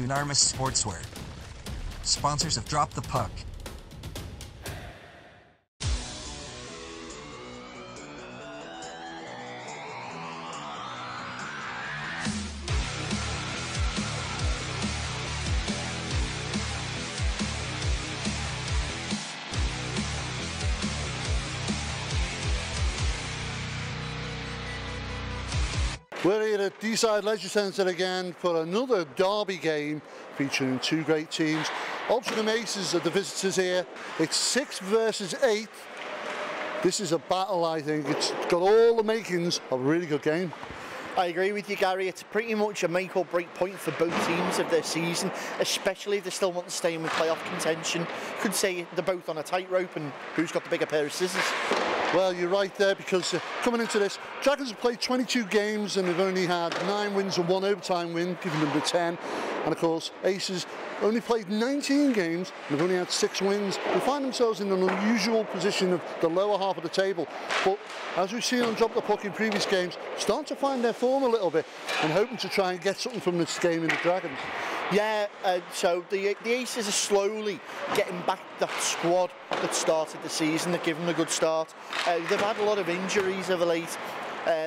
Dunarmis Sportswear, sponsors of Drop the Puck. We're here at D-Side Leisure Centre again for another derby game featuring two great teams. Altrincham Aces are the visitors here. It's 6 versus 8. This is a battle, I think. It's got all the makings of a really good game. I agree with you, Gary. It's pretty much a make or break point for both teams of their season, especially if they still want to stay in with playoff contention. You could say they're both on a tightrope and who's got the bigger pair of scissors. Well, you're right there, because coming into this, Dragons have played 22 games and they've only had 9 wins and 1 overtime win, giving them the 10. And of course, Aces only played 19 games and they've only had 6 wins. They find themselves in an unusual position of the lower half of the table. But as we've seen on Drop the Puck in previous games, starting to find their form a little bit and hoping to try and get something from this game in the Dragons. Yeah, so the Aces are slowly getting back that squad that started the season, that gave them a good start. They've had a lot of injuries of late,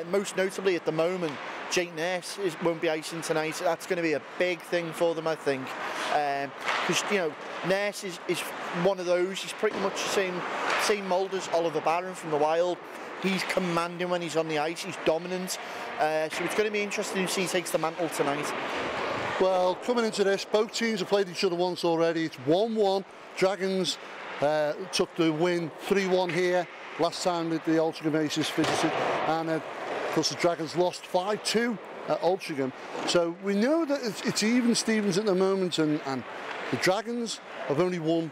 most notably at the moment. Jake Nurse won't be icing tonight. That's going to be a big thing for them, I think. Because, you know, Nurse is one of those. He's pretty much the same mould as Oliver Barron from the Wild. He's commanding when he's on the ice. He's dominant. So it's going to be interesting to see he takes the mantle tonight. Well, coming into this, both teams have played each other once already. It's 1-1. Dragons took the win 3-1 here last time that the Altrincham Aces visited, and of course the Dragons lost 5-2 at Altrincham. So we know that it's even Stevens at the moment, and the Dragons have only won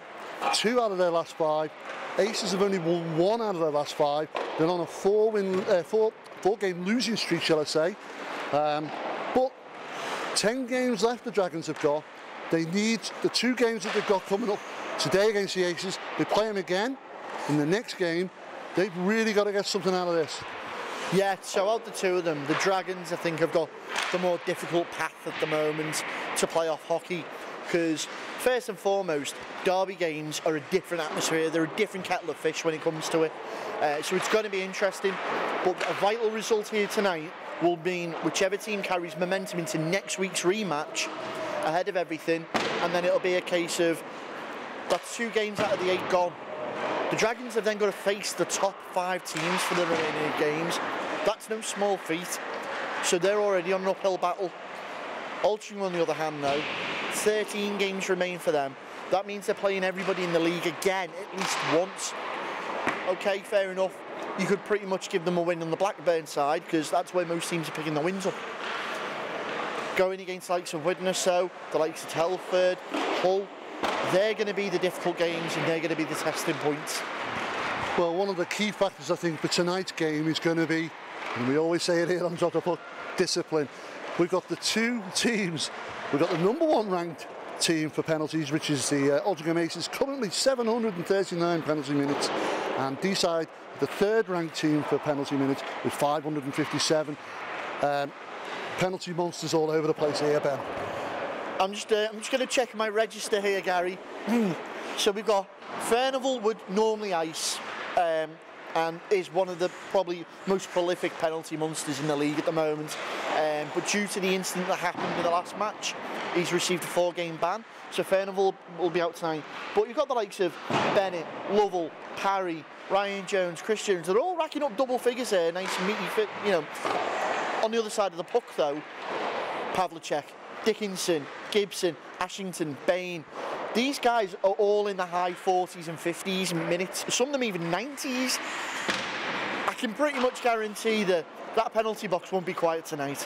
2 out of their last 5. Aces have only won 1 out of their last 5. They're on a 4-game losing streak, shall I say. But 10 games left the Dragons have got. They need the 2 games that they've got coming up today against the Aces. They play them again in the next game. They've really got to get something out of this. Yeah, so out the 2 of them, the Dragons, I think, have got the more difficult path at the moment to play off hockey, because first and foremost, derby games are a different atmosphere. They're a different kettle of fish when it comes to it. So it's going to be interesting. But a vital result here tonight will mean whichever team carries momentum into next week's rematch ahead of everything, and then it'll be a case of that's 2 games out of the 8 gone. The Dragons have then got to face the top 5 teams for the remaining games. That's no small feat. So they're already on an uphill battle. Altrincham, on the other hand, though, 13 games remain for them. That means they're playing everybody in the league again at least once. Okay, fair enough. You could pretty much give them a win on the Blackburn side, because that's where most teams are picking the wins up. Going against the likes of Widnes, though, the likes of Telford, Hull, they're going to be the difficult games and they're going to be the testing points. Well, one of the key factors, I think, for tonight's game is going to be, and we always say it here on Drop the Puck, discipline. We've got the 2 teams. We've got the number 1 ranked team for penalties, which is the Altrincham Aces, currently 739 penalty minutes, and D-Side, the 3rd ranked team for penalty minutes with 557. Penalty monsters all over the place here, Ben. I'm just going to check my register here, Gary. So we've got Furnival would normally ice, and is one of the probably most prolific penalty monsters in the league at the moment. But due to the incident that happened in the last match, he's received a 4-game ban. So Furnival will be out tonight. But you've got the likes of Bennett, Lovell, Parry, Ryan Jones, Chris Jones. They're all racking up double figures here, nice meaty fit, you know. On the other side of the puck, though, Pavlicek, Dickinson, Gibson, Ashington, Bain. These guys are all in the high 40s and 50s minutes, some of them even 90s. I can pretty much guarantee that that penalty box won't be quiet tonight.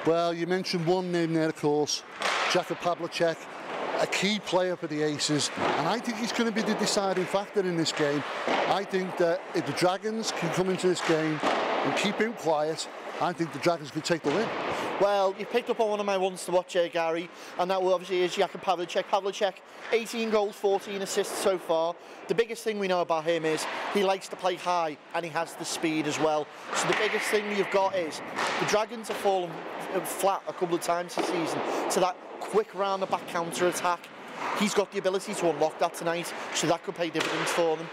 Well, you mentioned one name there, of course, Jakob Pavlicek, a key player for the Aces, and I think he's going to be the deciding factor in this game. I think that if the Dragons can come into this game and keep him quiet, I think the Dragons could take the win. Well, you've picked up on one of my ones to watch here, Gary, and that obviously is Jakob Pavlicek. Pavlicek, 18 goals, 14 assists so far. The biggest thing we know about him is he likes to play high, and he has the speed as well. So the biggest thing you've got is the Dragons have fallen flat a couple of times this season, so that quick round the back counter attack, he's got the ability to unlock that tonight, so that could pay dividends for them.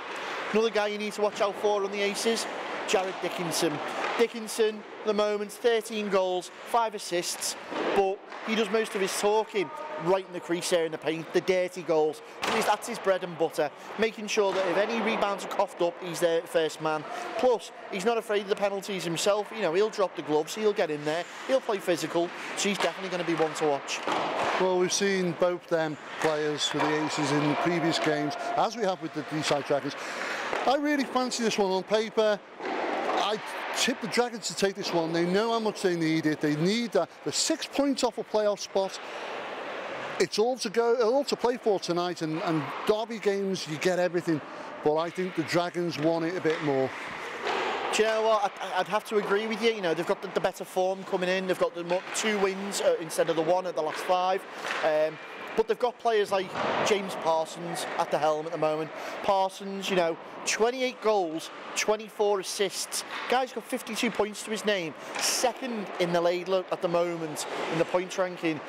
Another guy you need to watch out for on the Aces, Jared Dickinson. Dickinson, at the moment, 13 goals, 5 assists, but he does most of his talking right in the crease there in the paint, the dirty goals. That's his bread and butter, making sure that if any rebounds are coughed up, he's their first man. Plus, he's not afraid of the penalties himself. You know, he'll drop the gloves, he'll get in there, he'll play physical, so he's definitely going to be one to watch. Well, we've seen both them players for the Aces in previous games, as we have with the D-side Dragons. I really fancy this one on paper. I tip the Dragons to take this one. They know how much they need it. They need that. The 6 points off a playoff spot. It's all to play for tonight, and derby games, you get everything. But I think the Dragons want it a bit more. Do you know what? I'd have to agree with you. You know, they've got the better form coming in. They've got the 2 wins instead of the 1 at the last 5. But they've got players like James Parsons at the helm at the moment. Parsons, you know, 28 goals, 24 assists. Guy's got 52 points to his name. 2nd in the Laidler at the moment in the points ranking.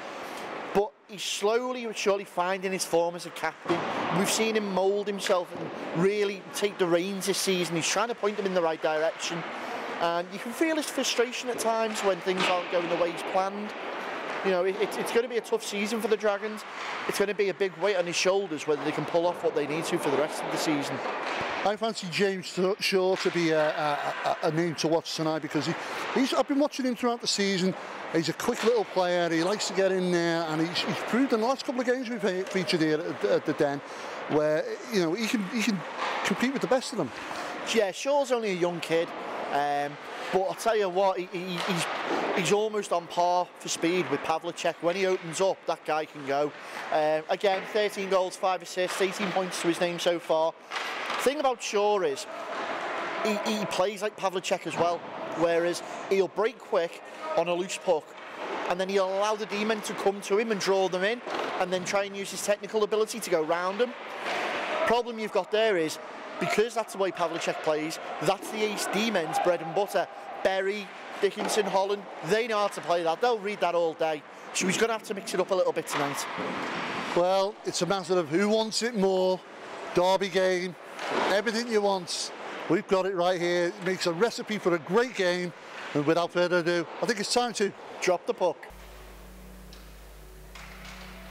But he's slowly but surely finding his form as a captain. We've seen him mould himself and really take the reins this season. He's trying to point them in the right direction. And you can feel his frustration at times when things aren't going the way he's planned. You know, it's going to be a tough season for the Dragons. It's going to be a big weight on his shoulders whether they can pull off what they need to for the rest of the season. I fancy James Shaw to be a name to watch tonight, because I've been watching him throughout the season. He's a quick little player. He likes to get in there, and he's proved in the last couple of games we've featured here at the Den, where you know he can compete with the best of them. Yeah, Shaw's only a young kid. But I'll tell you what, he's almost on par for speed with Pavlicek. When he opens up, that guy can go. Again, 13 goals, 5 assists, 18 points to his name so far. The thing about Shaw is he plays like Pavlicek as well, whereas he'll break quick on a loose puck, and then he'll allow the D-men to come to him and draw them in, and then try and use his technical ability to go round them. Problem you've got there is, because that's the way Pavlicek plays, that's the Ace D-men's bread and butter. Berry, Dickinson, Holland, they know how to play that. They'll read that all day. So he's going to have to mix it up a little bit tonight. Well, it's a matter of who wants it more. Derby game, everything you want. We've got it right here. It makes a recipe for a great game. And without further ado, I think it's time to drop the puck.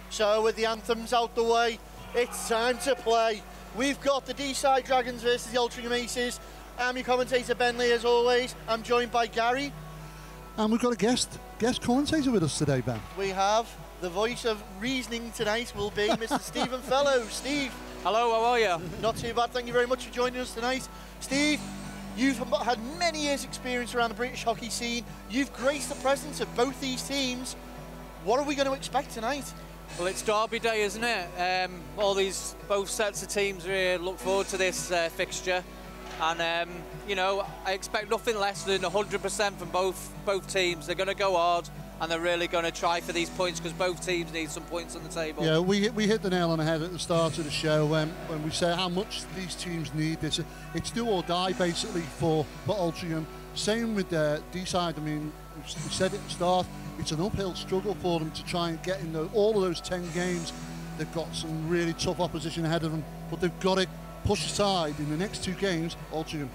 So with the anthems out the way, it's time to play. We've got the D-side Dragons versus the Altrincham Aces. I'm your commentator Ben Lee as always. I'm joined by Gary. And we've got a guest commentator with us today, Ben. We have the voice of reasoning tonight will be Mr. Stephen Fellows. Steve. Hello, how are you? Not too bad, thank you very much for joining us tonight. Steve, you've had many years experience around the British hockey scene. You've graced the presence of both these teams. What are we going to expect tonight? Well, it's Derby Day, isn't it? Both sets of teams really look forward to this fixture, and you know, I expect nothing less than 100% from both teams. They're going to go hard, and they're really going to try for these points, because both teams need some points on the table. Yeah, we hit the nail on the head at the start of the show when we say how much these teams need this. It's do or die basically for Altrincham. Same with the D-side. I mean, we said at the start, it's an uphill struggle for them to try and get in all of those 10 games. They've got some really tough opposition ahead of them, but they've got to push aside in the next 2 games, Altrincham.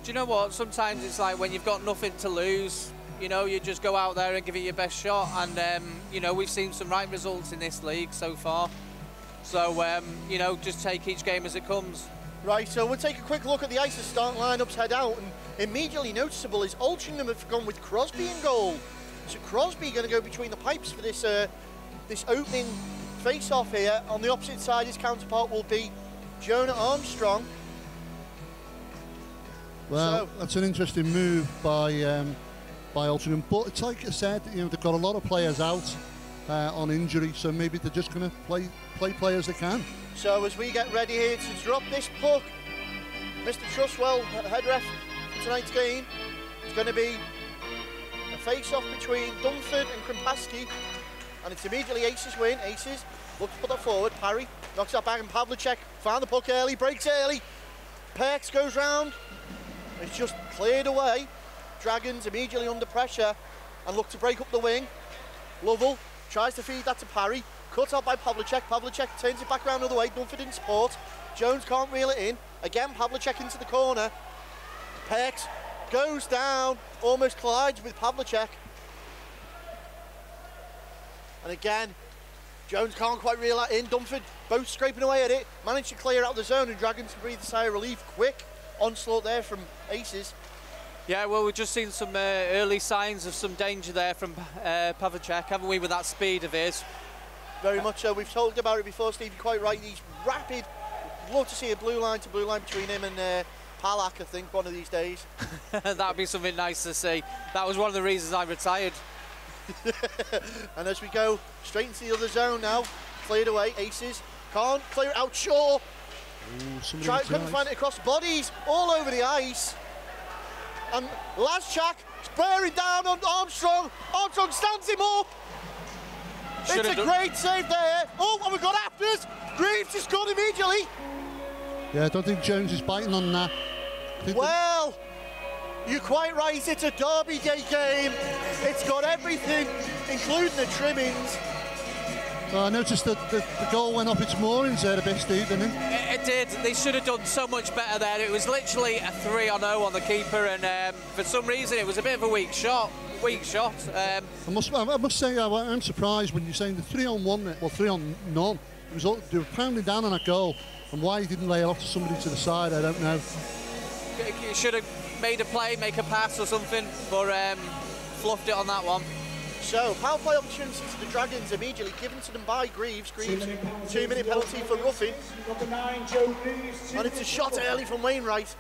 Do you know what? Sometimes it's like when you've got nothing to lose, you know, you just go out there and give it your best shot. And, you know, we've seen some right results in this league so far. So, you know, just take each game as it comes. Right, so we'll take a quick look at the Aces start lineups, head out, and immediately noticeable is Altrincham have gone with Crosby in goal. So Crosby going to go between the pipes for this this opening face-off here. On the opposite side, his counterpart will be Jonah Armstrong. Well, that's an interesting move by Altrincham, but it's like I said, you know, they've got a lot of players out on injury, so maybe they're just going to play players they can. So as we get ready here to drop this puck, Mr. Trustwell, head ref for tonight's game, it's going to be a face-off between Dunford and Krimpaski, and it's immediately Aces win. Aces look to put that forward. Parry knocks that back, and Pavlicek found the puck early, breaks early. Perks goes round. It's just cleared away. Dragons immediately under pressure. and look to break up the wing. Lovell tries to feed that to Parry, cut out by Pavlicek. Pavlicek turns it back around the other way, Dunford in support. Jones can't reel it in. Again, Pavlicek into the corner. Pex goes down, almost collides with Pavlicek. And again, Jones can't quite reel that in. Dunford both scraping away at it, managed to clear out the zone, and Dragons can breathe a sigh of relief. Quick onslaught there from Aces. Yeah, well, we've just seen some early signs of some danger there from Pavlicek, haven't we, with that speed of his? Very much so. We've talked about it before, Steve, you're quite right. He's rapid. Love to see a blue line to blue line between him and Palak, I think, one of these days. That would be something nice to see. That was one of the reasons I retired. And as we go straight into the other zone now, cleared away, Aces can't clear it out. Shaw couldn't find it across bodies, all over the ice. And Laschak is bearing down on Armstrong. Armstrong stands him up. It's a great save there. Oh, and we've got afters. Greaves has scored immediately. Yeah, I don't think Jones is biting on that. Well, you're quite right. It's a Derby Day game. It's got everything, including the trimmings. Well, I noticed that the goal went off its moorings there a bit, Steve, didn't it? It did. They should have done so much better there. It was literally a 3-0 on the keeper, and for some reason it was a bit of a weak shot. I must say I'm surprised when you're saying the 3-on-1, well, 3-on-none. They were pounding down on that goal, and why he didn't lay it off to somebody to the side, I don't know. He should have made a play, make a pass or something, but fluffed it on that one. So, power play opportunity to the Dragons immediately given to them by Greaves. Greaves, 2-minute penalty for roughing. And it's a shot early from Wainwright.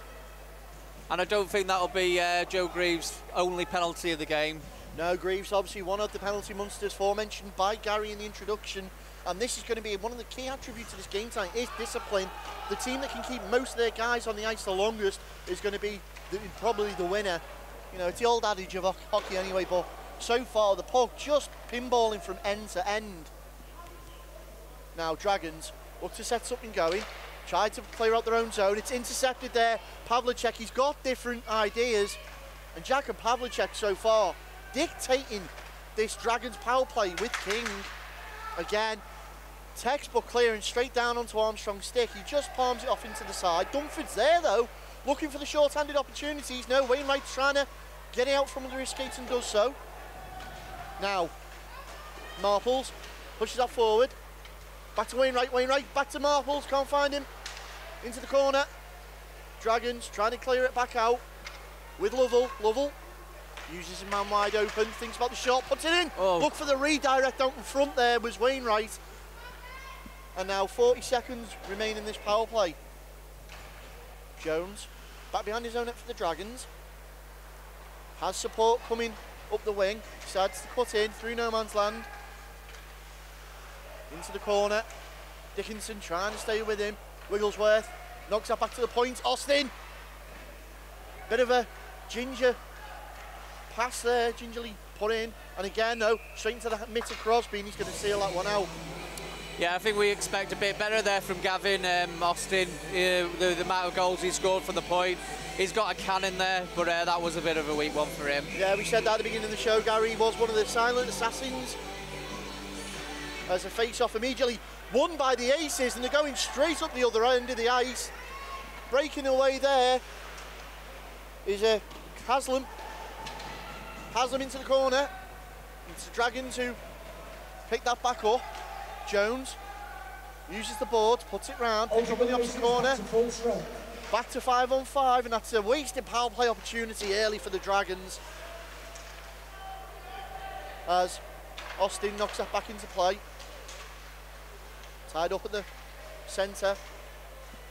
And I don't think that'll be Joe Greaves' only penalty of the game. No, Greaves obviously one of the penalty monsters forementioned by Gary in the introduction. And this is going to be one of the key attributes of this game time is discipline. The team that can keep most of their guys on the ice the longest is going to be probably the winner. You know, it's the old adage of hockey anyway, but so far the puck just pinballing from end to end. Now Dragons look to set something going. Tried to clear out their own zone. It's intercepted there. Pavlicek, he's got different ideas. And Jack and Pavlicek so far dictating this Dragons power play with King. Again, textbook clearing straight down onto Armstrong's stick. He just palms it off into the side. Dunford's there though, looking for the short-handed opportunities. No, Wainwright's trying to get it out from under his skates and does so. Now, Marples pushes that forward. Back to Wainwright, Wainwright, back to Marples, can't find him. Into the corner. Dragons trying to clear it back out with Lovell. Lovell uses a man wide open, thinks about the shot, puts it in. Oh. Look for the redirect out in front there was Wainwright. And now 40 seconds remain in this power play. Jones back behind his own net for the Dragons. Has support coming up the wing. Decides to cut in through no man's land. Into the corner. Dickinson trying to stay with him. Wigglesworth knocks that back to the point. Austin. Bit of a ginger pass there, gingerly put in. And again, though, straight into the mitt of Crosby, and he's going to seal that one out. Yeah, I think we expect a bit better there from Gavin Austin. The amount of goals he scored from the point. He's got a cannon there, but that was a bit of a weak one for him. Yeah, we said that at the beginning of the show, Gary. He was one of the silent assassins. As a face-off immediately won by the Aces, and they're going straight up the other end of the ice. Breaking away there is Haslam. Haslam into the corner. It's the Dragons who pick that back up. Jones uses the board, puts it round, picks up in the opposite corner. Back to 5-on-5, and that's a wasted power play opportunity early for the Dragons. As Austin knocks that back into play. Tied up at the centre.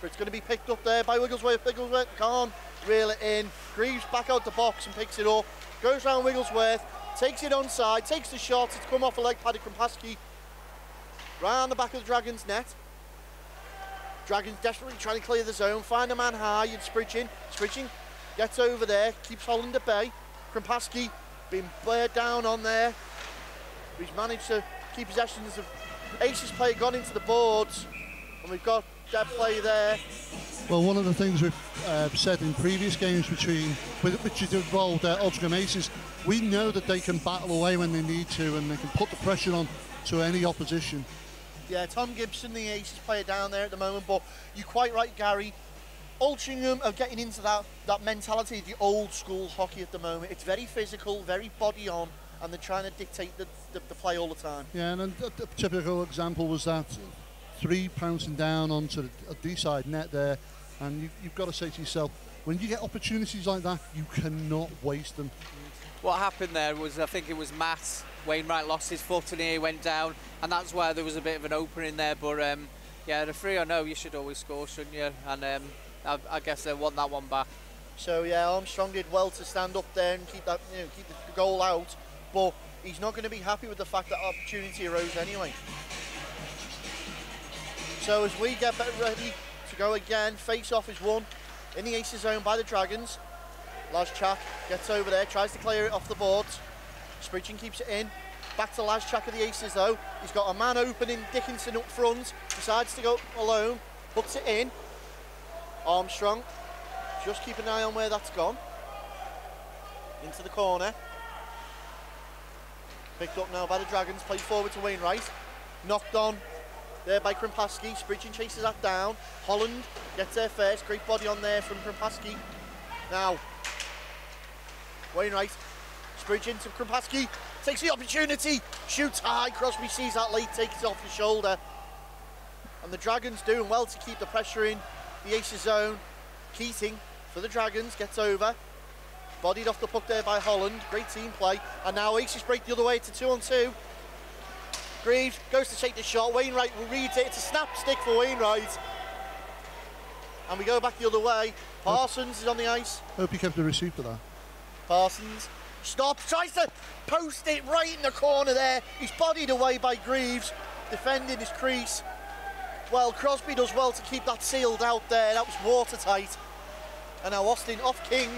But it's going to be picked up there by Wigglesworth. Wigglesworth can't reel it in. Greaves back out the box and picks it up. Goes round Wigglesworth, takes it onside, takes the shot. It's come off a leg pad of Krimpaski. Round the back of the Dragons' net. Dragons desperately trying to clear the zone, find a man high and Spridging. Spridging gets over there, keeps Holland at bay. Krimpaski being bared down on there. He's managed to keep possessions of Aces player gone into the boards. And we've got dead play there. Well, one of the things we've said in previous games which has involved Altrincham Aces, we know that they can battle away when they need to, and they can put the pressure on to any opposition. Yeah, Tom Gibson, the Aces player down there at the moment, but you're quite right, Gary. Altrincham are getting into that mentality of the old school hockey at the moment. It's very physical, very body on, and they're trying to dictate the play all the time. Yeah, and a typical example was that 3 pouncing down onto a D-side net there, and you've got to say to yourself, when you get opportunities like that, you cannot waste them. What happened there was, I think it was Matt Wainwright lost his foot and he went down, and that's where there was a bit of an opening there. But yeah, the 3-0, you should always score, shouldn't you? And I guess they want that one back. So yeah, Armstrong did well to stand up there and keep that, keep the goal out, but he's not going to be happy with the fact that opportunity arose anyway. So as we get ready to go again, face-off is won in the Aces zone by the Dragons. Laschak gets over there, tries to clear it off the boards. Spridgen keeps it in. Back to Laschak of the Aces though. He's got a man open in Dickinson up front. Decides to go alone, puts it in. Armstrong, just keep an eye on where that's gone. Into the corner. Picked up now by the Dragons, played forward to Wainwright. Knocked on there by Krimpaski. Spridgen chases that down. Holland gets there first. Great body on there from Krimpaski. Now, Wainwright, Spridgen to Krimpaski. Takes the opportunity. Shoots high. Crosby sees that late, takes it off his shoulder. And the Dragons doing well to keep the pressure in the Aces zone. Keating for the Dragons gets over. Bodied off the puck there by Holland. Great team play. And now Aces break the other way to 2-on-2. Greaves goes to take the shot. Wainwright reads it. It's a snap stick for Wainwright. And we go back the other way. Parsons is on the ice. Hope he kept the receipt for that. Parsons stops, tries to post it right in the corner there. He's bodied away by Greaves, defending his crease. Well, Crosby does well to keep that sealed out there. That was watertight. And now Austin off King.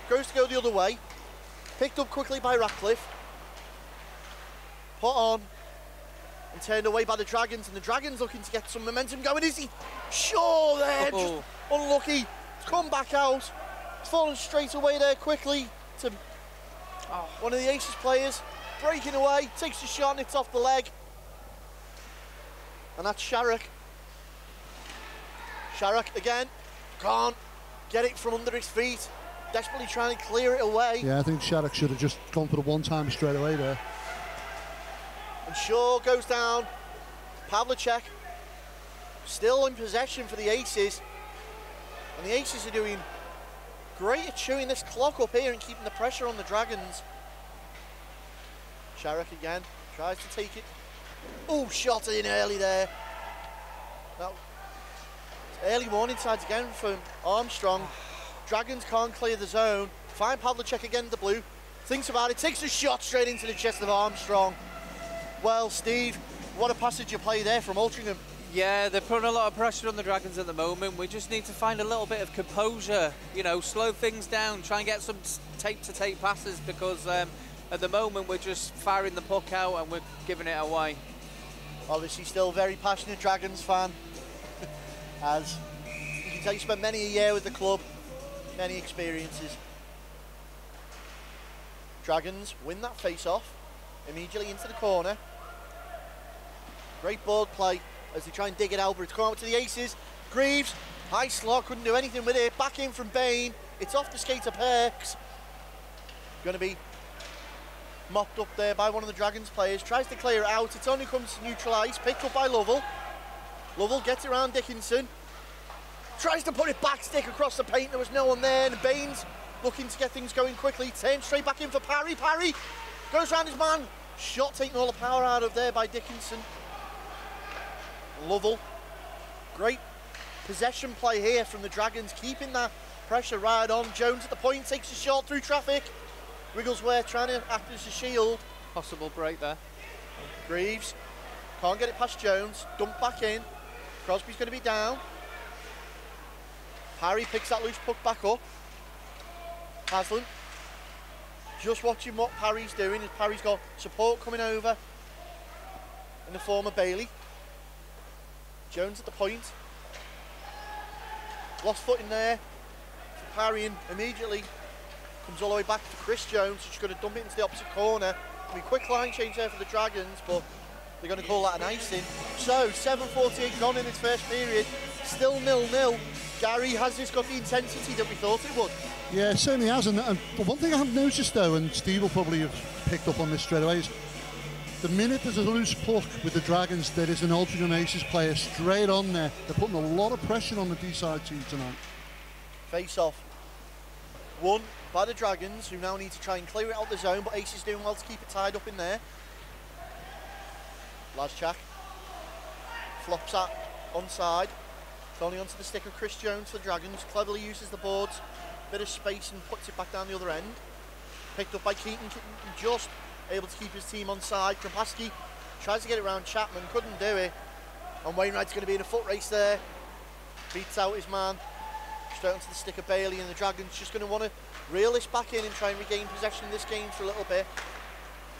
Goes to go the other way. Picked up quickly by Ratcliffe. Put on. And turned away by the Dragons. And the Dragons looking to get some momentum going. Is he? Sure there. Just unlucky. Come back out. Fallen straight away there quickly to one of the Aces players. Breaking away. Takes the shot and it's off the leg. And that's Sharrock. Sharrock again. Can't get it from under his feet. Desperately trying to clear it away. Yeah, I think Sharrock should have just gone for the one-time straight away there. And Shaw goes down. Pavlicek still in possession for the Aces. And the Aces are doing great at chewing this clock up here and keeping the pressure on the Dragons. Sharrock again. Tries to take it. Oh, shot in early there. That early warning signs again from Armstrong. Dragons can't clear the zone. Find Pavlicek again in the blue. Thinks about it, takes a shot straight into the chest of Armstrong. Well, Steve, what a passage you play there from Altrincham. Yeah, they're putting a lot of pressure on the Dragons at the moment. We just need to find a little bit of composure, slow things down, try and get some tape-to-tape passes, because at the moment we're just firing the puck out and we're giving it away. Obviously still very passionate Dragons fan, as you can tell, you spent many a year with the club, many experiences. Dragons win that face-off, immediately into the corner. Great board play as they try and dig it out, but it's come out to the Aces. Greaves, high slot, couldn't do anything with it. Back in from Bain, it's off the skate of Perks. Going to be mopped up there by one of the Dragons players, tries to clear it out, it only comes to neutral ice, picked up by Lovell. Lovell gets around Dickinson, tries to put it back stick across the paint, there was no one there, and Baines looking to get things going quickly, turns straight back in for Parry, Parry goes around his man, shot taking all the power out of there by Dickinson. Lovell, great possession play here from the Dragons, keeping that pressure right on. Jones at the point, takes a shot through traffic. Wigglesworth trying to act as a shield. Possible break there. Greaves can't get it past Jones, dumped back in. Crosby's going to be down. Parry picks that loose puck back up. Haslam just watching what Parry's doing, as Parry's got support coming over in the form of Bailey. Jones at the point. Lost footing there. Parrying immediately. Comes all the way back to Chris Jones, who's going to dump it into the opposite corner. I mean, quick line change there for the Dragons, but they're going to call that an icing. So, 7:48 gone in its first period. Still 0-0. Gary, has this got the intensity that we thought it would? Yeah, it certainly has. And one thing I haven't noticed, though, and Steve will probably have picked up on this straight away, is the minute there's a loose puck with the Dragons, there is an Altrincham Aces player straight on there. They're putting a lot of pressure on the D-side team tonight. Face off. Won by the Dragons, who now need to try and clear it out the zone, but Aces doing well to keep it tied up in there. Laidler flops that onside. Only onto the stick of Chris Jones for the Dragons. Cleverly uses the boards, bit of space, and puts it back down the other end. Picked up by Keaton. Keaton just able to keep his team on side. Krapaski tries to get it around Chapman, couldn't do it. And Wainwright's going to be in a foot race there. Beats out his man. Straight onto the stick of Bailey, and the Dragons just going to want to reel this back in and try and regain possession of this game for a little bit.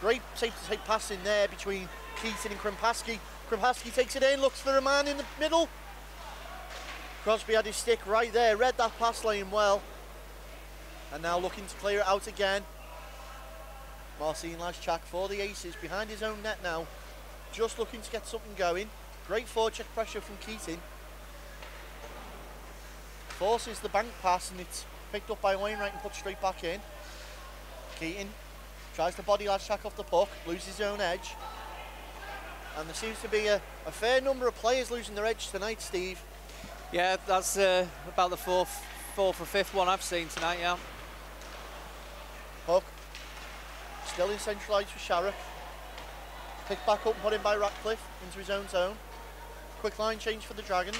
Great safe-to-take pass in there between Keaton and Krapaski. Krapaski takes it in, looks for a man in the middle. Crosby had his stick right there, read that pass lane well. And now looking to clear it out again. Marcin Laidler for the Aces, behind his own net now. Just looking to get something going. Great forecheck pressure from Keaton. Forces the bank pass, and it's picked up by Wainwright and put straight back in. Keaton tries to body Laidler off the puck, loses his own edge. And there seems to be a fair number of players losing their edge tonight, Steve. Yeah, that's about the fourth or fifth one I've seen tonight, yeah. Puck still in centralised for Sharrock. Picked back up and put in by Ratcliffe into his own zone. Quick line change for the Dragons.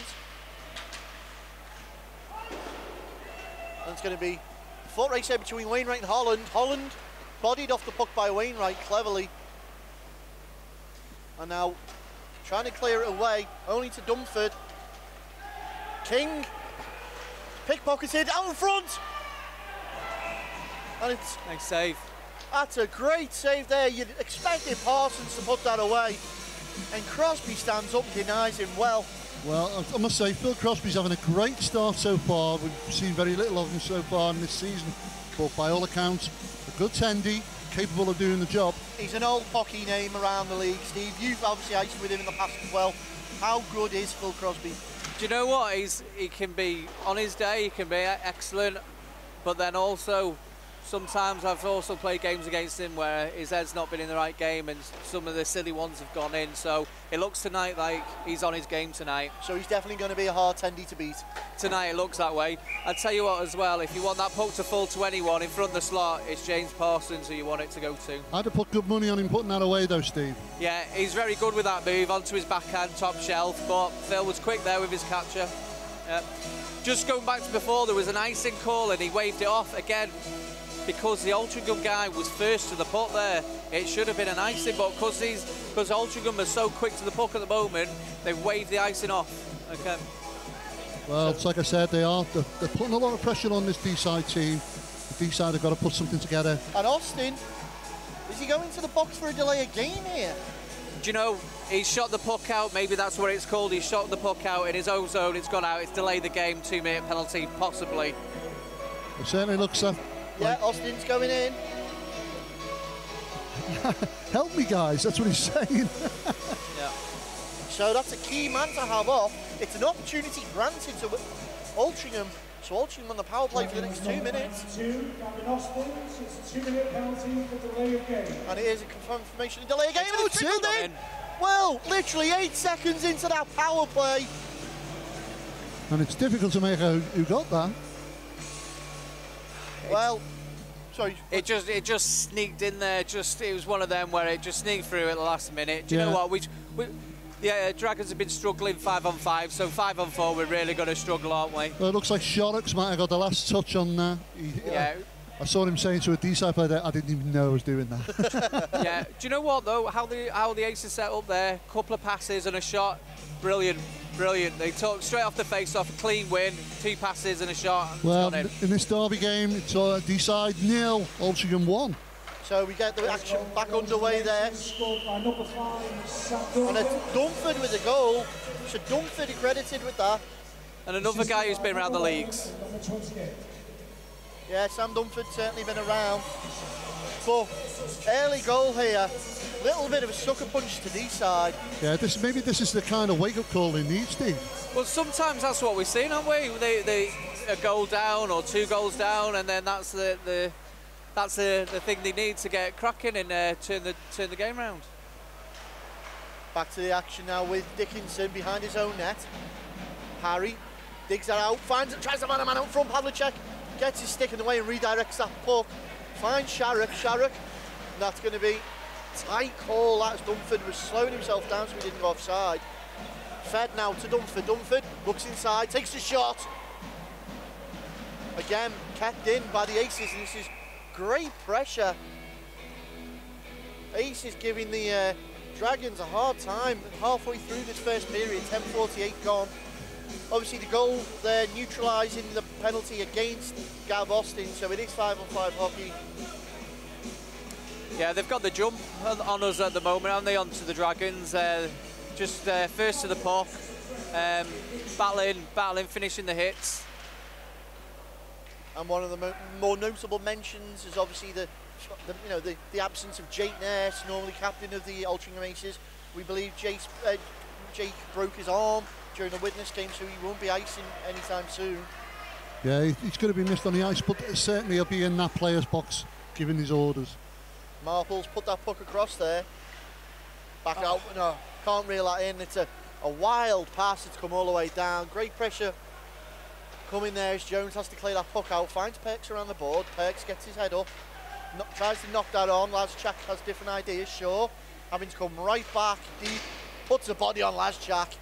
And it's going to be a foot race there between Wainwright and Holland. Holland bodied off the puck by Wainwright cleverly. And now trying to clear it away, only to Dumford. King pickpocketed out in front. And it's nice save. That's a great save there. You'd expected Parsons to put that away. And Crosby stands up and denies him well. Well, I must say, Phil Crosby's having a great start so far. We've seen very little of him so far in this season. But by all accounts, a good tendy, capable of doing the job. He's an old hockey name around the league, Steve. You've obviously iced with him in the past as well. How good is Phil Crosby? Do you know what? He can be, on his day, he can be excellent. But then also, sometimes I've also played games against him where his head's not been in the right game and some of the silly ones have gone in. So it looks tonight like he's on his game tonight. So he's definitely going to be a hard tendy to beat. Tonight it looks that way. I'll tell you what as well, if you want that puck to fall to anyone in front of the slot, it's James Parsons who you want it to go to. I'd have put good money on him putting that away though, Steve. Yeah, he's very good with that move onto his backhand, top shelf, but Phil was quick there with his capture. Just going back to before, there was an icing call and he waved it off again. Because the Altrincham guy was first to the puck there, it should have been an icing, but because Altrincham are so quick to the puck at the moment, they've waved the icing off. Okay. Well, it's like I said, they're putting a lot of pressure on this D-side team. The D-side have got to put something together. And Austin, is he going to the box for a delay of game here? Do you know, he's shot the puck out, maybe that's what it's called, he's shot the puck out in his own zone, it's gone out, it's delayed the game, 2-minute penalty, possibly. It certainly looks like... Yeah, Austin's going in. Help me, guys, that's what he's saying. Yeah. So that's a key man to have off. It's an opportunity granted to Altrincham. So Altrincham on the power play for the next 2 minutes. It's a 2-minute penalty for delay of game. And it is a confirmation of delay of game. And it's trickled in. Well, literally 8 seconds into that power play. And it's difficult to make out who got that. Well, sorry. It just sneaked in there. It was one of them where it just sneaked through at the last minute. Do you know what? Dragons have been struggling 5-on-5, so 5-on-4 we're really going to struggle, aren't we? Well, it looks like Sharrock might have got the last touch on there. I saw him saying to a D-side player that I didn't even know I was doing that. Yeah. Do you know what though? How the Aces set up there? Couple of passes and a shot. Brilliant. Brilliant. They took straight off the face-off, a clean win, 2 passes and a shot. And well, in this derby game, it's D-side 0, Altrincham 1. So we get the action back underway there. And it's Dumford with a goal. So Dumford credited with that. And another guy who's been around the leagues. Yeah, Sam Dunford's certainly been around. But early goal here, little bit of a sucker punch to D-side. Yeah, maybe this is the kind of wake-up call they need, Steve. Well, sometimes that's what we've seen, haven't we? They a goal down or 2 goals down, and then that's the thing they need to get cracking and turn the game round. Back to the action now with Dickinson behind his own net. Harry digs that out, tries to man-a-man out front. Pavlicek gets his stick in the way and redirects that puck. Finds Sharrock, and that's going to be tight call. That's Dunford was slowing himself down so he didn't go offside. Fed now to Dunford. Dunford looks inside, takes the shot. Again, kept in by the Aces, and this is great pressure. Aces giving the Dragons a hard time halfway through this first period, 10:48 gone. Obviously the goal there neutralising the penalty against Gav Austin, so it is 5-on-5 hockey. Yeah, they've got the jump on us at the moment, aren't they, onto the Dragons. Just first to the puck, battling, finishing the hits. And one of the more notable mentions is obviously the absence of Jake Nurse, normally captain of the Altrincham Aces. We believe Jake broke his arm during the witness game, so he won't be icing anytime soon. Yeah, he's going to be missed on the ice, but certainly he'll be in that player's box giving his orders. Marples put that puck across there. Back out, no, can't reel that in. It's a wild pass that's come all the way down. Great pressure coming there as Jones has to clear that puck out. Finds Perks around the board. Perks gets his head up. Tries to knock that on. Lazchak has different ideas, sure. Having to come right back deep. Puts the body on Lazchak.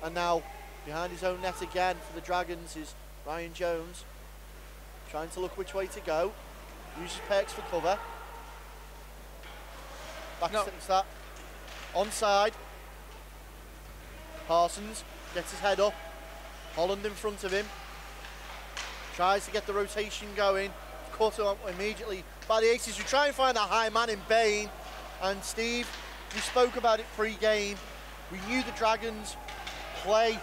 And now, behind his own net again for the Dragons is Ryan Jones. Trying to look which way to go. Uses Perks for cover. Back to that. Onside. Parsons gets his head up. Holland in front of him. Tries to get the rotation going. Cut up immediately by the Aces, who try and find that high man in Bain. And Steve, we spoke about it pre-game. We knew the Dragons play,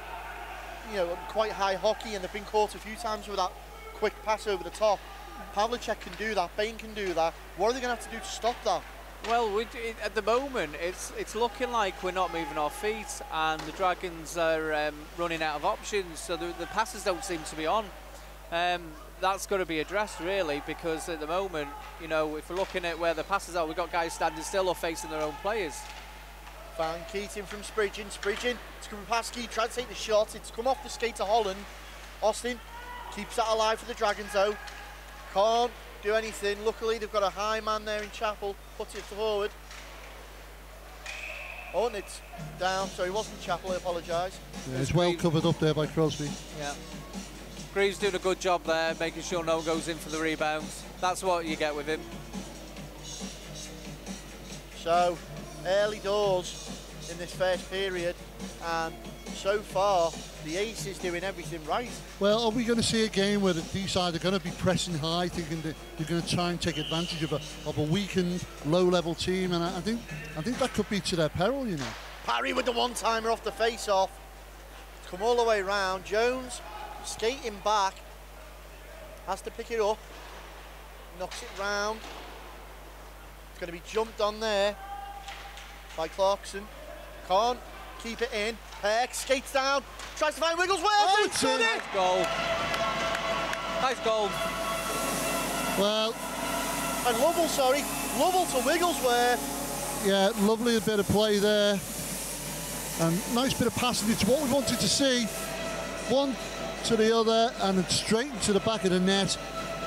quite high hockey, and they've been caught a few times with that quick pass over the top. Pavlicek can do that, Bain can do that. What are they going to have to do to stop that? Well, at the moment, it's looking like we're not moving our feet, and the Dragons are running out of options, so the passes don't seem to be on. That's got to be addressed, really, because at the moment, if we're looking at where the passes are, we've got guys standing still or facing their own players. Van Keating from Spridgen to Kupaski, tries to take the shot, it's come off the skate to Holland. Austin keeps that alive for the Dragons though. Can't do anything. Luckily they've got a high man there in Chapel, puts it forward. Oh, and it's down, so he wasn't Chapel, I apologise. Yeah, it's well covered up there by Crosby. Yeah. Greaves doing a good job there, making sure no one goes in for the rebounds. That's what you get with him. So, early doors in this first period, and so far the Aces doing everything right. Well, are we going to see a game where the D-side are going to be pressing high, thinking that they're going to try and take advantage of a weakened, low-level team? And I think that could be to their peril, Parry with the one-timer off the face-off. Come all the way round. Jones skating back, has to pick it up, knocks it round. It's going to be jumped on there by Clarkson. Can't keep it in. Peck skates down, tries to find Wigglesworth. Oh, it's done it! Nice goal. Nice goal. Well, and Lovell to Wigglesworth. Yeah, lovely bit of play there. And nice bit of passing. It's what we wanted to see. One to the other and then straight into the back of the net.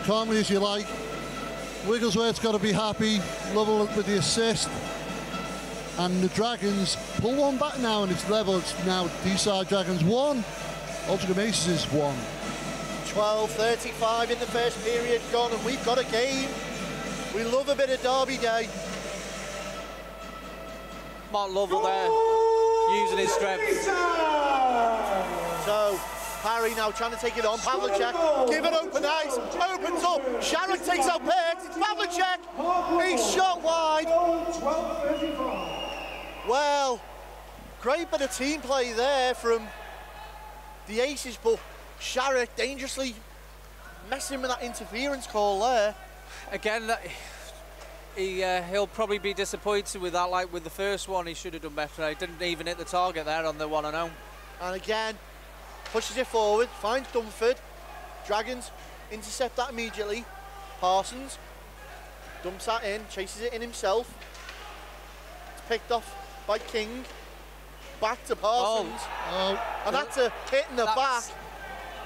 Calmly as you like. Wigglesworth's got to be happy. Lovell with the assist. And the Dragons pull one back now and it's level. It's now D-side Dragons 1. Altrincham Aces 1. 12:35 in the first period gone and we've got a game. We love a bit of Derby Day. Mark Lovell there, using his strength. So, Harry now trying to take it on. Pavlicek, give it open ice, opens up. Sharrock takes out Perks. It's Pavlicek. He's shot wide. Well, great bit of team play there from the Aces, but Sharrock dangerously messing with that interference call there. Again, he'll probably be disappointed with that. Like with the first one, he should have done better. He didn't even hit the target there on the 1-0. And again, pushes it forward, finds Dunford. Dragons intercept that immediately. Parsons dumps that in, chases it in himself. It's picked off by King. Back to Parsons. Oh. And that's a hit in the back.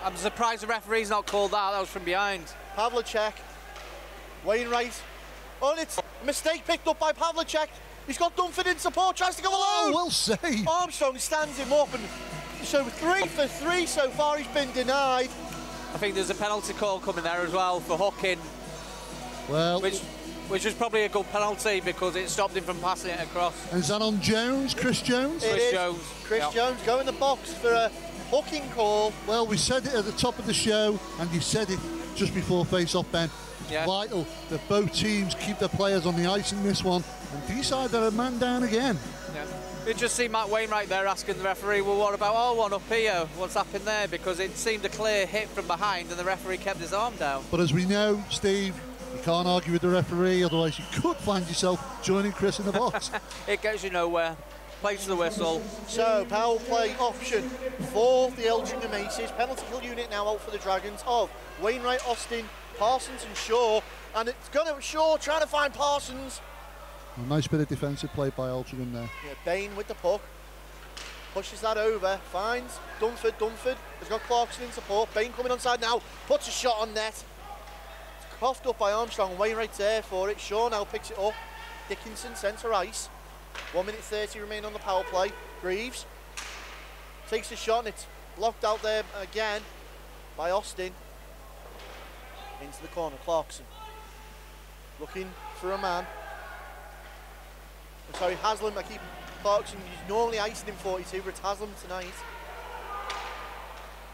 I'm surprised the referee's not called that. That was from behind. Pavlicek. Wainwright. Oh, and it's a mistake picked up by Pavlicek. He's got Dunford in support, tries to go alone. Well saved. Armstrong stands him up, and so 3 for 3 so far. He's been denied. I think there's a penalty call coming there as well for hooking. Well, which was probably a good penalty because it stopped him from passing it across. and is that on Jones, Chris Jones? It is. Chris Yep. Jones go in the box for a hooking call. Well, we said it at the top of the show, and you said it just before face-off, Ben. It's Yeah. vital that both teams keep their players on the ice in this one, and decide they're a man down again. Yeah. You just see Matt Wainwright there asking the referee, well, what about our one up here? What's happened there? Because it seemed a clear hit from behind and the referee kept his arm down. But as we know, Steve, you can't argue with the referee, otherwise you could find yourself joining Chris in the box. It gets you nowhere. Play to the whistle. So, power play option for the Altrincham Aces. Penalty kill unit now out for the Dragons of Wainwright, Austin, Parsons and Shaw. And it's gone to Shaw trying to find Parsons. A nice bit of defensive play by Altrincham there. Yeah, Bain with the puck. Pushes that over, finds Dunford. Dunford has got Clarkson in support. Bain coming onside now, puts a shot on net. It's coughed up by Armstrong. Wainwright's there for it. Shaw now picks it up. Dickinson centre ice. 1 minute 30 remain on the power play. Greaves takes a shot and it's blocked out there again by Austin. Into the corner, Clarkson. Looking for a man. I'm sorry, Haslam, I keep Clarkson, he's normally icing in 42, but it's Haslam tonight.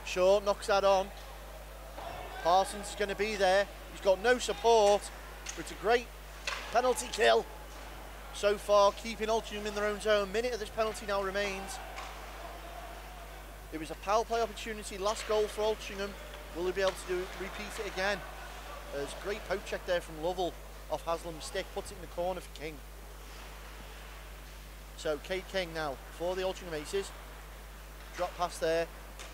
Shaw knocks that on. Parsons is going to be there. He's got no support, but it's a great penalty kill. So far, keeping Altrincham in their own zone. Minute of this penalty now remains. It was a power play opportunity, last goal for Altrincham. Will they be able to repeat it again? There's a great poke check there from Lovell off Haslam's stick, puts it in the corner for King. So Kate King now for the Altrincham Aces. Drop pass there,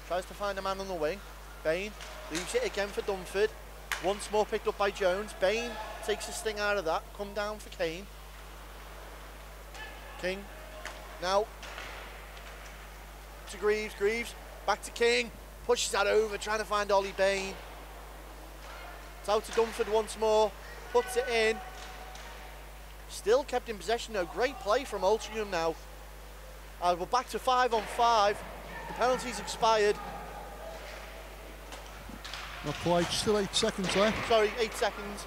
tries to find a man on the wing. Bain leaves it again for Dunford. Once more picked up by Jones. Bain takes a sting out of that, come down for Kane. King now to Greaves. Greaves back to King, pushes that over, trying to find Ollie Bain. It's out to Dunford once more, puts it in. Still kept in possession though. Great play from Altrincham now. We're back to 5 on 5. The penalty's expired. Not quite, still 8 seconds left. Sorry, 8 seconds.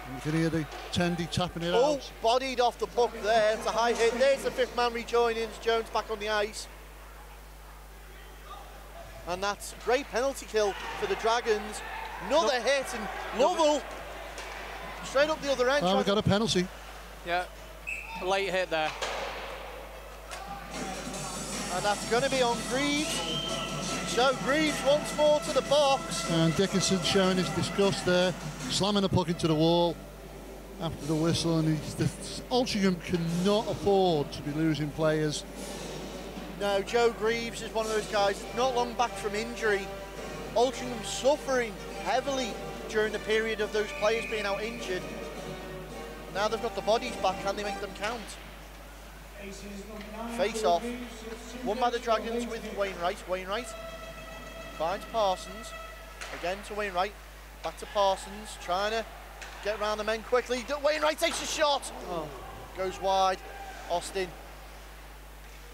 And you can hear the Tendy tapping it Oh, out. bodied off the puck there. It's a high hit. There's the 5th man rejoining. Jones back on the ice. And that's a great penalty kill for the Dragons. Another hit and Lovell straight up the other end. Oh, we got a penalty. Yeah, a late hit there. And that's going to be on Greaves. So Greaves once more to the box. And Dickinson showing his disgust there, slamming the puck into the wall after the whistle. And Altrincham cannot afford to be losing players. No, Joe Greaves is one of those guys not long back from injury. Altrincham suffering heavily during the period of those players being out injured. Now they've got the bodies back, can they make them count? Face off. Won by the Dragons with Wainwright. Wainwright finds Parsons. Again to Wainwright. Back to Parsons. Trying to get around the men quickly. Wainwright takes a shot. Oh. Goes wide. Austin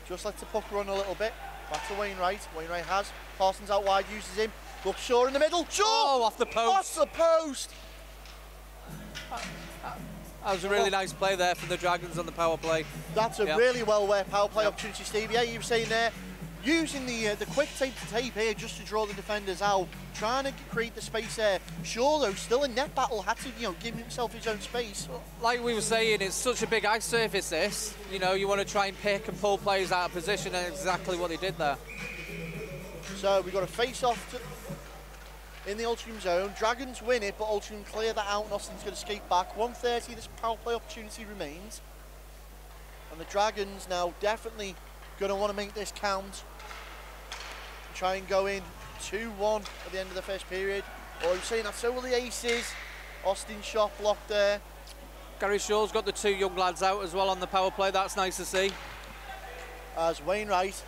just lets the puck run a little bit. Back to Wainwright. Wainwright has. Parsons out wide, uses him. Looks Shaw in the middle. Shaw! Oh, off the post. Off the post. That was a really nice play there from the Dragons on the power play. That's a really well-worked power play opportunity, Steve. Yeah, you were saying there, using the quick tape to tape here just to draw the defenders out, trying to create the space there. Shaw, though, still in net battle, had to, give himself his own space. Like we were saying, it's such a big ice surface, this. You want to try and pick and pull players out of position, and exactly what they did there. So we've got a face-off in the Altrincham zone. Dragons win it, but Altrincham clear that out, and Austin's going to skate back. 1:30, this power play opportunity remains. And the Dragons now definitely going to want to make this count. Try and go in 2-1 at the end of the first period. Or you're saying that, so will the Aces. Austin shot blocked there. Gary Shaw's got the 2 young lads out as well on the power play. That's nice to see. As Wainwright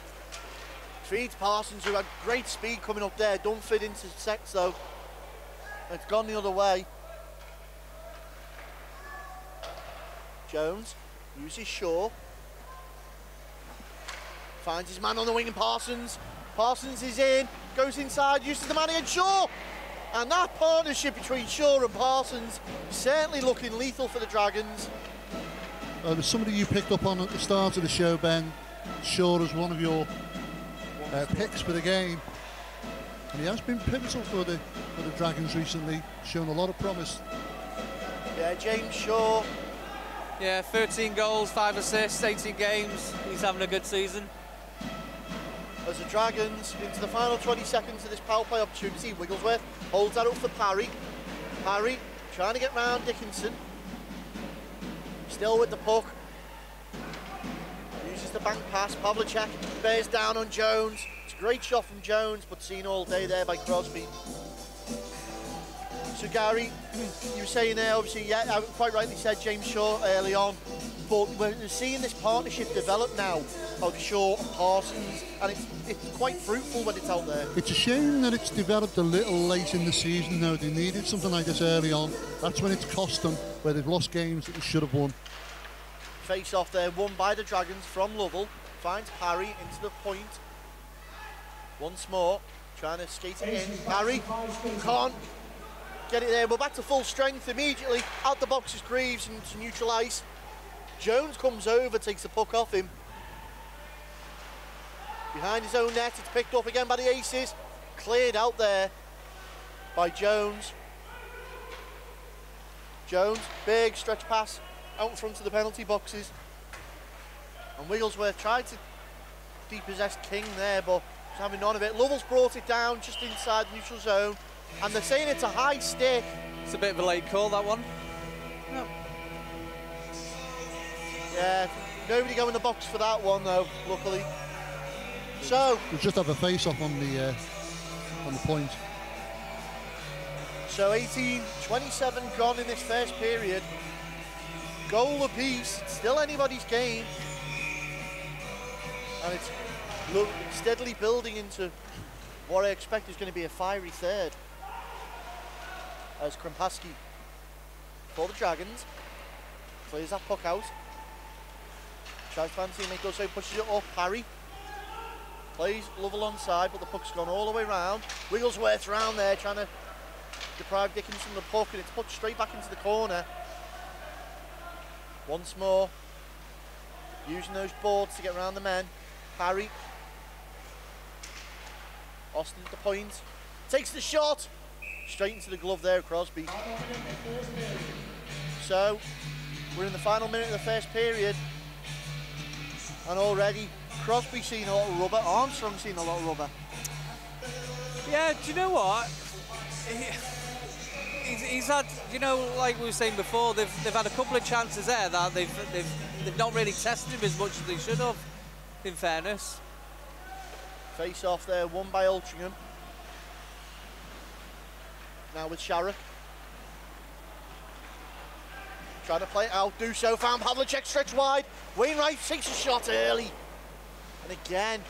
feeds Parsons, who had great speed coming up there. Don't fit into sets though. It's gone the other way. Jones uses Shaw. Finds his man on the wing and Parsons. Parsons is in, goes inside, uses the man in Shaw. And that partnership between Shaw and Parsons certainly looking lethal for the Dragons. There's somebody you picked up on at the start of the show, Ben. Shaw as one of your picks for the game. And he has been pivotal for the Dragons recently, shown a lot of promise. Yeah, James Shaw. Yeah, 13 goals, 5 assists, 18 games. He's having a good season. As the Dragons into the final 20 seconds of this power play opportunity, Wigglesworth holds that up for Parry. Parry trying to get round Dickinson. Still with the puck. Uses the bank pass. Pavlicek bears down on Jones. It's a great shot from Jones, but seen all day there by Crosby. So Gary, you were saying there, obviously, yeah, I quite rightly said James Shaw early on, but we're seeing this partnership develop now of Shaw and Parsons, and it's quite fruitful when it's out there. It's a shame that it's developed a little late in the season, though. They needed something like this early on. That's when it's cost them, where they've lost games that they should have won. Face off there, won by the Dragons from Lovell. Finds Parry into the point. Once more, trying to skate it in. Parry can't get it there. We're back to full strength immediately. Out the box is Greaves and to neutralise. Jones comes over, takes the puck off him. Behind his own net, it's picked up again by the Aces. Cleared out there by Jones. Jones, big stretch pass out in front of the penalty boxes. And Wigglesworth tried to depossess King there, but he's having none of it. Lovell's brought it down just inside the neutral zone. And they're saying it's a high stick. It's a bit of a late call, that one. No. Yeah, nobody go in the box for that one though, luckily. So we just have a face-off on the point. So 18-27 gone in this first period. Goal apiece, it's still anybody's game. And it's steadily building into what I expect is going to be a fiery third. As Krampasky for the Dragons clears that puck out. Tries to fancy him, he does so, pushes it up. Parry plays Lovell onside, but the puck's gone all the way round. Wigglesworth round there trying to deprive Dickinson of the puck, and it's put straight back into the corner. Once more, using those boards to get around the men. Parry. Austin at the point. Takes the shot. Straight into the glove there, Crosby. So, we're in the final minute of the first period. And already, Crosby's seen a lot of rubber. Armstrong's seen a lot of rubber. Yeah, do you know what? He's had, like we were saying before, they've had a couple of chances there that they've not really tested him as much as they should have, in fairness. Face off there, won by Altrincham. Now with Sharrock. Trying to play it out, do so, found Pavlicek stretch wide. Wainwright takes a shot early. And again,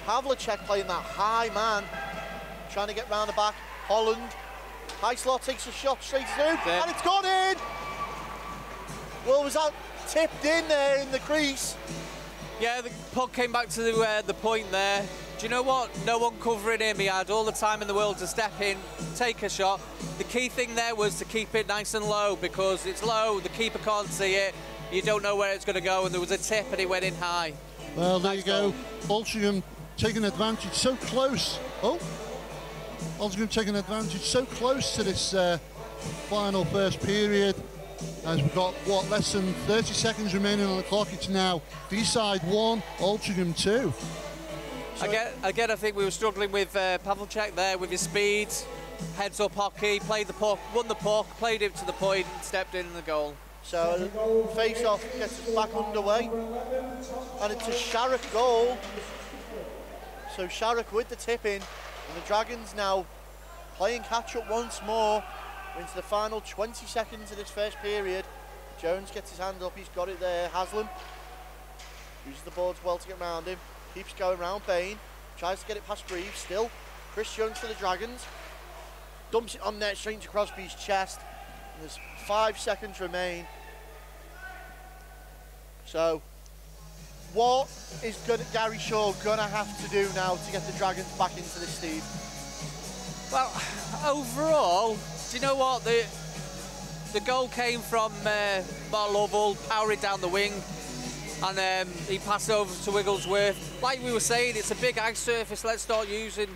Pavlicek playing that high man. Trying to get round the back. Holland. High slot takes a shot straight through, and it's gone in! Well, was that tipped in there in the crease? Yeah, the puck came back to the point there. Do you know what? No one covering him. He had all the time in the world to step in, take a shot. The key thing there was to keep it nice and low, because it's low, the keeper can't see it, you don't know where it's going to go, and there was a tip and it went in high. Well, there you go. Altrincham taking advantage so close. Oh, Altrincham taking advantage so close to this final first period. As we've got, what, less than 30 seconds remaining on the clock. It's now D-side 1, Altrincham 2. Again, I think we were struggling with Pavlicek there with his speed, heads up hockey, played the puck, won the puck, played it to the point, and stepped in the goal. So face-off gets us back underway, and it's a Sharrock goal. So Sharrock with the tip in, and the Dragons now playing catch-up once more into the final 20 seconds of this first period. Jones gets his hand up, he's got it there. Haslam uses the boards well to get around him, keeps going round Bain, tries to get it past Reeves, still Chris Jones for the Dragons, dumps it on net straight to Crosby's chest, and there's 5 seconds remain. So what is Gary Shaw gonna have to do now to get the Dragons back into this, Steve? Well, overall, do you know what? The goal came from Mark Lovell, powering down the wing, and he passed over to Wigglesworth. Like we were saying, it's a big ice surface. Let's start using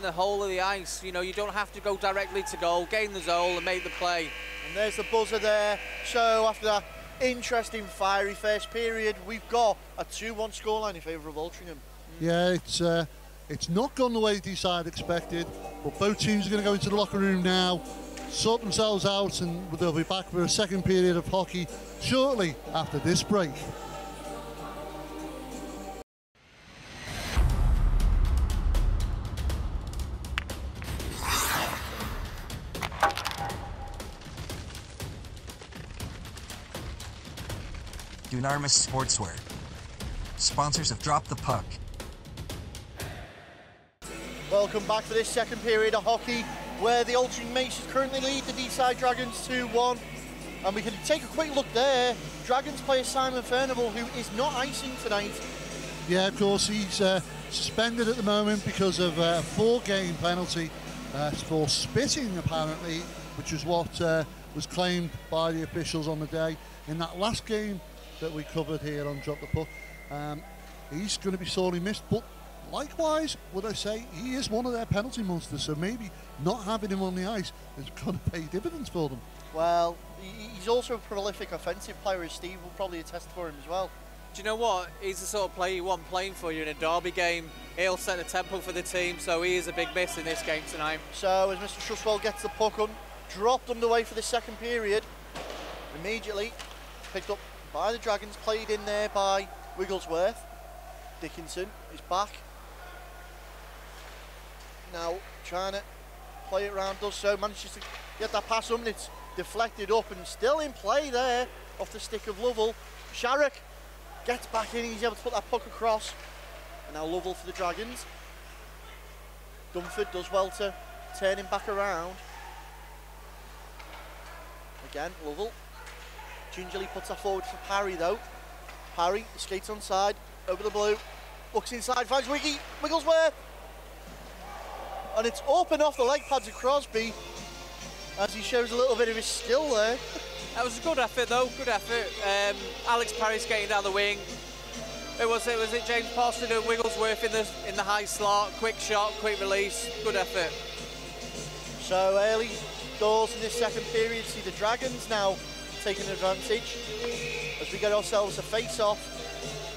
the whole of the ice. You know, you don't have to go directly to goal, gain the zone and make the play. And there's the buzzer there. So after that interesting, fiery first period, we've got a 2-1 scoreline in favour of Altrincham. Yeah, it's not gone the way D-side expected, but both teams are going to go into the locker room now, sort themselves out, and they'll be back for a second period of hockey shortly after this break. Dunarmus Sportswear. Sponsors have dropped the puck. Welcome back for this second period of hockey, where the Altrincham Aces currently lead the D-side Dragons 2-1. And we can take a quick look there. Dragons player Simon Furnival, who is not icing tonight. Yeah, of course, he's suspended at the moment because of a 4-game penalty for spitting, apparently, which is what was claimed by the officials on the day. In that last game that we covered here on Drop the Puck, he's going to be sorely missed, but likewise, would I say, he is one of their penalty monsters, so maybe not having him on the ice is going to pay dividends for them. Well, he's also a prolific offensive player, as Steve will probably attest for him as well. Do you know what? He's the sort of player you want playing for you in a derby game. He'll set the tempo for the team, so he is a big miss in this game tonight. So as Mr. Trustwell gets the puck dropped underway for the second period, immediately picked up by the Dragons, played in there by Wigglesworth. Dickinson is back. Now trying to play it around, does so, manages to get that pass on, it's deflected up and still in play there off the stick of Lovell. Sharrock gets back in, he's able to put that puck across. And now Lovell for the Dragons. Dunford does well to turn him back around. Again, Lovell gingerly puts that forward for Parry though. Parry skates onside, over the blue, looks inside, finds Wigglesworth. And it's open off the leg pads of Crosby as he shows a little bit of his skill there. That was a good effort though, good effort. Alex Parry skating down the wing. Was it James Parston and Wigglesworth in the high slot, quick shot, quick release, good effort. So early doors in this second period see the Dragons now taking advantage as we get ourselves a face-off.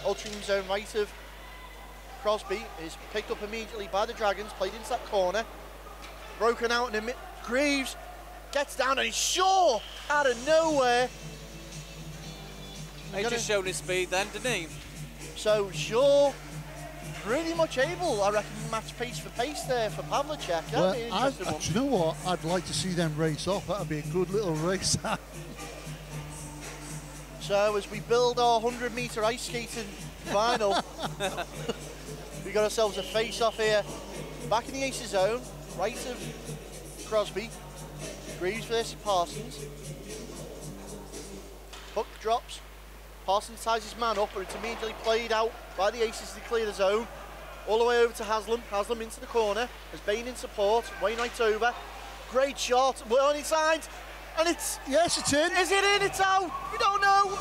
Altringham's own right of Crosby is picked up immediately by the Dragons, played into that corner, broken out in the Greaves gets down and he's Shaw out of nowhere. He just showed his speed then, didn't he? So Shaw pretty much able, I reckon, match pace for pace there for Pavlicek. Well, do you know what? I'd like to see them race off. That'd be a good little race. So as we build our 100-metre ice skating final, we got ourselves a face-off here. Back in the Aces zone, right of Crosby. Greaves versus Parsons. Puck drops. Parsons ties his man up, but it's immediately played out by the Aces to clear the zone. All the way over to Haslam. Haslam into the corner. As Bain in support. Wainwright's over. Great shot. We're on inside. And it's... Yes, it's in. Is it in? It's out. We don't know.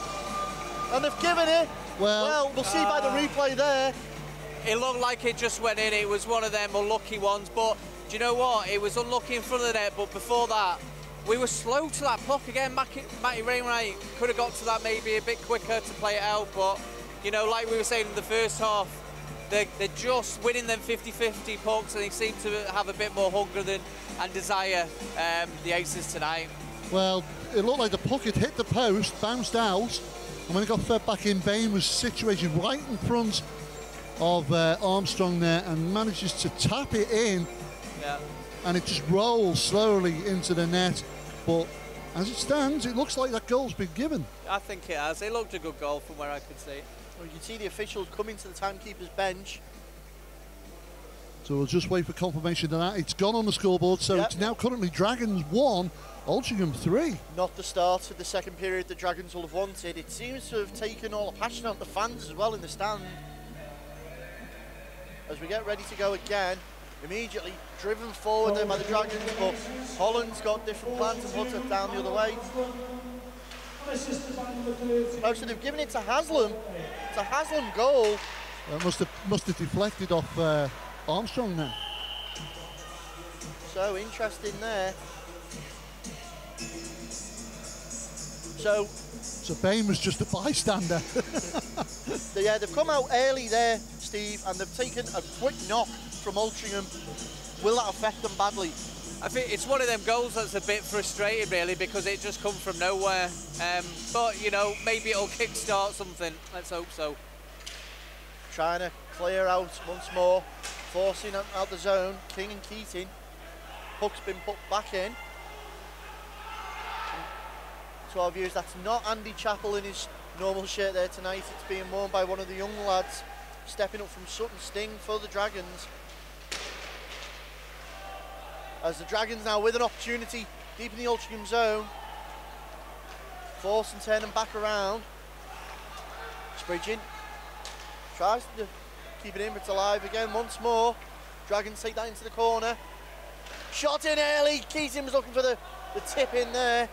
And they've given it. Well, we'll see by the replay there. it looked like it just went in. It was one of them unlucky ones, but do you know what? It was unlucky in front of the net, but before that, we were slow to that puck again. Matty Wainwright could have got to that maybe a bit quicker to play it out, but you know, like we were saying in the first half, they're just winning them 50-50 pucks, and they seem to have a bit more hunger and desire, the Aces tonight. Well, it looked like the puck had hit the post, bounced out, and when it got fed back in, Bain was situated right in front of Armstrong there and manages to tap it in. Yeah. And it just rolls slowly into the net. But as it stands, it looks like that goal's been given. I think it has. It looked a good goal from where I could see it. Well, you can see the officials coming to the timekeeper's bench. So we'll just wait for confirmation of that. It's gone on the scoreboard, so it's now currently Dragons 1, Altrincham 3. Not the start of the second period the Dragons will have wanted. It seems to have taken all the passion out of the fans as well in the stand. As we get ready to go again, immediately driven forward there by the Dragons, but Holland's got different plans and puts it down the other way. Oh, so they've given it to Haslam. It's a Haslam goal. Must have deflected off Armstrong now. So interesting there. So Bain was just a bystander. Yeah, they've come out early there, Steve, and they've taken a quick knock from Altrincham. Will that affect them badly? I think it's one of them goals that's a bit frustrating, really, because it just come from nowhere. But, you know, maybe it'll kickstart something. Let's hope so. Trying to clear out once more, forcing out the zone. King and Keating. Puck's been put back in. To our viewers, that's not Andy Chappell in his normal shirt there tonight. It's being worn by one of the young lads, stepping up from Sutton Sting for the Dragons. As the Dragons now with an opportunity deep in the Altrincham zone. Force and turn them back around. Spridging tries to keep it in, but it's alive again once more. Dragons take that into the corner. Shot in early. Keating was looking for the tip in there.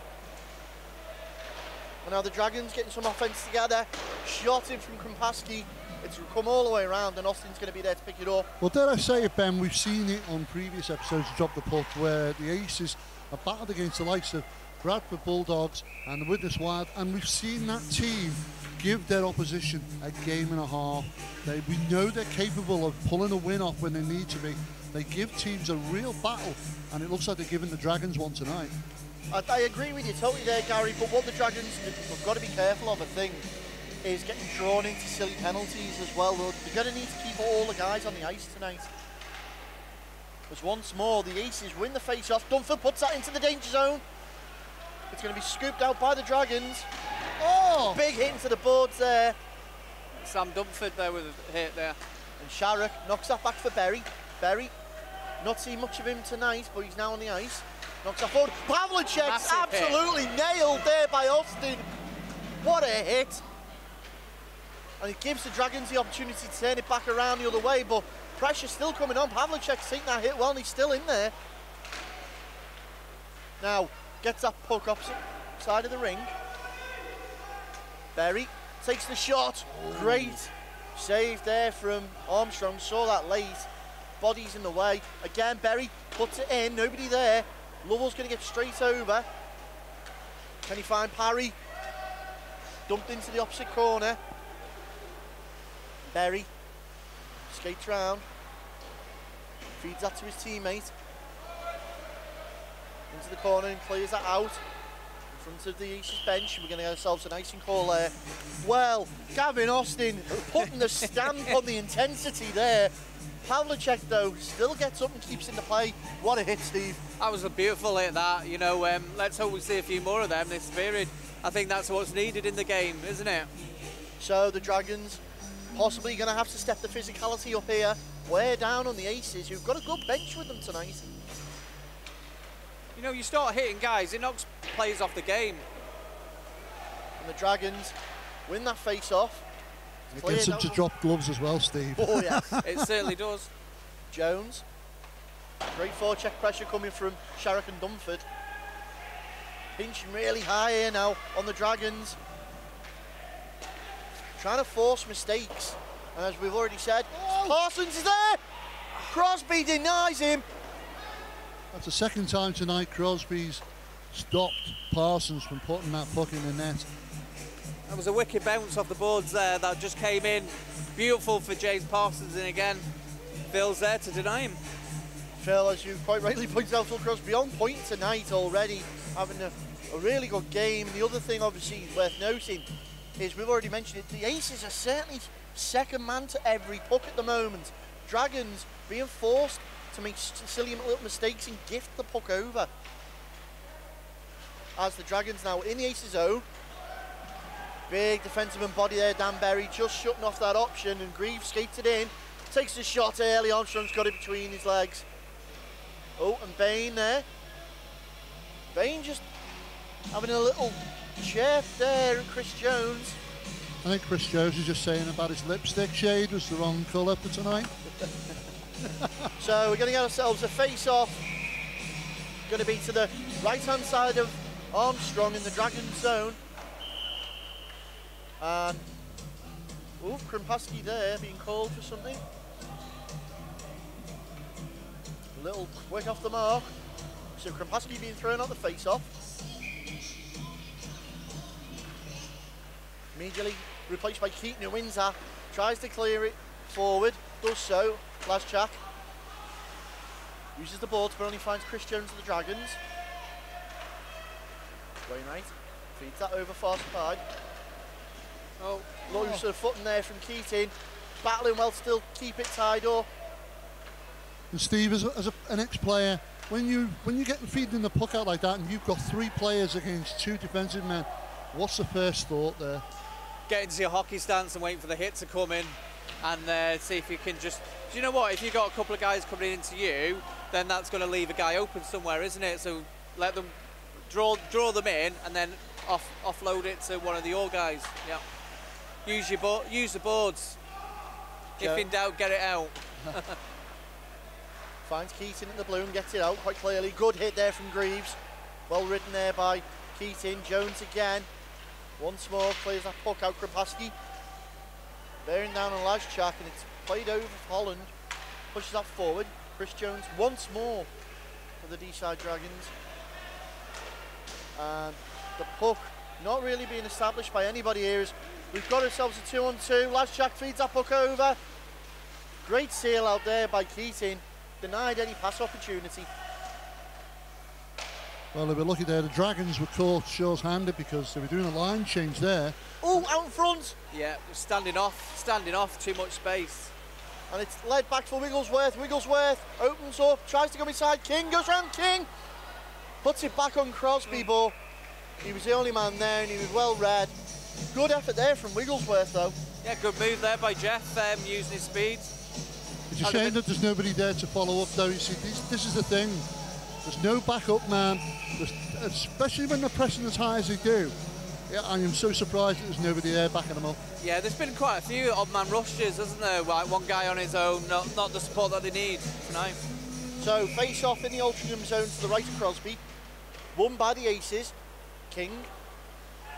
And now the Dragons getting some offence together. Shot in from Krompaski. It's come all the way around, and Austin's going to be there to pick it up. Well, dare I say it, Ben, we've seen it on previous episodes of Drop the Puck, where the Aces are battled against the likes of Bradford Bulldogs and the Widnes Wild, and we've seen that team give their opposition a game and a half. We know they're capable of pulling a win off when they need to be. They give teams a real battle, and it looks like they're giving the Dragons one tonight. I agree with you totally there, Gary, but what the Dragons have got to be careful of, I think, is getting drawn into silly penalties as well. They're going to need to keep all the guys on the ice tonight. Because once more, the Aces win the face-off. Dunford puts that into the danger zone. It's going to be scooped out by the Dragons. Oh! Big hit into the boards there. Sam Dunford there with a hit there. And Sharrock knocks that back for Berry. Berry, not seen much of him tonight, but he's now on the ice. Knocks that forward. Pavlicek's absolutely nailed there by Austin. What a hit. And it gives the Dragons the opportunity to turn it back around the other way, but pressure's still coming on. Pavlicek's taking that hit well, and he's still in there. Now, gets that puck opposite side of the ring. Berry takes the shot. Great save there from Armstrong. Saw that late. Body's in the way. Again, Berry puts it in. Nobody there. Lovell's going to get straight over. Can he find Parry? Dumped into the opposite corner. Berry skates round. Feeds that to his teammate. Into the corner and clears that out. In front of the Aces bench. We're going to get ourselves an icing call there. Well, Gavin Austin putting the stamp on the intensity there. Pavlicek, though, still gets up and keeps into play. What a hit, Steve. That was a beautiful hit, that. You know, let's hope we see a few more of them this period. I think that's what's needed in the game, isn't it? So the Dragons possibly going to have to step the physicality up here. Way down on the Aces, who've got a good bench with them tonight. You know, you start hitting guys, it knocks players off the game. And the Dragons win that face-off. It gets them to drop gloves as well, Steve. Oh, yeah. It certainly does. Jones. Great forecheck pressure coming from Sharrock and Dunford. Pinching really high here now on the Dragons. Trying to force mistakes And as we've already said, Parsons is there! Crosby denies him. That's the second time tonight Crosby's stopped Parsons from putting that puck in the net. That was a wicked bounce off the boards there that just came in. Beautiful for James Parsons, and again, Phil's there to deny him. Phil, as you quite rightly pointed out, Phil Crosby on point tonight already, having a really good game. The other thing obviously worth noting is, we've already mentioned it, the Aces are certainly second man to every puck at the moment. Dragons being forced to make silly little mistakes and gift the puck over. As the Dragons now in the Aces zone. Big defensive body there, Dan Berry just shutting off that option, and Greaves skates it in. Takes a shot early, Armstrong's got it between his legs. Oh, and Bain there. Bain just having a little chirp there at Chris Jones. I think Chris Jones is just saying about his lipstick shade was the wrong colour for tonight. So we're going to get ourselves a face-off. Going to be to the right-hand side of Armstrong in the Dragons zone. And, Krimpaski there being called for something. A little quick off the mark. So Krimpaski being thrown out the face-off. Immediately replaced by Keaton, who wins that. Tries to clear it forward, does so. Laschak uses the board, but only finds Chris Jones of the Dragons. Wainwright feeds that over far side. Oh, loose of footing there from Keating. Battling well, still keep it tied up. And Steve, as an ex-player, when you're getting feeding the puck out like that, and you've got 3 players against 2 defensive men, what's the first thought there? Get into your hockey stance and wait for the hit to come in, and see if you can just. Do you know what? If you've got a couple of guys coming into you, then that's going to leave a guy open somewhere, isn't it? So let them draw them in, and then offload it to one of the all guys. Yeah. Use the boards. If in doubt, get it out. Finds Keating in the blue and gets it out quite clearly. Good hit there from Greaves. Well ridden there by Keating. Jones again. Once more clears that puck out. Krimpaski bearing down on Laschak, and it's played over for Holland. Pushes that forward. Chris Jones once more for the D-side Dragons. And the puck not really being established by anybody here. We've got ourselves a 2-on-2. Laschak feeds that puck over. Great seal out there by Keating. Denied any pass opportunity. Well, they were lucky there. The Dragons were caught short-handed because they were doing a line change there. Oh, out in front. Yeah, standing off, too much space. And it's led back for Wigglesworth. Wigglesworth opens up, tries to go inside. King goes round King. Puts it back on Crosby, but he was the only man there and he was well read. Good effort there from Wigglesworth, though. Yeah, good move there by Jeff, using his speed. It's a shame that there's nobody there to follow up, though. You see, this is the thing. There's no backup man, especially when they're pressing as high as they do. Yeah, I am so surprised that there's nobody there backing them up. Yeah, there's been quite a few odd-man rushes, hasn't there? Like one guy on his own, not the support that they need tonight. So, face-off in the Altrincham zone to the right of Crosby. Won by the Aces. King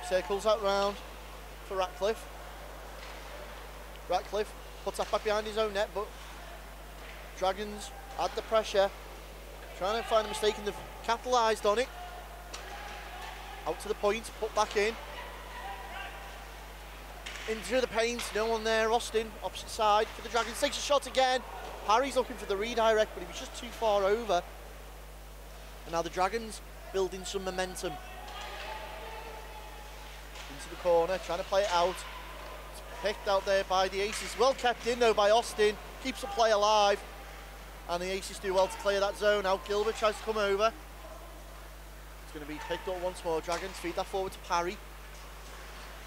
circles that round for Ratcliffe. Ratcliffe puts that back behind his own net, but Dragons add the pressure. Trying to find a mistake, and they've capitalised on it. Out to the point, put back in. Into the paint, no one there. Austin, opposite side for the Dragons. Takes a shot again. Harry's looking for the redirect, but he was just too far over. And now the Dragons building some momentum. Into the corner, trying to play it out. It's picked out there by the Aces. Well kept in though by Austin. Keeps the play alive. And the Aces do well to clear that zone out. Gilbert tries to come over. It's going to be picked up once more. Dragons feed that forward to Parry.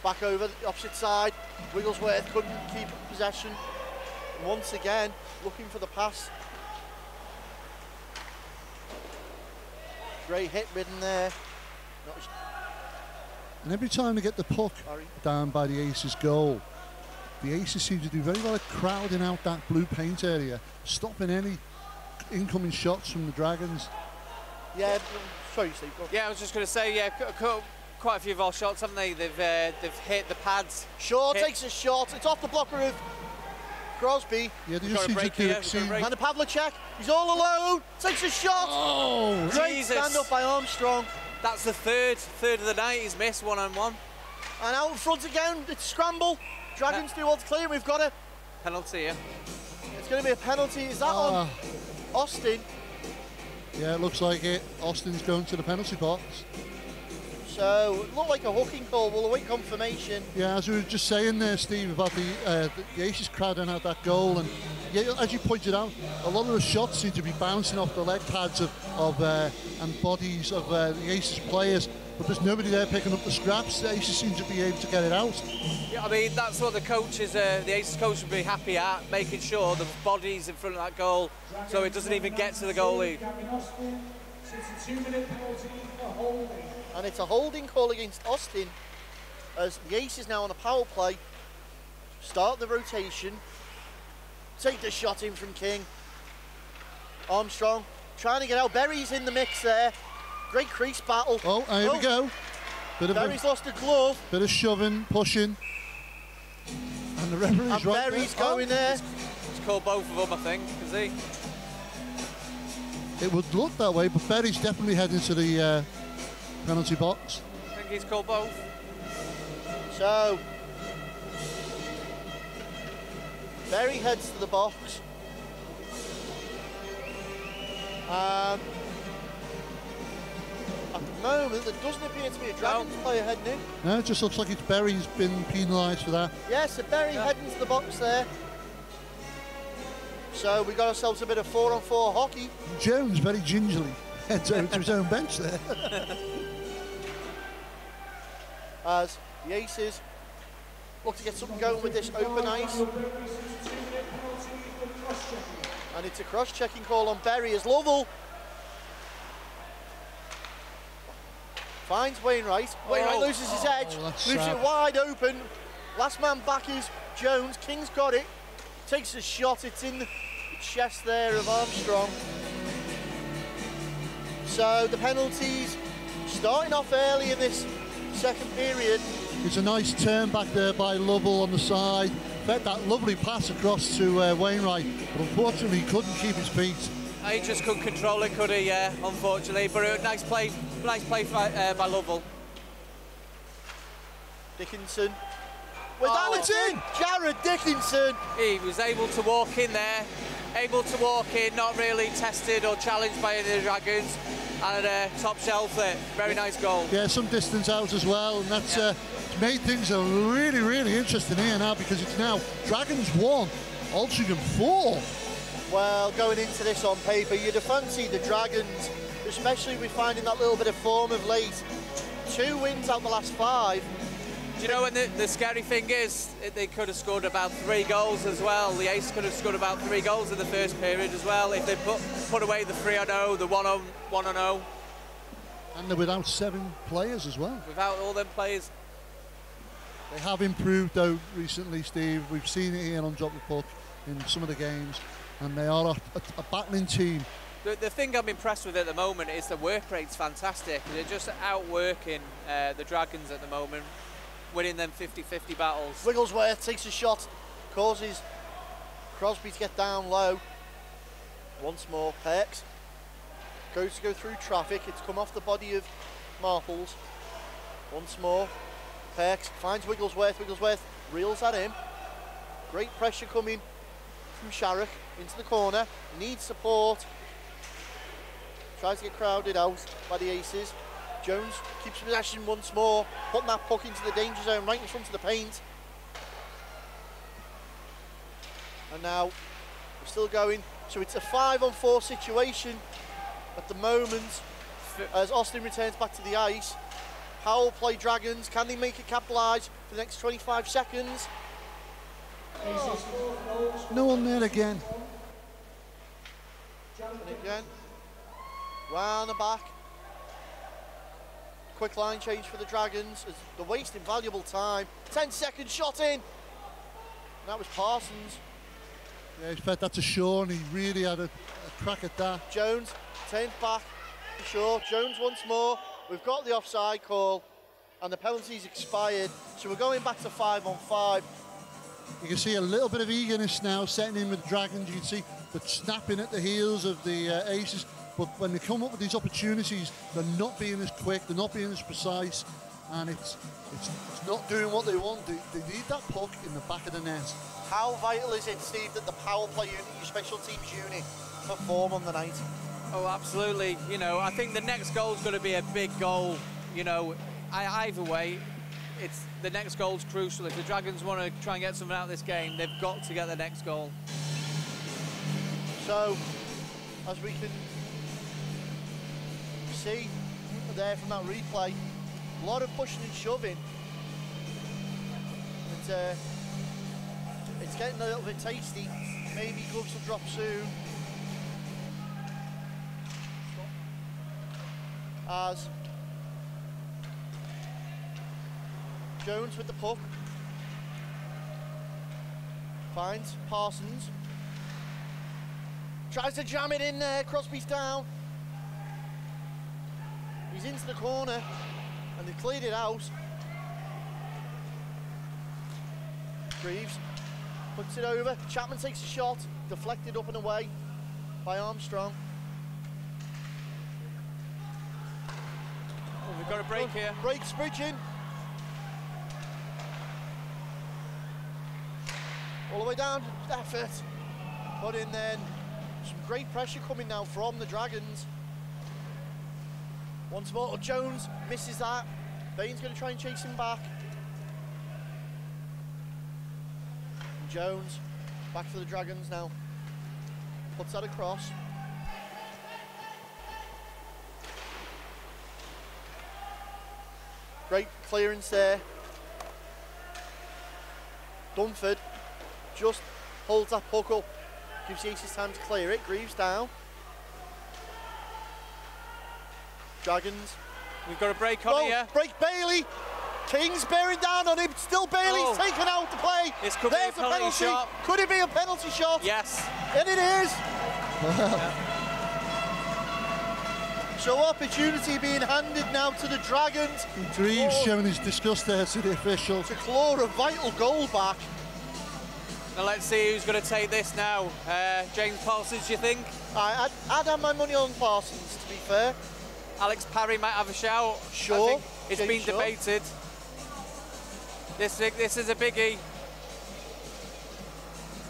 Back over the opposite side. Wigglesworth couldn't keep possession. And once again, looking for the pass. Great hit ridden there. And every time they get the puck down by the Aces goal, the Aces seem to do very well at crowding out that blue paint area, stopping any incoming shots from the Dragons. Yeah, sorry Steve. Yeah, I was just going to say, yeah, quite a few of our shots, haven't they? They've hit the pads. Shaw takes a shot. It's off the blocker of Crosby. Yeah, they We've just got a seem break to here, do we've got a break. And a Pavlicek, he's all alone, takes a shot. Oh, Great Jesus. stand up by Armstrong. That's the third of the night he's missed one-on-one. And out in front again, it's scramble. Dragons do what's clear, we've got a... Penalty here. It's going to be a penalty, is that on Austin? yeah, it looks like it. Austin's going to the penalty box. So, it looked like a hooking call, we'll await confirmation. Yeah, as we were just saying there, Steve, about the Aces crowding out that goal, and yeah, as you pointed out, a lot of the shots seem to be bouncing off the leg pads and bodies of the Aces players, but there's nobody there picking up the scraps. The Aces seem to be able to get it out. Yeah, I mean, that's what the coaches, the Aces coach would be happy at, making sure the body's in front of that goal so it doesn't even get to the goalie. Gavin Austin, it's a 2-minute penalty for holding. And it's a holding call against Austin as the Aces now on a power play. Start the rotation. Take the shot in from King. Armstrong trying to get out. Berry's in the mix there. Great crease battle. Oh, here we go. Berry's lost a glove. Bit of shoving, pushing. And the referee's And right Berry's there. going there. He's called both of them, I think, is he? It would look that way, but Berry's definitely heading to the penalty box. I think he's called both. So, Berry heads to the box. At the moment, there doesn't appear to be a Dragons player heading in. No, it just looks like it's Berry's been penalised for that. Yes, so Berry heading to the box there. So we got ourselves a bit of 4-on-4 hockey. Jones very gingerly heads over to his own bench there. As the Aces look to get something going with this open ice. And it's a cross-checking call on Berry as Lovell finds Wainwright. Wainwright loses his edge, that's leaves sad. it wide open. Last man back is Jones. King's got it. Takes a shot. It's in the chest there of Armstrong. So the penalties starting off early in this second period. It's a nice turn back there by Lovell on the side. Fed that lovely pass across to Wainwright, but unfortunately he couldn't keep his feet. He just couldn't control it, could he? Yeah, unfortunately. But a nice play by Lovell. Dickinson. With Allerton! Jared Dickinson! He was able to walk in there, not really tested or challenged by any of the Dragons, and a top shelf there. Very nice goal. Yeah, some distance out as well, and that's made things really, really interesting here now, because it's now Dragons 1, Altrincham 4. Well, going into this on paper, you'd have fancied the Dragons, especially with finding that little bit of form of late. 2 wins out the last 5. Do you know, and the scary thing is, they could have scored about 3 goals as well. The Ace could have scored about 3 goals in the first period as well, if they put away the 3-0, the 1-0. And they're without 7 players as well. Without all them players. They have improved though recently, Steve. We've seen it here on Drop the Puck in some of the games, and they are a battling team. The thing I'm impressed with at the moment is the work rate's fantastic. They're just outworking the Dragons at the moment, winning them 50-50 battles. Wigglesworth takes a shot, causes Crosby to get down low. Once more, Perks goes to go through traffic. It's come off the body of Marples. Once more, Perks finds Wigglesworth. Wigglesworth reels at him. Great pressure coming from Sharrock into the corner. Needs support. Tries to get crowded out by the Aces. Jones keeps possession once more, putting that puck into the danger zone right in front of the paint. And now we're still going. So it's a 5-on-4 situation at the moment as Austin returns back to the ice. Powell play Dragons. Can they make it capitalise for the next 25 seconds? No one there again. And again. Round the back. Quick line change for the Dragons as they're wasting valuable time. 10-second shot in. And that was Parsons. Yeah, he's fed that to Shaw, and he really had a crack at that. Jones turns back to Shaw. Jones once more. We've got the offside call and the penalty's expired. So we're going back to 5-on-5. You can see a little bit of eagerness now setting in with the Dragons. You can see the snapping at the heels of the Aces, but when they come up with these opportunities, they're not being as quick, they're not being as precise, and it's not doing what they want. They need that puck in the back of the net. How vital is it, Steve, that the power play unit, your special teams unit, perform on the night? Oh, absolutely. You know, I think the next goal's going to be a big goal. You know, either way, it's the next goal's crucial. If the Dragons want to try and get something out of this game, they've got to get the next goal. So, as we can see there from that replay, a lot of pushing and shoving. It's getting a little bit tasty. Maybe gloves will drop soon. As Jones with the puck finds Parsons, tries to jam it in there. Crosby's down, he's into the corner and they've cleared it out. Greaves puts it over, Chapman takes a shot, deflected up and away by Armstrong. Oh, we've got a break here. Breaks bridging. All the way down, effort. Put in then. Some great pressure coming now from the Dragons. Once more, Jones misses that. Bain's going to try and chase him back. And Jones, back to the Dragons now. Puts that across. Great clearance there. Dunford just holds that puck up, gives the Aces time to clear it. Greaves down. Dragons. We've got a break on here. Break Bailey. King's bearing down on him. Still Bailey's taken out the play. This could There's be a penalty shot. Could it be a penalty shot? Yes. And it is. So opportunity being handed now to the Dragons. Greaves showing his disgust there to the official. To claw a vital goal back. Now let's see who's going to take this now. James Parsons, do you think? I'd have my money on Parsons, to be fair. Alex Parry might have a shout. Sure. I think it's been debated. This is a biggie.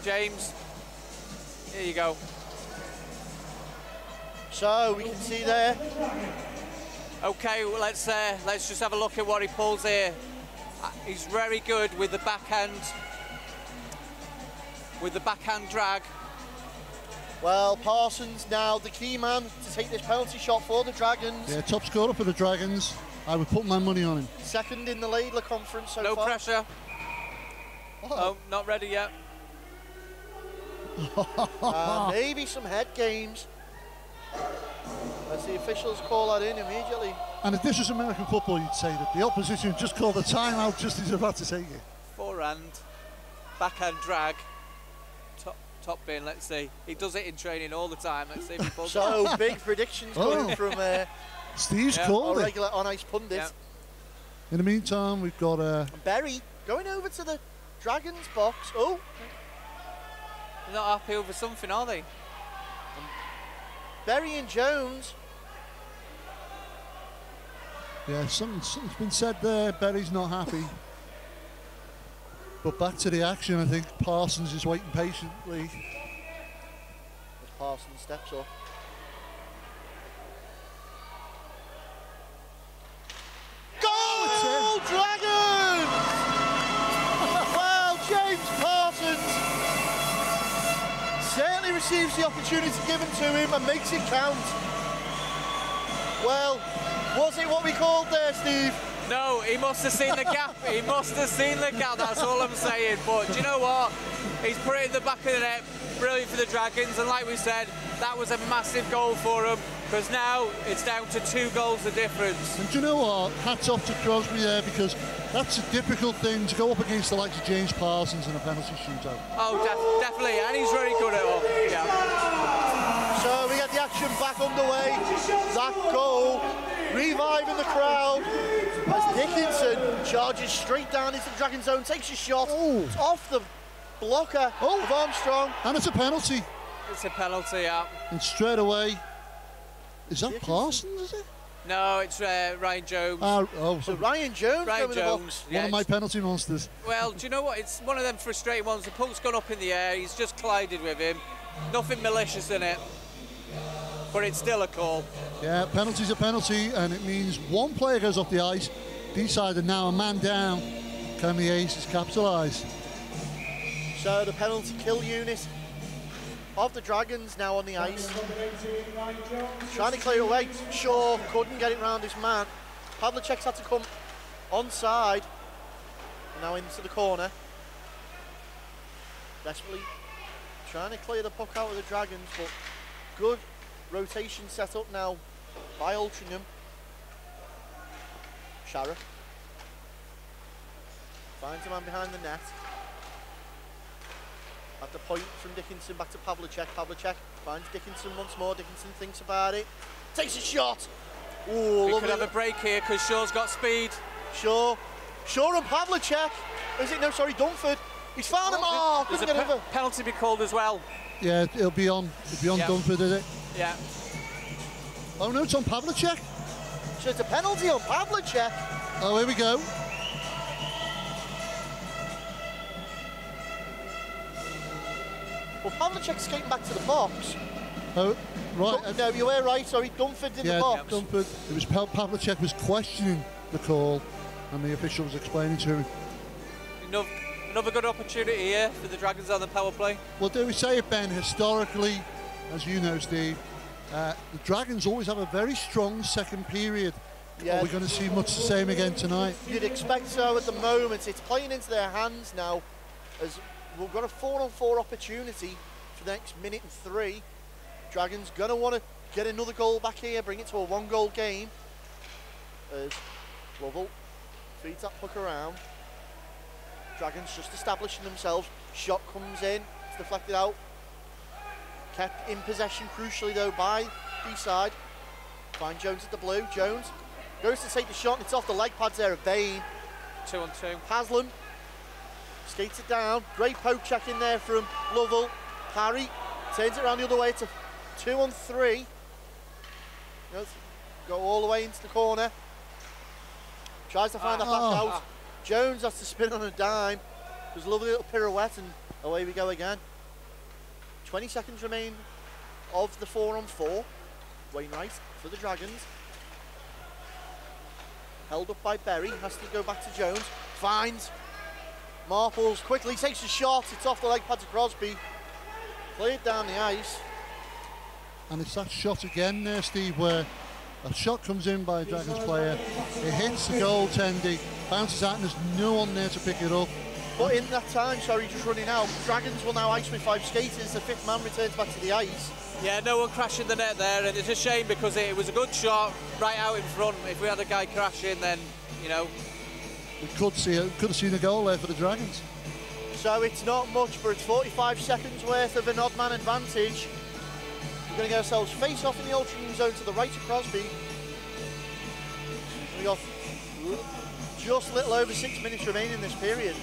James, here you go. So we can see there. Okay, well, let's just have a look at what he pulls here. He's very good with the backhand. With the backhand drag. Well, Parsons now the key man to take this penalty shot for the Dragons. Yeah, top scorer for the Dragons. I would put my money on him. Second in the Laidler conference so no far. No pressure. Oh, not ready yet. Maybe some head games. As the officials call that in immediately. And if this was American football, you'd say that the opposition just called a timeout just as he's about to take it. Forehand, backhand drag. Top bin, let's see. He does it in training all the time. Let's see if he pulls So it. big predictions coming from Steve's called our it. regular on-ice pundit. Yeah. In the meantime, we've got Berry going over to the Dragons box. Oh, they're not happy over something, are they? Berry and Jones. Yeah, something's been said there. Berry's not happy. But back to the action, I think Parsons is waiting patiently. As Parsons steps up. Goal, Dragons! Well, James Parsons certainly receives the opportunity given to him and makes it count. Well, was it what we called there, Steve? No, he must have seen the gap. He must have seen the gap, that's all I'm saying. But do you know what? He's put it in the back of the net. Brilliant for the Dragons. And like we said, that was a massive goal for him. Because now it's down to 2 goals the difference. And do you know what? Hats off to Crosby there, because that's a difficult thing to go up against the likes of James Parsons in a penalty shootout. Oh, definitely. And he's really good at it. Yeah. So we get the action back underway. That goal reviving the crowd as Dickinson charges straight down into the Dragon zone, takes a shot. It's off the blocker of Armstrong. And it's a penalty. It's a penalty, yeah. And straight away, is that Parsons, is it? No, it's Ryan Jones. So Ryan Jones. Ryan Jones. One of my penalty monsters. Well, do you know what? It's one of them frustrating ones. The puck's gone up in the air. He's just collided with him. Nothing malicious in it. But it's still a call. Yeah, penalty's a penalty, and it means one player goes off the ice. Decided now a man down. Can the Aces capitalise? So the penalty kill unit of the Dragons now on the ice. Trying to clear away. Shaw couldn't get it round his man. Pavlicek's had to come onside. Now into the corner. Desperately trying to clear the puck out of the Dragons, but good rotation set up now by Altrincham. Shara finds a man behind the net. At the point from Dickinson back to Pavlicek. Pavlicek finds Dickinson once more. Dickinson thinks about it. Takes a shot. Ooh, we could have a break here because Shaw's got speed. Shaw and Pavlicek. Is it? No, sorry, Dunford. He's found him. Oh, there's couldn't get over. Penalty be called as well. Yeah, it'll be on Yeah. Dunford, is it? Yeah. Oh no, it's on Pavlicek. So it's a penalty on Pavlicek. Oh, here we go. Well, Pavlicek's skating back to the box. Oh, right. No, you were right. Sorry, Dunford in the box. Dunford. It was Pavlicek was questioning the call, and the official was explaining to him. Another good opportunity here for the Dragons on the power play. Well, do we say it, Ben? Historically, as you know, Steve, the Dragons always have a very strong second period. Yeah. Are we going to see much the same again tonight? You'd expect so at the moment. It's playing into their hands now, as we've got a 4-on-4 opportunity for the next minute and 3. Dragons going to want to get another goal back here, bring it to a 1-goal game. As Lovell feeds that puck around. Dragons just establishing themselves. Shot comes in, it's deflected out. Kept in possession crucially though by B-side. Find Jones at the blue. Jones goes to take the shot and it's off the leg pads there of Bain. 2-on-2. Haslam skates it down. Great poke check in there from Lovell. Parry turns it around the other way to 2-on-3. Go all the way into the corner. Tries to find that back out. Jones has to spin on a dime. There's a lovely little pirouette and away we go again. 20 seconds remain of the 4-on-4. Wainwright for the Dragons. Held up by Berry, has to go back to Jones. Finds Marples, quickly takes a shot. It's off the leg pad to Crosby. Played down the ice. And it's that shot again there, Steve, where a shot comes in by a Dragons player. It hits the goaltender, bounces out, and there's no one there to pick it up. But in that time, sorry, just running out, Dragons will now ice with 5 skaters. The 5th man returns back to the ice. Yeah, no one crashing the net there, and it's a shame because it was a good shot right out in front. If we had a guy crashing, then, you know. We could have seen a goal there for the Dragons. So it's not much, but it's 45 seconds worth of an odd man advantage. We're going to get ourselves face off in the Altrincham zone to the right of Crosby. We got just a little over 6 minutes remaining in this period.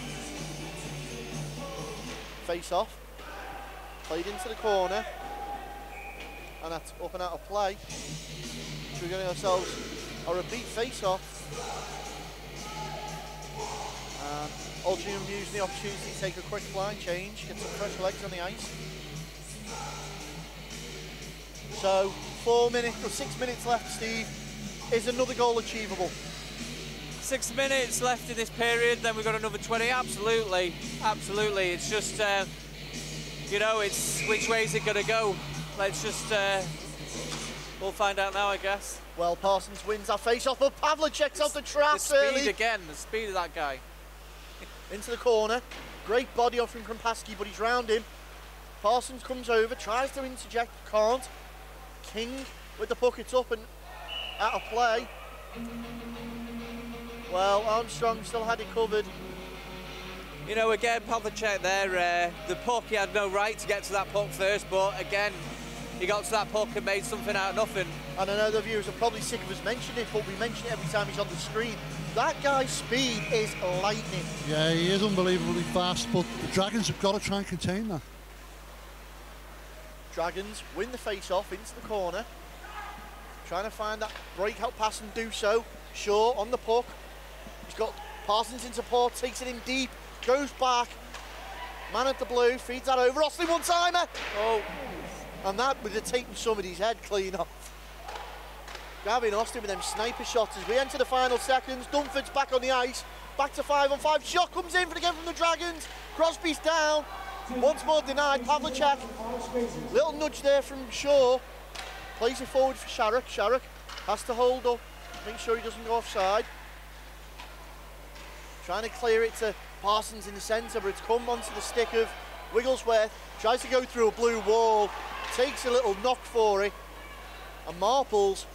Face off, played into the corner, and that's up and out of play. So we're getting ourselves a repeat face off. And Altrincham using the opportunity to take a quick line change, get some fresh legs on the ice. So 6 minutes left, Steve. Is another goal achievable? 6 minutes left in this period, then we've got another 20. Absolutely, absolutely. It's just, you know, it's which way is it going to go? Let's just, we'll find out now, I guess. Well, Parsons wins that face-off, but Pavlicek's off the trap early. The speed of that guy. Into the corner. Great body off him from Paskey, but he's round him. Parsons comes over, tries to interject, can't. King with the puck, it's up and out of play. Well, Armstrong still had it covered. You know, again, Pavlicek there, the puck, he had no right to get to that puck first, but again, he got to that puck and made something out of nothing. And I know the viewers are probably sick of us mentioning it, but we mention it every time he's on the screen. That guy's speed is lightning. Yeah, he is unbelievably fast, but the Dragons have got to try and contain that. Dragons win the face-off into the corner. Trying to find that breakout pass and do so. Shaw on the puck. He's got Parsons in support, takes it in deep, goes back. Man at the blue, feeds that over. Ostley one-timer. Oh, and that with the taking somebody's head clean off. Gavin Austin with them sniper shots as we enter the final seconds. Dunford's back on the ice. Back to 5-on-5. Shot comes in for the game from the Dragons. Crosby's down. Once more denied. Pavlicek. Little nudge there from Shaw. Plays it forward for Sharrock. Sharrock has to hold up. Make sure he doesn't go offside. Trying to clear it to Parsons in the centre, but it's come onto the stick of Wigglesworth. Tries to go through a blue wall. Takes a little knock for it. And Marples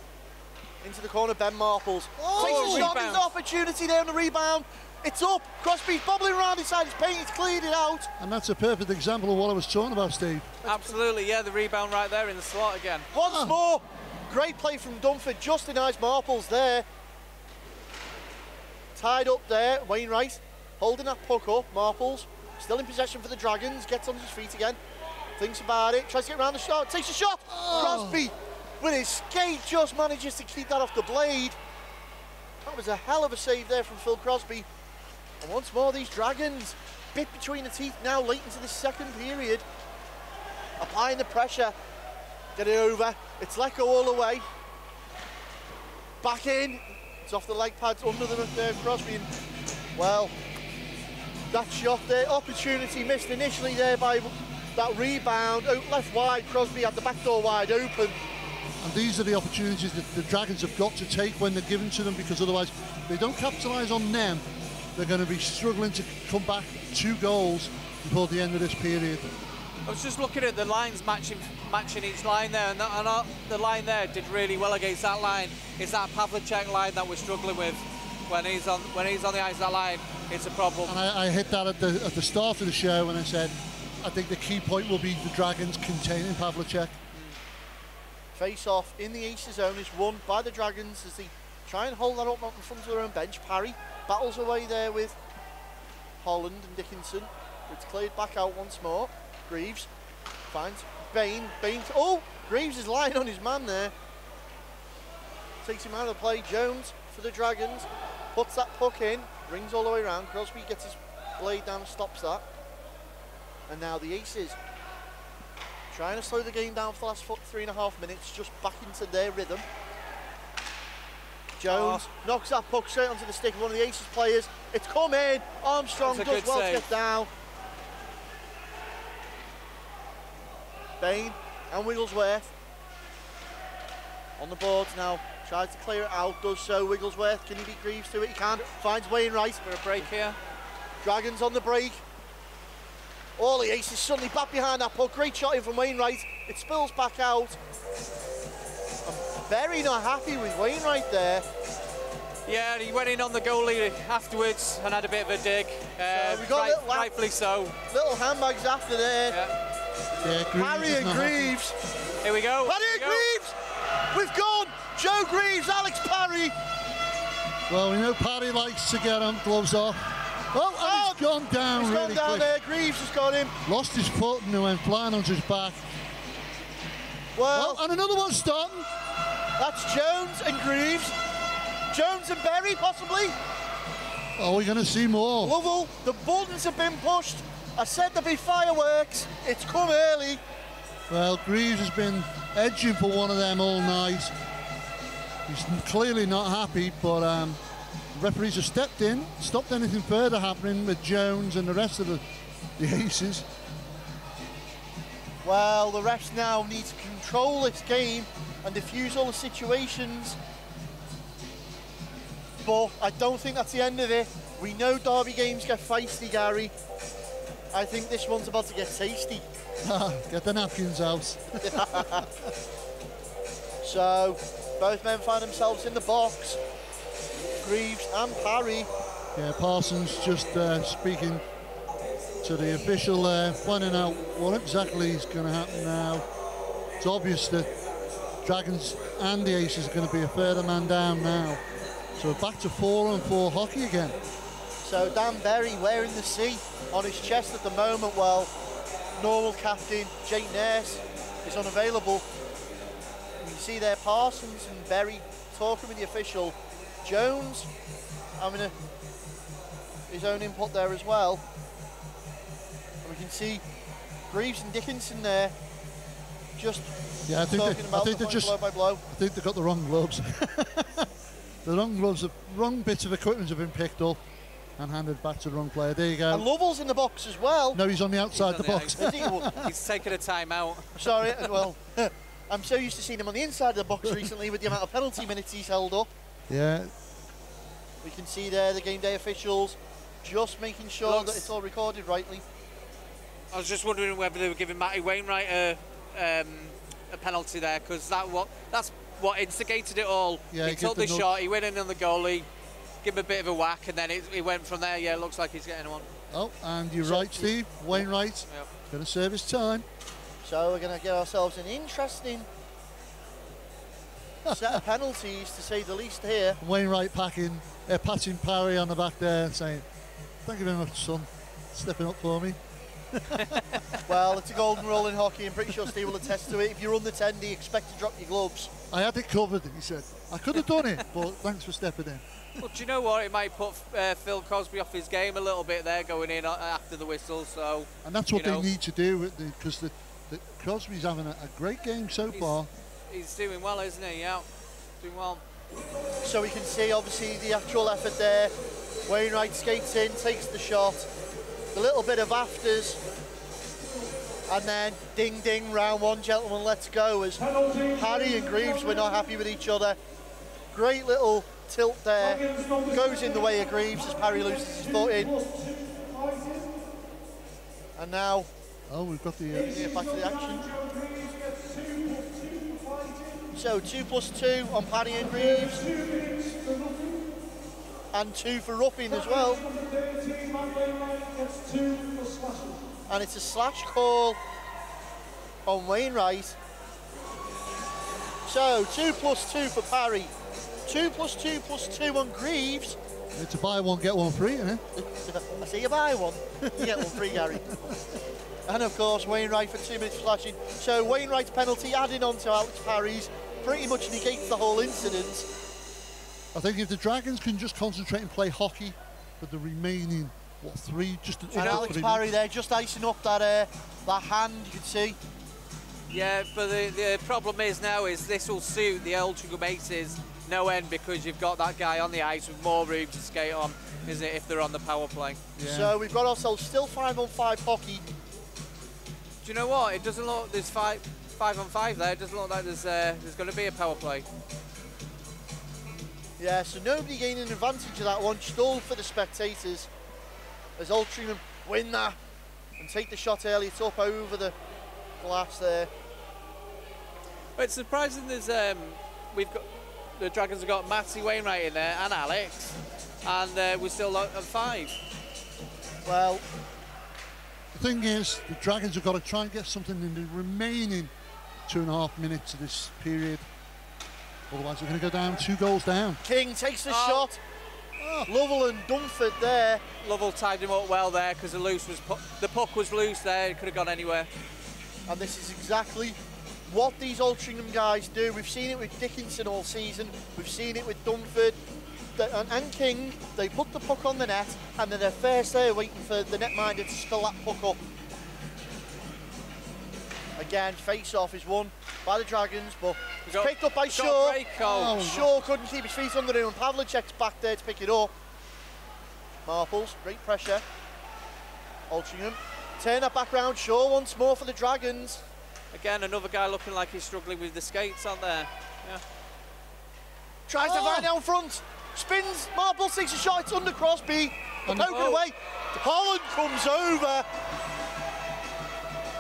into the corner, Ben Marples. Takes a shot, there's an opportunity there on the rebound. It's up, Crosby's bobbling around inside his paint, he's cleared it out. And that's a perfect example of what I was talking about, Steve. Absolutely, yeah, the rebound right there in the slot again. Once more, great play from Dunford, just denies Marples there. Tied up there, Wainwright holding that puck up, Marples still in possession for the Dragons, gets on his feet again, thinks about it, tries to get around the shot, takes a shot. Crosby with his skate just manages to keep that off the blade. That was a hell of a save there from Phil Crosby. And once more these Dragons, bit between the teeth now late into the second period. Applying the pressure, get it over, it's let go all the way. Back in, it's off the leg pads under the Crosby. And, well, that shot there, opportunity missed initially there by that rebound, left wide, Crosby had the back door wide open. And these are the opportunities that the Dragons have got to take when they're given to them, because otherwise, if they don't capitalise on them, they're going to be struggling to come back 2 goals before the end of this period. I was just looking at the lines matching each line there, and the line there did really well against that line. It's that Pavlicek line that we're struggling with. When he's on the ice, that line, it's a problem. And I hit that at the start of the show, and I said, I think the key point will be the Dragons containing Pavlicek. Face-off in the Aces zone is won by the Dragons as they try and hold that up in front of their own bench. Parry battles away there with Holland and Dickinson. It's cleared back out once more. Greaves finds Bain. Oh, Greaves is lying on his man there. Takes him out of the play. Jones for the Dragons. Puts that puck in. Rings all the way around. Crosby gets his blade down and stops that. And now the Aces trying to slow the game down for the last 3.5 minutes, just back into their rhythm. Jones knocks that puck straight onto the stick of one of the Aces players. It's come in. Armstrong does well to get down. Bain and Wigglesworth on the boards now. Tries to clear it out, does so. Wigglesworth, can he beat Greaves to it? He can. Finds Wainwright. For a break here. Dragons on the break. All the Aces suddenly back behind that puck. Great shot in from Wainwright. It spills back out. I'm very not happy with Wainwright there. Yeah, he went in on the goalie afterwards and had a bit of a dig. So we got rightfully so. Little handbags after there. Yeah, Parry and Greaves. Here we go. Parry and Greaves! We've gone! Joe Greaves, Alex Parry. Well, we know Parry likes to get him gloves off. Oh, and he's gone down really quick. He's gone down there, Greaves has got him. Lost his foot and he went flying onto his back. Well, and another one starting. That's Jones and Greaves. Jones and Berry, possibly. Oh, we're going to see more. Lovell, the buttons have been pushed. I said there'd be fireworks. It's come early. Well, Greaves has been edging for one of them all night. He's clearly not happy, but referees have stepped in, stopped anything further happening with Jones and the rest of the Aces. Well, the refs now need to control this game and diffuse all the situations. But I don't think that's the end of it. We know derby games get feisty, Gary. I think this one's about to get tasty. Get the napkins out. So, both men find themselves in the box. Greaves and Parry. Yeah, Parsons just speaking to the official there, finding out what exactly is going to happen now. it's obvious that Dragons and the Aces are going to be a further man down now. So we're back to 4-on-4 hockey again. So Dan Berry wearing the C on his chest at the moment, while normal captain Jake Nurse is unavailable. You can see there Parsons and Berry talking with the official. Jones having his own input there as well. And we can see Greaves and Dickinson there just talking about the point blow by blow. I think they've got the wrong gloves. The wrong gloves, the wrong bits of equipment have been picked up and handed back to the wrong player. There you go. And Lovell's in the box as well. No, he's on the outside the box. He's taking a timeout. Sorry, well, I'm so used to seeing him on the inside of the box recently with the amount of penalty minutes he's held up. Yeah. We can see there the game day officials just making sure that it's all recorded rightly. I was just wondering whether they were giving Matty Wainwright a penalty there, because that's what instigated it all. Yeah, he took the shot, he went in on the goalie, give him a bit of a whack, and then it went from there. Yeah, it looks like he's getting one. Oh, and you're right, Steve. Wainwright going to serve his time. So we're going to get ourselves an interesting set of penalties, to say the least here. Wainwright patting Parry on the back there and saying, "Thank you very much, son, stepping up for me." Well, it's a golden rule in hockey. I'm pretty sure Steve will attest to it. If you're under 10, do you expect to drop your gloves? I had it covered, he said. I could have done it, but thanks for stepping in. Well, do you know what? It might put Phil Crosby off his game a little bit there, going in after the whistle. So, and that's what they need to do, because the Crosby's having a great game so far. He's doing well, isn't he? Yeah, doing well. So we can see, obviously, the actual effort there. Wainwright skates in, takes the shot. A little bit of afters, and then ding ding, round one, gentlemen, let's go, as Harry and Greaves were not happy with each other. Great little tilt there, goes in the way of Greaves as Parry loses his foot in. And now, we've got the back to the action. So 2+2 on Parry and Greaves, and 2 for roughing as well. And it's a slash call on Wainwright. So 2+2 for Parry, 2+2+2 on Greaves. It's a buy one, get one free, isn't it? I see you buy one, you get one free, Gary. And of course Wainwright for 2 minutes flashing. So Wainwright's penalty adding on to Alex Parry's pretty much negates the whole incident. I think if the Dragons can just concentrate and play hockey for the remaining, and Alex Parry there just icing up that hand, you can see. Yeah, but the problem is now this will suit the Altrincham Aces no end, because you've got that guy on the ice with more room to skate on, isn't it, if they're on the power play. Yeah. So we've got ourselves still 5-on-5 hockey. Do you know what? It doesn't look, there's 5-on-5 there. It doesn't look like there's going to be a power play. Yeah, so nobody gaining advantage of that one. Stall for the spectators as Altrincham win that and take the shot early. It's up over the glass there. Well, it's surprising there's the Dragons have got Matty Wainwright in there and Alex, and we're still at 5. Well, the thing is, the Dragons have got to try and get something in the remaining 2.5 minutes of this period. Otherwise, we're going to go down 2 goals down. King takes the shot. Lovell and Dunford there. Lovell tied him up well there, because the puck was loose there. It could have gone anywhere. And this is exactly what these Altrincham guys do. We've seen it with Dickinson all season. We've seen it with Dunford and King. They put the puck on the net, and then they're first there waiting for the netminder to spill that puck up. Again, face-off is won by the Dragons, but it's picked up by Shaw. Shaw couldn't keep his feet under him, and Pavlicek's back there to pick it up. Marples, great pressure. Altrincham, turn that back round. Shaw once more for the Dragons. Again, another guy looking like he's struggling with the skates on there. Yeah. Tries to find down front. Spins, Marples takes a shot, it's under Crosby. Poking away. Holland comes over.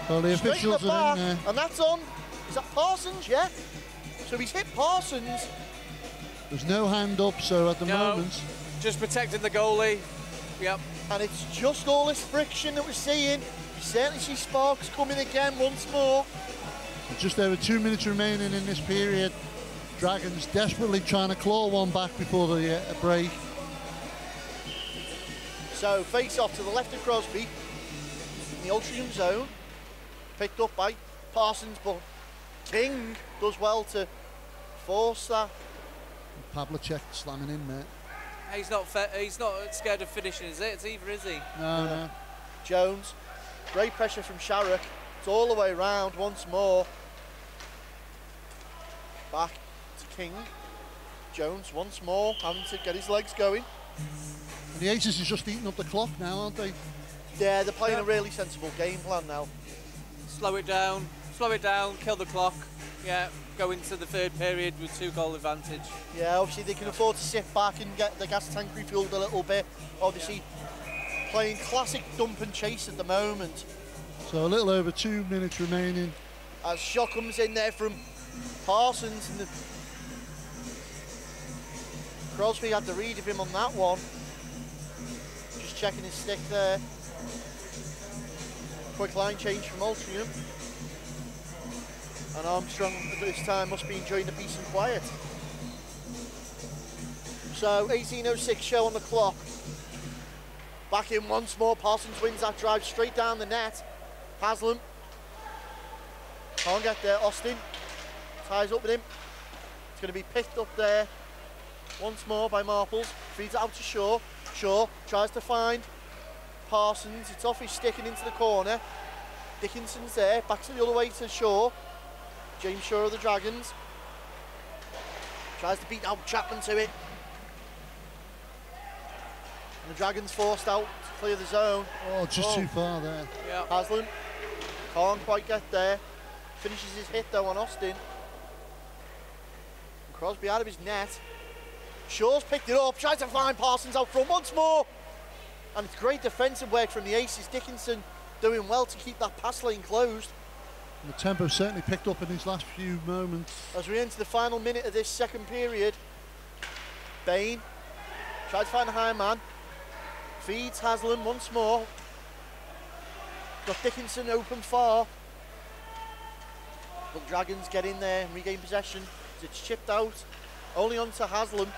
Well, the officials are in there. And that's on. Is that Parsons? Yeah. So he's hit Parsons. There's no hand up, so at the moment. Just protecting the goalie. Yep. And it's just all this friction that we're seeing. You certainly see sparks coming again once more. Just over 2 minutes remaining in this period. Dragons desperately trying to claw one back before the break. So face off to the left of Crosby in the Altrincham zone, picked up by Parsons, but King does well to force that. Pavlicek slamming in there. He's not scared of finishing, is it? Either, is he? No. Jones, great pressure from Sharrock. It's all the way around once more. Back to King. Jones once more, having to get his legs going. And the Aces is just eating up the clock now, aren't they? Yeah, they're playing a really sensible game plan now. Slow it down, kill the clock. Yeah, go into the third period with 2-goal advantage. Yeah, obviously they can afford to sit back and get the gas tank refueled a little bit. Obviously playing classic dump and chase at the moment. So a little over 2 minutes remaining. As shot comes in there from Parsons, and Crosby had the read of him on that one. Just checking his stick there. Quick line change from Altrincham. And Armstrong at this time must be enjoying the peace and quiet. So 18:06 show on the clock. Back in once more. Parsons wins that drive straight down the net. Haslam can't get there. Austin ties up with him. It's going to be picked up there once more by Marples. Feeds it out to Shaw. Shaw tries to find Parsons. It's off his stick and into the corner. Dickinson's there. Backs it the other way to Shaw. James Shaw of the Dragons tries to beat out Chapman to it. And the Dragons forced out to clear the zone. Oh, just too far there. Yeah. Haslam can't quite get there. Finishes his hit though on Austin. And Crosby out of his net. Shaw's picked it up, tries to find Parsons out front once more. And it's great defensive work from the Aces. Dickinson doing well to keep that pass lane closed. And the tempo certainly picked up in his last few moments. As we enter the final minute of this second period, Bain tries to find a high man. Feeds Haslam once more. Got Dickinson open far. But the Dragons get in there and regain possession. It's chipped out, only onto Haslam.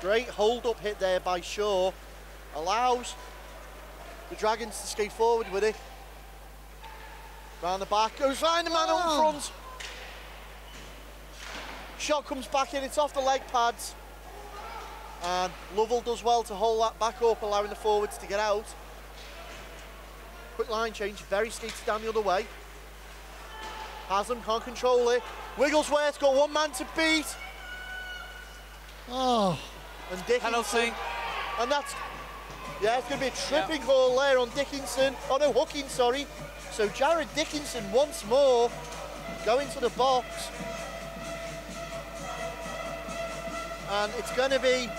Great hold-up hit there by Shaw. Allows the Dragons to skate forward with it. Round the back, goes find the man up front. Shot comes back in, it's off the leg pads. And Lovell does well to hold that back up, allowing the forwards to get out. Quick line change, very skates down the other way. Haslam can't control it. Wigglesworth's got one man to beat. Oh. And Dickinson. Penalty. And that's, yeah, it's going to be a tripping call there on Dickinson. Oh no, hooking, sorry. So Jared Dickinson once more going to the box. And it's going to be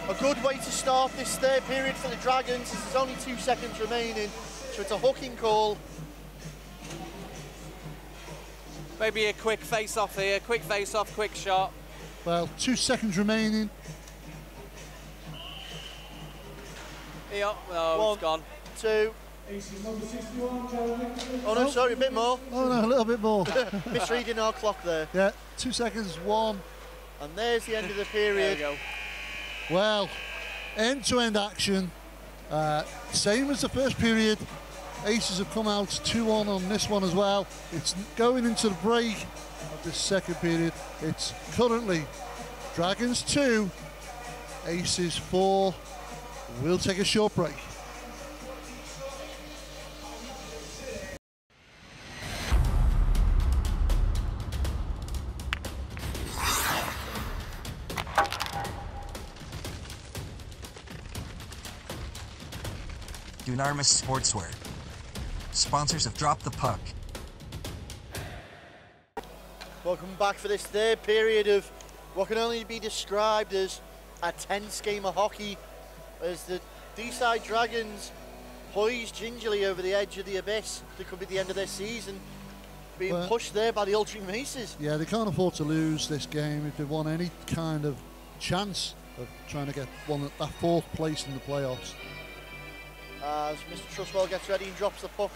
a good way to start this third period for the Dragons, as there's only 2 seconds remaining. So it's a hooking call. Maybe a quick face-off here, quick face-off, quick shot. Well, 2 seconds remaining. Yeah, no, One, it's gone. 2. Aces number 61, Jeremy. Oh no, sorry, a bit more. Oh no, a little bit more. Misreading our clock there. Yeah, 2 seconds, 1. And there's the end of the There period. we go. Well, end-to-end action. Same as the first period. Aces have come out 2-1 on this one as well. It's going into the break of this second period. It's currently Dragons 2, Aces 4. We'll take a short break. Dunamis Sportswear, sponsors of Drop the Puck. Welcome back for this third period of what can only be described as a tense game of hockey, as the D-side Dragons poised gingerly over the edge of the abyss that could be the end of their season, being pushed there by the Altrincham Aces. Yeah, they can't afford to lose this game if they want any kind of chance of trying to get that fourth place in the playoffs. As Mr. Trustwell gets ready and drops the puck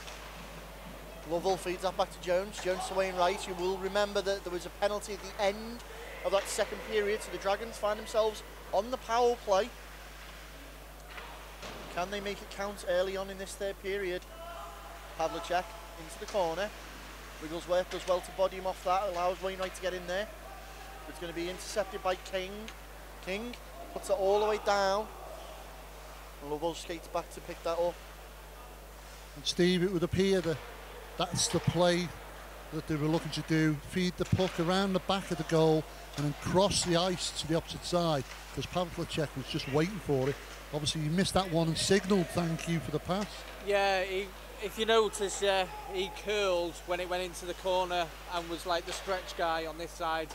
Lovell feeds that back to Jones. Jones to Wainwright. You will remember that there was a penalty at the end of that second period, so the Dragons find themselves on the power play. Can they make it count early on in this third period? Pavlicek into the corner. Wigglesworth does well to body him off that, allows Wainwright to get in there. It's going to be intercepted by King. King puts it all the way down. And Lovell skates back to pick that up. And Steve, it would appear that that's the play that they were looking to do. Feed the puck around the back of the goal and then cross the ice to the opposite side, because Pavlicek was just waiting for it. Obviously, he missed that one and signalled thank you for the pass. Yeah, if you notice, he curled when it went into the corner and was like the stretch guy on this side.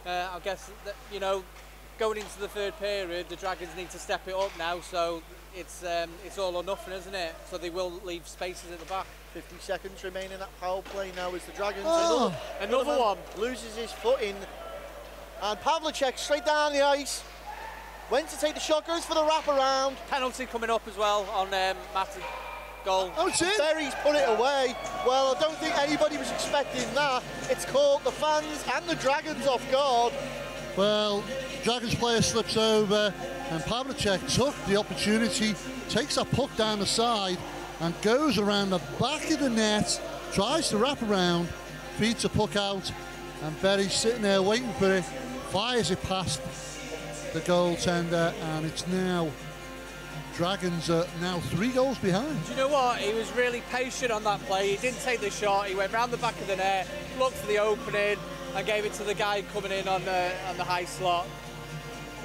I guess that, you know, going into the third period, the Dragons need to step it up now, so it's all or nothing, isn't it? So they will leave spaces at the back. 50 seconds remain in that power play now as the Dragons. Another one loses his footing, and Pavlicek straight down the ice. Went to take the shot, goes for the wraparound. Penalty coming up as well on Matty. Goal. Oh, it's in. Berry's put it away. Well, I don't think anybody was expecting that. It's caught the fans and the Dragons off guard. Well, Dragons player slips over and Pavlicek took the opportunity, takes that puck down the side and goes around the back of the net, tries to wrap around, feeds the puck out, and Berry's sitting there waiting for it, fires it past the goaltender, and it's now Dragons are now 3 goals behind. Do you know what? He was really patient on that play. He didn't take the shot. He went round the back of the net, looked for the opening, and gave it to the guy coming in on the high slot.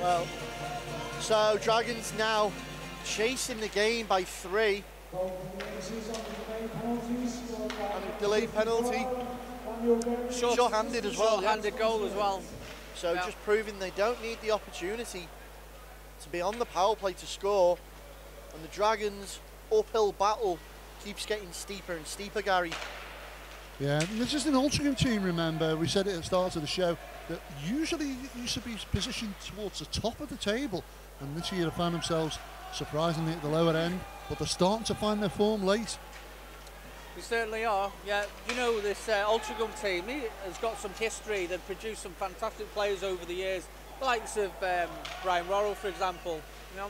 Well, so Dragons now chasing the game by 3. And a delayed penalty. Short-handed as well. Short-handed goal as well. So just proving they don't need the opportunity to be on the power play to score. And the Dragons' uphill battle keeps getting steeper and steeper, Gary. Yeah, this is an Altrincham team, remember. We said it at the start of the show, that usually used to be positioned towards the top of the table. And this year they found themselves surprisingly at the lower end. But they're starting to find their form late. We certainly are. Yeah, you know, this Altrincham team, he has got some history. They've produced some fantastic players over the years. The likes of Brian Rorrell, for example. You know?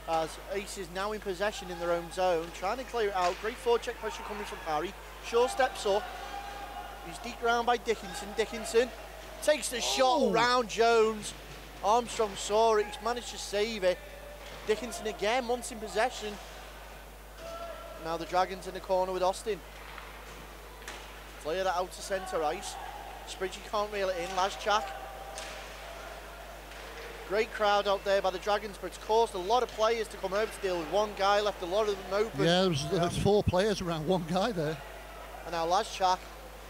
As Aces now in possession in their own zone, trying to clear it out. Great forecheck pressure coming from Parry. Shaw steps up. He's deep round by Dickinson. Dickinson takes the shot round Jones. Armstrong saw it. He's managed to save it. Dickinson again once in possession. Now the Dragons in the corner with Austin. Clear that out to centre ice. Spridgy can't reel it in. Laschak. Great crowd out there by the Dragons, but it's caused a lot of players to come over to deal with one guy, left a lot of them open. Yeah, there's 4 players around one guy there. And now Laschak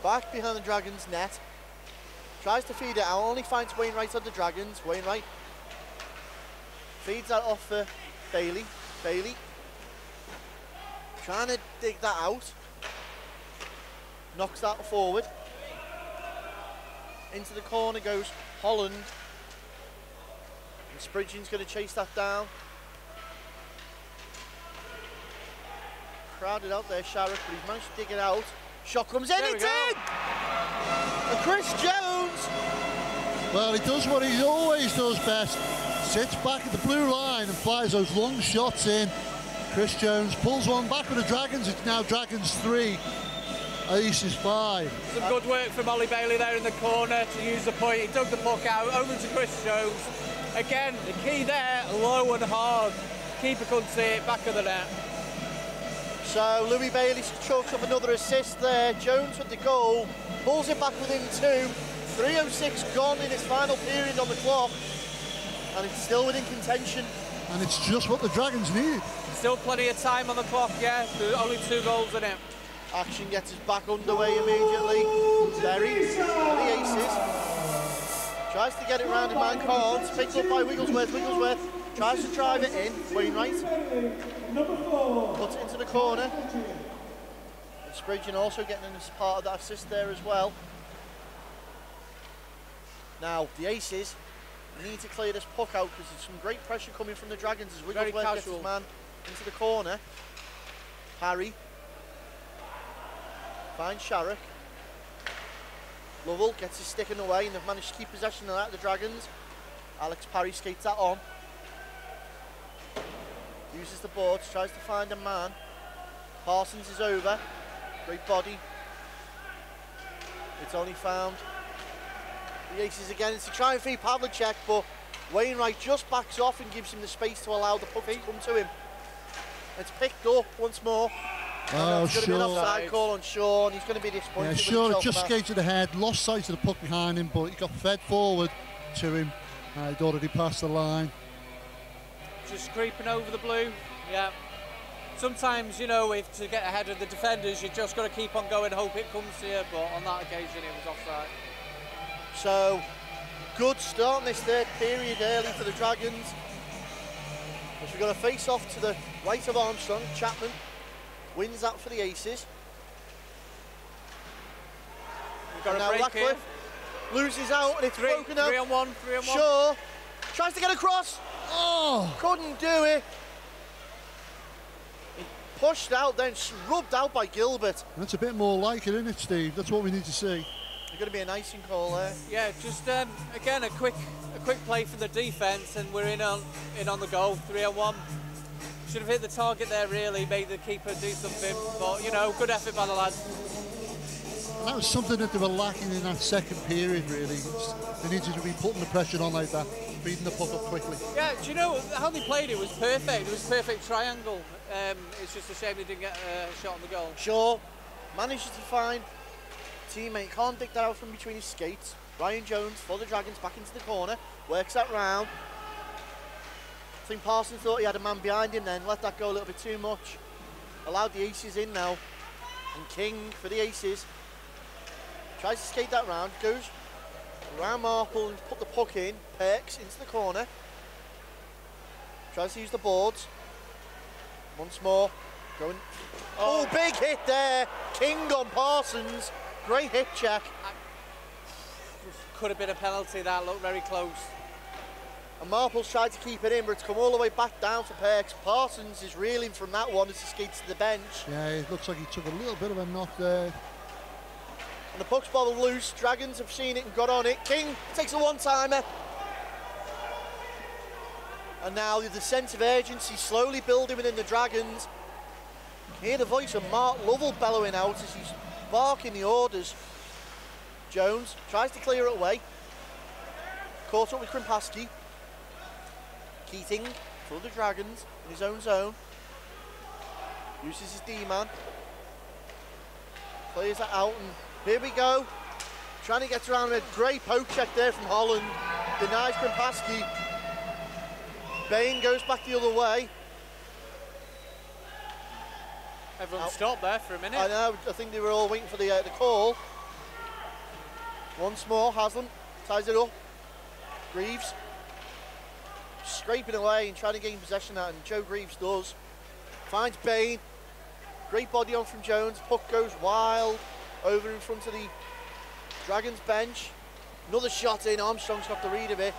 back behind the Dragons' net. Tries to feed it out, only finds Wainwright on the Dragons. Wainwright feeds that off for Bailey. Bailey trying to dig that out. Knocks that forward. Into the corner goes Holland. And Spridgen's going to chase that down. Crowded out there, Sharrock, but he's managed to dig it out. Shot comes in, it's in! And Chris Jones! Well, he does what he always does best. Sits back at the blue line and flies those long shots in. Chris Jones pulls one back with the Dragons. It's now Dragons 3, Aces 5. Some good work from Ollie Bailey there in the corner to use the point. He dug the puck out, over to Chris Jones. Again, the key there, low and hard. Keeper couldn't see it, back of the net. So Louis Bailey chalks up another assist there. Jones with the goal, pulls it back within 2. 3:06 gone in its final period on the clock. And it's still within contention. And it's just what the Dragons need. Still plenty of time on the clock, yeah. There's only 2 goals in it. Action gets us back underway immediately. Berry for the Aces. Tries to get it round in man, can't. Picked up by Wigglesworth. Wigglesworth tries to drive it in. Wainwright puts it into the corner. And Spridgen also getting in as part of that assist there as well. Now the Aces need to clear this puck out because there's some great pressure coming from the Dragons as Wigglesworth gets his man into the corner. Parry Finds Sharrock. Lovell gets his stick in the way and they've managed to keep possession of that, the Dragons. Alex Parry skates that on. Uses the boards, tries to find a man. Parsons is over. Great body. It's only found the Aces again. It's to try and feed Pavlicek, but Wainwright just backs off and gives him the space to allow the puck to come to him. It's picked up once more. Oh, it's going to be an offside call on Shaw, and he's going to be disappointed. Yeah, Shaw just skated ahead, lost sight of the puck behind him, but he got fed forward to him. He'd already passed the line. Just creeping over the blue, yeah. Sometimes, you know, if to get ahead of the defenders, you just got to keep on going, hope it comes to you, but on that occasion it was offside. So, good start in this third period early for the Dragons. As we've got a face-off to the right of Armstrong. Chapman wins that for the Aces. We've got now a break Ratcliffe loses out and it's broken up. 3 on 1. Shaw tries to get across. Oh! Couldn't do it. He pushed out, then rubbed out by Gilbert. That's a bit more like it, isn't it, Steve? That's what we need to see. There's going to be an icing call there. Yeah, just again a quick play for the defence, and we're in on the goal. 3 on 1. Should have hit the target there, really, made the keeper do something. But you know, good effort by the lads. And that was something that they were lacking in that second period, really. They needed to be putting the pressure on like that, feeding the puck up quickly. Yeah, do you know how they played? It was perfect. It was a perfect triangle. It's just a shame they didn't get a shot on the goal. Shaw manages to find teammate, can't dig that out from between his skates. Ryan Jones for the Dragons back into the corner, works that round. I think Parsons thought he had a man behind him then, let that go a little bit too much. Allowed the Aces in now. And King for the Aces. Tries to skate that round, goes around Marple and put the puck in. Perks into the corner. Tries to use the boards. Once more, going. Oh, big hit there. King on Parsons. Great hit check. Could have been a penalty, that looked very close. And Marple's tried to keep it in, but it's come all the way back down to Perks. Parsons is reeling from that one as he skates to the bench. Yeah, it looks like he took a little bit of a knock there. And the puck's bobbled loose. Dragons have seen it and got on it. King takes a one-timer. And now the sense of urgency slowly building within the Dragons. Hear the voice of Mark Lovell bellowing out as he's barking the orders. Jones tries to clear it away. Caught up with Krimpaski. Keating for the Dragons in his own zone. Uses his D-man. Clears that out and here we go. Trying to get around a great poke check there from Holland. Denies Krimpaski. Bain goes back the other way. Everyone stopped there for a minute. I know, I think they were all waiting for the call. Once more, Haslam ties it up. Greaves scraping away and trying to gain possession of that, and Joe Greaves does. Finds Bain. Great body on from Jones. Puck goes wild over in front of the Dragons bench. Another shot in. Armstrong's got the read of it.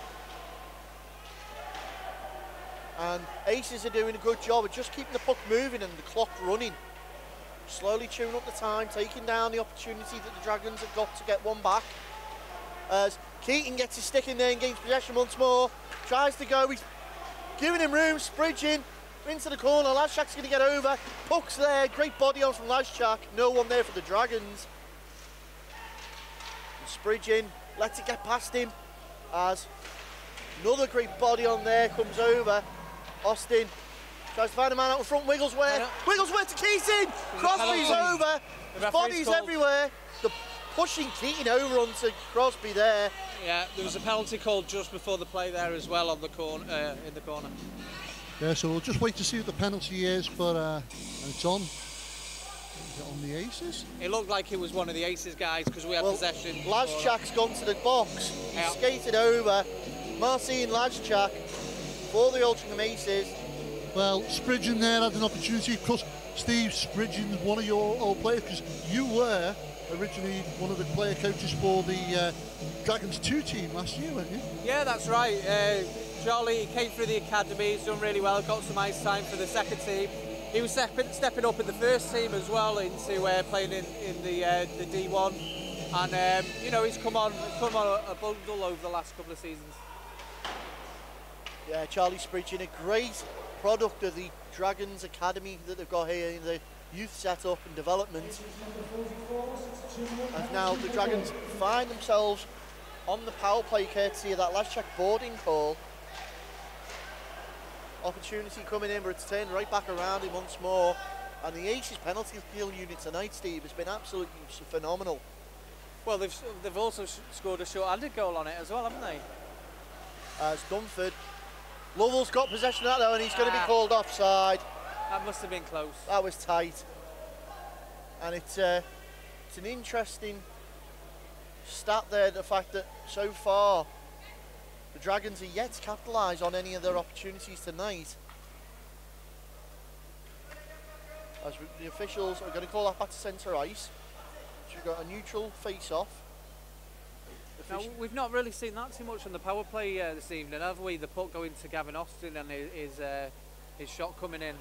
And Aces are doing a good job of just keeping the puck moving and the clock running. Slowly chewing up the time, taking down the opportunity that the Dragons have got to get one back. As Keating gets his stick in there and gains possession once more. Tries to go, he's giving him room, Spridging into the corner. Lashak's going to get over. Puck's there, great body on from Lashak. No one there for the Dragons. Spridging lets it get past him as another great body on there comes over. Austin tries to find a man out in front. Wigglesworth to Keating. Crosby's over. His body's everywhere. The pushing Keating over onto Crosby there. Yeah, there was a penalty called just before the play there as well on the corner, in the corner. Yeah, so we'll just wait to see what the penalty is, but and it's on. Is it on the Aces? It looked like it was one of the Aces guys because we had possession. Lajczak's gone to the box. He skated over. Marcin Lajczak for the Altrincham Aces. Well, Spridgen there had an opportunity. Of course, Steve Spridgen's one of your old players because you were originally one of the player coaches for the Dragons 2 team last year, weren't you? Yeah, that's right. Charlie came through the academy, he's done really well, got some ice time for the second team. he was stepping up in the first team as well into playing in the D1, and you know, he's come on a bundle over the last couple of seasons. Yeah, Charlie's preaching a great product of the Dragons Academy that they've got here in the youth setup and development. And now the Dragons find themselves on the power play courtesy of that last check boarding call. Opportunity coming in, but it's turned right back around him once more. And the Aces penalty kill unit tonight, Steve, has been absolutely phenomenal. Well, they've also scored a short-handed goal on it as well, haven't they? As Dunford, Lovell's got possession of that though, and he's going to be called offside. That must have been close. That was tight. And it's an interesting stat there, the fact that so far the Dragons are yet to capitalise on any of their opportunities tonight. As the officials are going to call that back to centre ice. So we've got a neutral face-off. Now, we've not really seen that too much on the power play this evening, have we? The puck going to Gavin Austin and his shot coming in.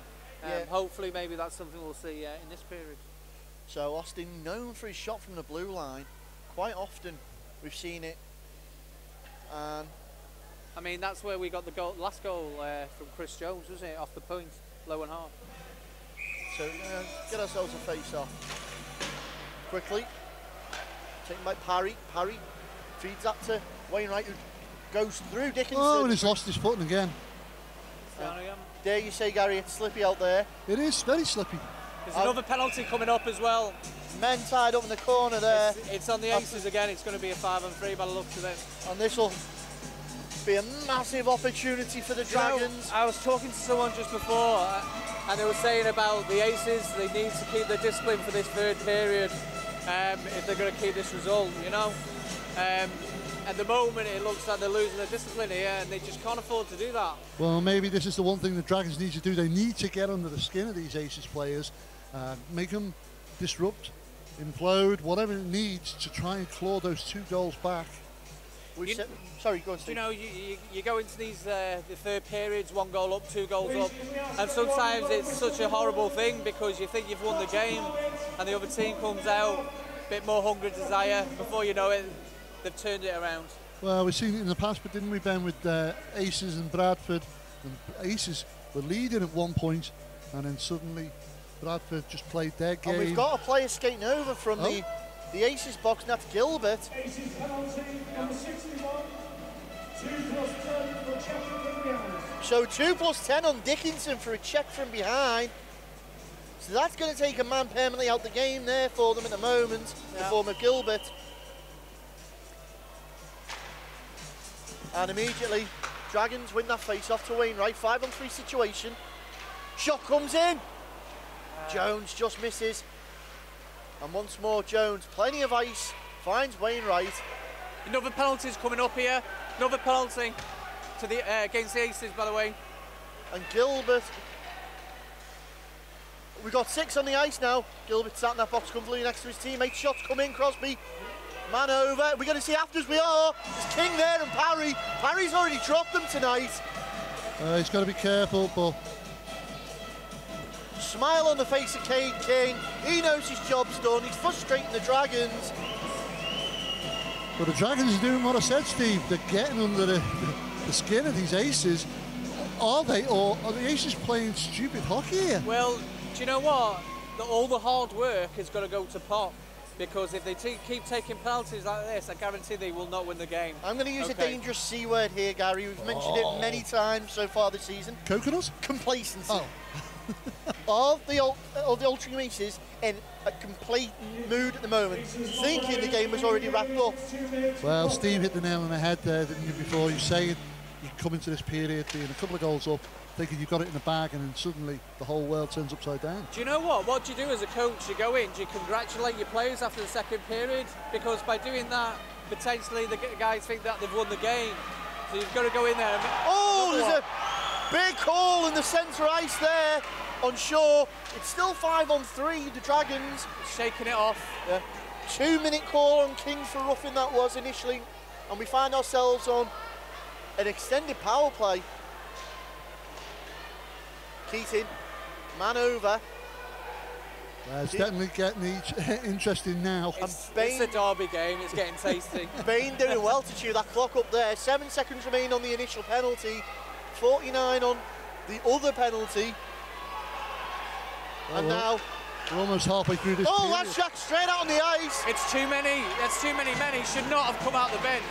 Yeah. Hopefully maybe that's something we'll see in this period. So Austin, known for his shot from the blue line, quite often we've seen it. And I mean, that's where we got the last goal from Chris Jones, wasn't it? Off the point, low and hard. So get ourselves a face-off. Quickly, taken by Parry. Parry feeds that to Wainwright, who goes through Dickinson. Oh, and he's lost his footing again. Dare you say, Gary, it's slippy out there. It is very slippy. There's another penalty coming up as well. Men tied up in the corner there. It's on the Aces again. It's going to be a 5-on-3 by the looks of it. And this will be a massive opportunity for the Dragons. I was talking to someone just before, and they were saying about the Aces. They need to keep their discipline for this third period if they're going to keep this result, you know. At the moment, it looks like they're losing their discipline here, and they just can't afford to do that. Well, maybe this is the one thing the Dragons need to do. They need to get under the skin of these Aces players, make them disrupt, implode, whatever it needs to try and claw those 2 goals back. Sorry, go on, Steve. You know, you go into these the third periods, 1 goal up, 2 goals up, and sometimes it's such a horrible thing because you think you've won the game, and the other team comes out, a bit more hunger, desire. Before you know it, they've turned it around. Well, we've seen it in the past, but didn't we, Ben, with Aces and Bradford? And Aces were leading at one point, and then suddenly Bradford just played their game. And we've got a player skating over from the Aces box, and that's Gilbert. Aces penalty, number 61, 2+10 for check from behind. So 2+10 on Dickinson for a check from behind. So that's going to take a man permanently out the game there for them at the moment, the form of Gilbert. And immediately, Dragons win that face-off to Wainwright. 5-on-3 situation. Shot comes in. Jones just misses. And once more, Jones, plenty of ice, finds Wainwright. Another penalty's coming up here. Another penalty to the against the Aces, by the way. And Gilbert. We've got 6 on the ice now. Gilbert sat in that box comfortably next to his teammates. Shots come in, Crosby. Man over. We're going to see afters. We are. There's King there and Parry. Parry's already dropped them tonight. He's got to be careful, but smile on the face of Cade King. He knows his job's done. He's frustrating the Dragons. But the Dragons are doing what I said, Steve. They're getting under the skin of these Aces. Are they, or are the Aces playing stupid hockey here? Well, do you know what? All the hard work is going to go to pot. Because if they keep taking penalties like this, I guarantee they will not win the game. I'm going to use a dangerous C word here, Gary. We've mentioned it many times so far this season. Coconuts? Complacency. Oh. Of the Altrincham Aces in a complete mood at the moment, thinking the game was already wrapped up. Well, Steve hit the nail on the head there, didn't you, before? You're saying you come into this period being a couple of goals up, thinking you've got it in the bag, and then suddenly the whole world turns upside down. Do you know what? What do you do as a coach? You go in, do you congratulate your players after the second period? Because by doing that, potentially the guys think that they've won the game. So you've got to go in there. There's a big call in the centre ice there on Shaw. It's still 5-on-3, the Dragons. Shaking it off. Yeah. 2-minute call on King for roughing that was initially. And we find ourselves on an extended power play. Keating Man over. It's definitely getting interesting now. It's a derby game, it's getting tasty. Bain doing well to chew that clock up there. 7 seconds remain on the initial penalty. 49 on the other penalty. And now we're almost halfway through this. Oh, that's Jack straight out on the ice. It's too many. That's too many men. He should not have come out the bench.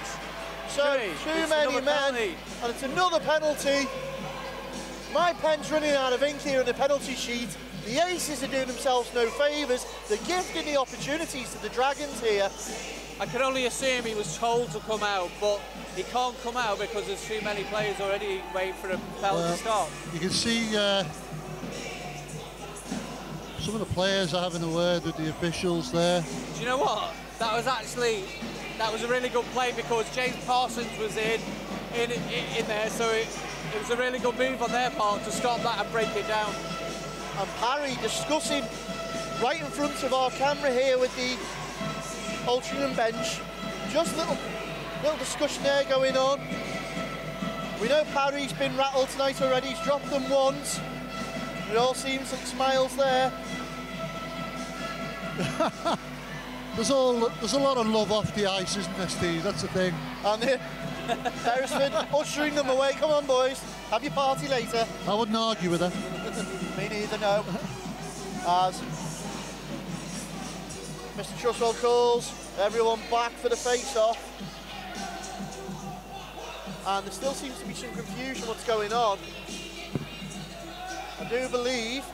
So too many men, and it's another penalty. My pen's running out of ink here on the penalty sheet. The Aces are doing themselves no favours. They're gifting the opportunities to the Dragons here. I can only assume he was told to come out, but he can't come out because there's too many players already waiting for a penalty to start. You can see some of the players are having a word with the officials there. Do you know what? That was a really good play because James Parsons was in there, so it was a really good move on their part to stop that and break it down. And Parry discussing right in front of our camera here with the Altrincham bench. Just a little discussion there going on. We know Parry's been rattled tonight already. He's dropped them once. It all seems like smiles there. There's a lot of love off the ice, isn't there, Steve? That's the thing. And Beresford ushering them away. Come on, boys. Have your party later. I wouldn't argue with her. Me neither, no. As Mr. Trustwell calls everyone back for the face-off. And there still seems to be some confusion what's going on. I do believe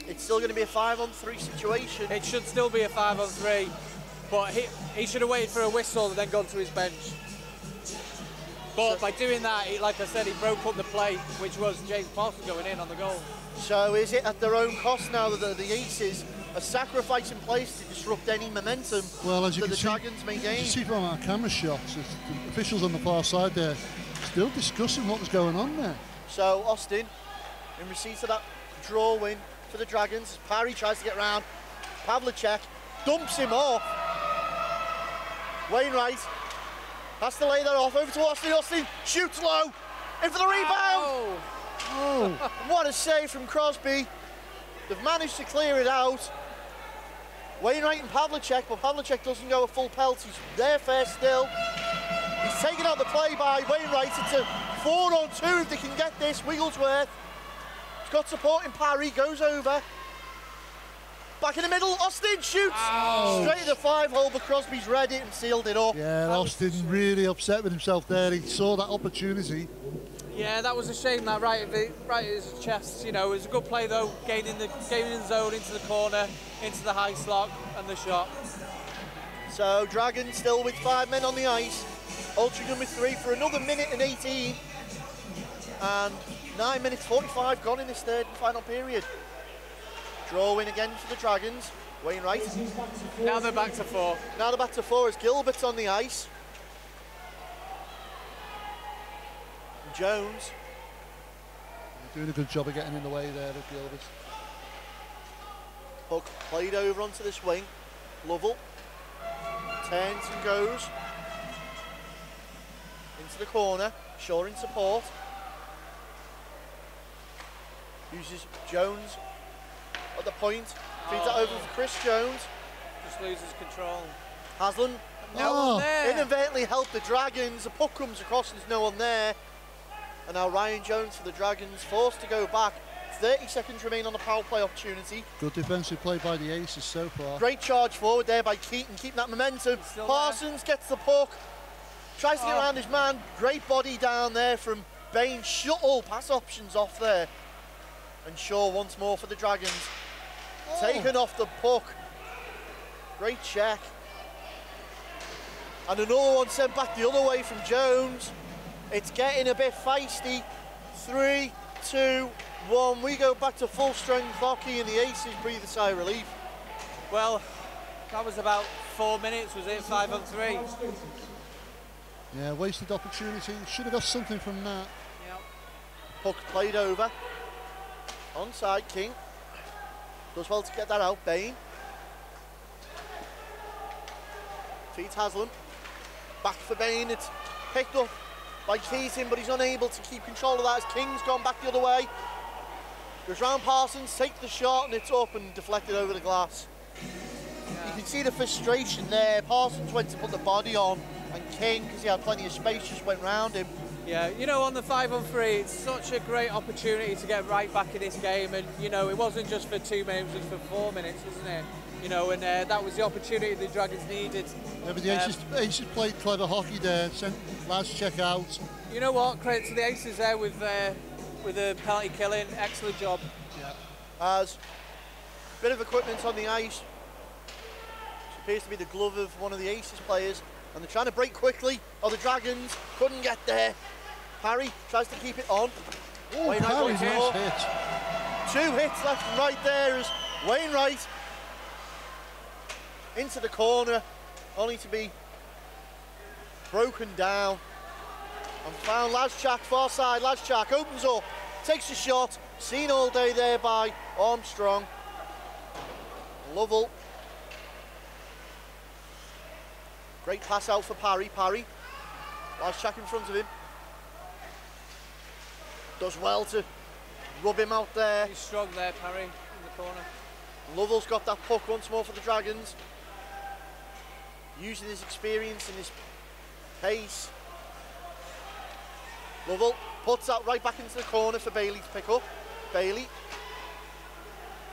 it's still going to be a 5-on-3 situation. It should still be a 5-on-3, but he should have waited for a whistle and then gone to his bench. But by doing that, like I said, he broke up the play, which was James Parsons going in on the goal. So is it at their own cost now that the Aces are sacrificing plays to disrupt any momentum as you that can the see, Dragons may gain? You see from our camera shots, the officials on the far side there still discussing what was going on there. So Austin, in receipt of that draw win for the Dragons, Parry tries to get round. Pavlicek dumps him off. Wainwright has to lay that off over to Austin. Austin shoots low, in for the rebound. Oh. What a save from Crosby. They've managed to clear it out. Wainwright and Pavlicek, but Pavlicek doesn't go a full pelt. He's there fair still. He's taken out the play by Wainwright. It's a 4-on-2 if they can get this. Wigglesworth. He's got support in Parry, goes over. Back in the middle, Austin shoots straight to the 5-hole, but Crosby's read it and sealed it up. Yeah, Austin really upset with himself there. He saw that opportunity. Yeah, that was a shame, that right at his chest. You know, it was a good play though, gaining the zone into the corner, into the high slot and the shot. So Dragons still with 5 men on the ice. Altrincham with 3 for another minute and 18. And 9 minutes 45 gone in this third and final period. Draw win again for the Dragons. Wainwright. Now they're back to 4. Now they're back to 4 as Gilbert's on the ice. Jones. Doing a good job of getting in the way there of Gilbert. Puck played over onto this wing. Lovell turns and goes into the corner. Shaw in support. Uses Jones at the point. Feeds it over for Chris Jones. Just loses control. Haslam. No one there. Inadvertently helped the Dragons. The puck comes across and there's no one there. And now Ryan Jones for the Dragons, forced to go back. 30 seconds remain on the power play opportunity. Good defensive play by the Aces so far. Great charge forward there by Keaton, keeping that momentum. Parsons gets the puck, tries to get around his man. Great body down there from Bain. Shut all pass options off there. And Shaw once more for the Dragons. Taken off the puck. Great check. And another one sent back the other way from Jones. It's getting a bit feisty. 3, 2, 1. We go back to full strength hockey and the Aces breathe a sigh of relief. Well, that was about 4 minutes, was it? 5-on-3. Yeah, wasted opportunity. Should have got something from that. Yep. Puck played over. Onside, King. Does well to get that out, Bain. Feeds Haslam. Back for Bain. It's picked up by Keaton, but he's unable to keep control of that as King's gone back the other way. Goes round Parsons, takes the shot, and it's up and deflected over the glass. Yeah. You can see the frustration there. Parsons went to put the body on, and King, because he had plenty of space, just went round him. Yeah, you know, on the 5-on-3, it's such a great opportunity to get right back in this game, and you know, it wasn't just for 2 minutes, it was for 4 minutes, wasn't it? You know, and that was the opportunity the Dragons needed. Yeah, but the Aces played clever hockey there, sent lads check out. You know what, credit to the Aces there with the penalty killing, excellent job. Yeah. As a bit of equipment on the ice, it appears to be the glove of one of the Aces players, and they're trying to break quickly. Oh, the Dragons couldn't get there. Parry tries to keep it on. Oh, Wainwright nice hit. 2 hits left and right there as Wainwright into the corner, only to be broken down and found. Laschak far side. Laschak opens up, takes a shot, seen all day there by Armstrong. Lovell. Great pass out for Parry. Laschak in front of him. Does well to rub him out there. He's strong there, Parry, in the corner. Lovell's got that puck once more for the Dragons. Using his experience and his pace. Lovell puts that right back into the corner for Bailey to pick up. Bailey.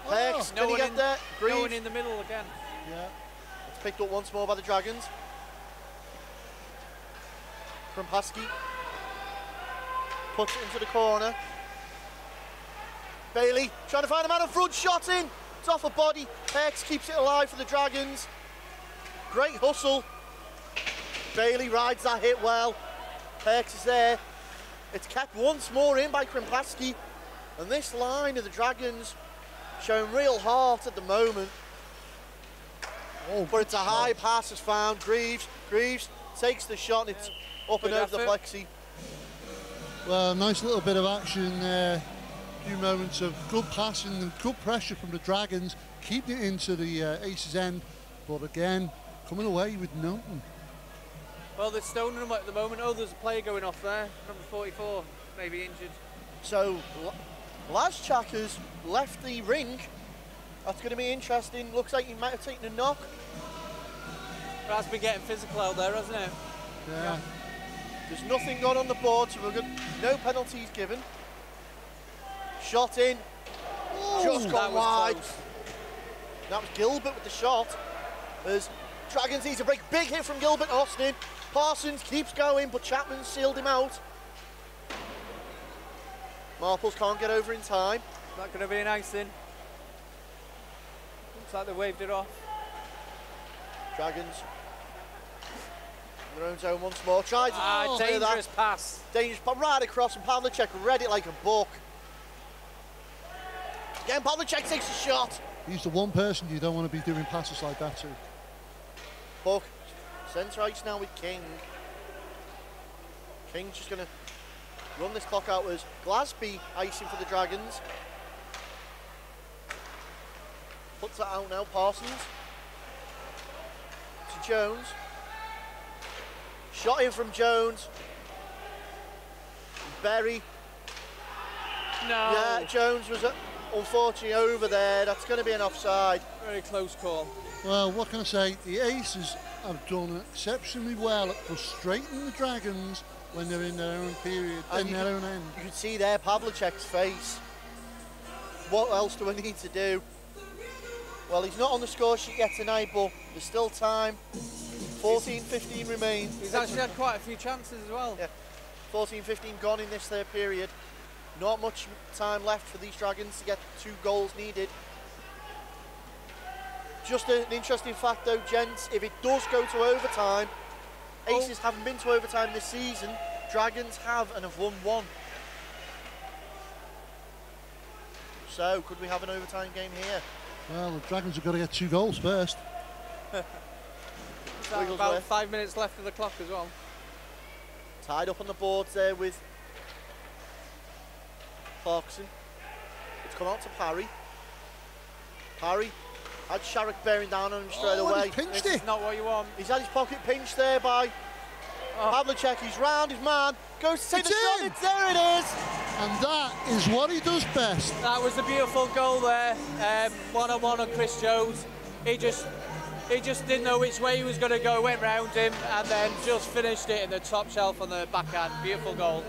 Pex, can he get there? Greaves. No one in the middle again. Yeah. It's picked up once more by the Dragons. Krimpaski puts it into the corner. Bailey trying to find a man in front, shot in. It's off a body. Pex keeps it alive for the Dragons. Great hustle. Bailey rides that hit well. Pex is there. It's kept once more in by Krimpaski. And this line of the Dragons showing real heart at the moment. Oh, but it's a high pass is found. Greaves takes the shot and it's up and over the plexi. Well, nice little bit of action there. A few moments of good passing and good pressure from the Dragons, keeping it into the Aces end. But again, coming away with nothing. Well, they're stoning them at the moment. Oh, there's a player going off there, number 44, maybe injured. So, Laschak has left the ring. That's going to be interesting. Looks like he might have taken a knock. But that's been getting physical out there, hasn't it? Yeah. There's nothing gone on the board, so we've got no penalties given. Shot in. Ooh, just gone wide. Close. That was Gilbert with the shot. As Dragons need to break. Big hit from Gilbert Austin. Parsons keeps going, but Chapman sealed him out. Marples can't get over in time. That could have been icing. Looks like they waved it off. Dragons in their own zone once more. Tried to dangerous pass. Dangerous pass right across, and Pavlicek read it like a book. Again, Pavlicek takes a shot. He's the one person you don't want to be doing passes like that to. Puck centre ice now with King. King's just going to run this clock out as Glasby icing for the Dragons. Puts that out now, Parsons. To Jones. Shot in from Jones. Berry. No. Yeah, Jones was unfortunately over there. That's going to be an offside. Very close call. Well, what can I say? The Aces have done exceptionally well at frustrating the Dragons when they're in their own period, in their own end. You can see there Pavlicek's face. What else do I need to do? Well, he's not on the score sheet yet tonight, but there's still time. 14-15 remain. He's actually had quite a few chances as well. Yeah, 14-15 gone in this third period. Not much time left for these Dragons to get 2 goals needed. Just an interesting fact though, gents, if it does go to overtime, Aces haven't been to overtime this season, Dragons have and have won 1. So, could we have an overtime game here? Well, the Dragons have got to get 2 goals first. About 5 minutes left of the clock as well. Tied up on the boards there with Clarkson. It's come out to Parry. Parry had Sharrock bearing down on him straight away. He pinched it. Not what you want. He's had his pocket pinched there by Havlicek, he's round his man, goes to take the shot, there it is! And that is what he does best. That was a beautiful goal there, one-on-one on Chris Jones. He just didn't know which way he was going to go, went round him, and then just finished it in the top shelf on the backhand. Beautiful goal.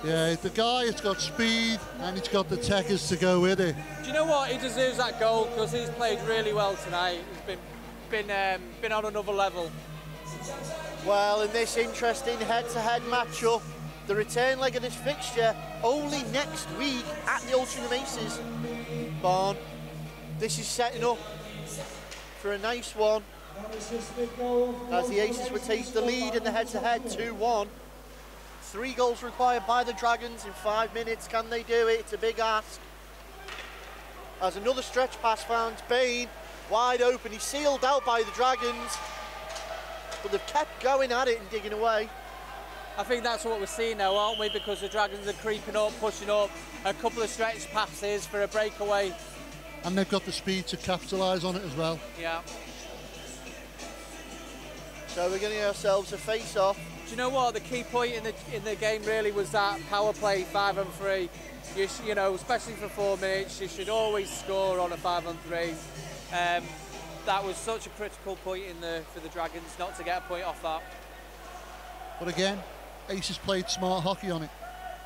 Yeah, the guy has got speed and he's got the techers to go with it. Do you know what? He deserves that goal because he's played really well tonight. He's been on another level. Well, in this interesting head-to-head matchup, the return leg of this fixture only next week at the Altrincham Aces. Barn, this is setting up for a nice one as the Aces would take the lead in the head-to-head 2-1. 3 goals required by the Dragons in 5 minutes. Can they do it? It's a big ask. As another stretch pass found Bain wide open. He's sealed out by the Dragons, but they've kept going at it and digging away. I think that's what we're seeing now, aren't we? Because the Dragons are creeping up, pushing up, a couple of stretch passes for a breakaway. And they've got the speed to capitalise on it as well. Yeah. So we're getting ourselves a face-off. Do you know what? The key point in the game really was that power play 5-on-3. You know, especially for 4 minutes, you should always score on a 5-on-3. That was such a critical point for the Dragons not to get a point off that. But again, Aces played smart hockey on it.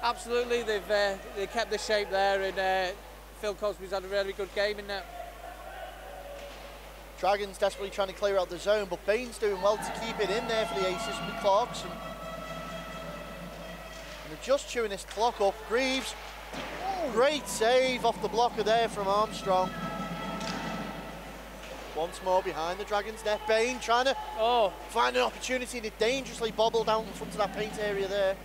Absolutely, they kept the shape there, and Phil Cosby's had a really good game in there. Dragons desperately trying to clear out the zone, but Bain's doing well to keep it in there for the Aces with Clarkson. And they're just chewing this clock up. Greaves, great save off the blocker there from Armstrong. Once more behind the Dragons net. Bain trying to find an opportunity, and it dangerously bobbled out in front of that paint area there.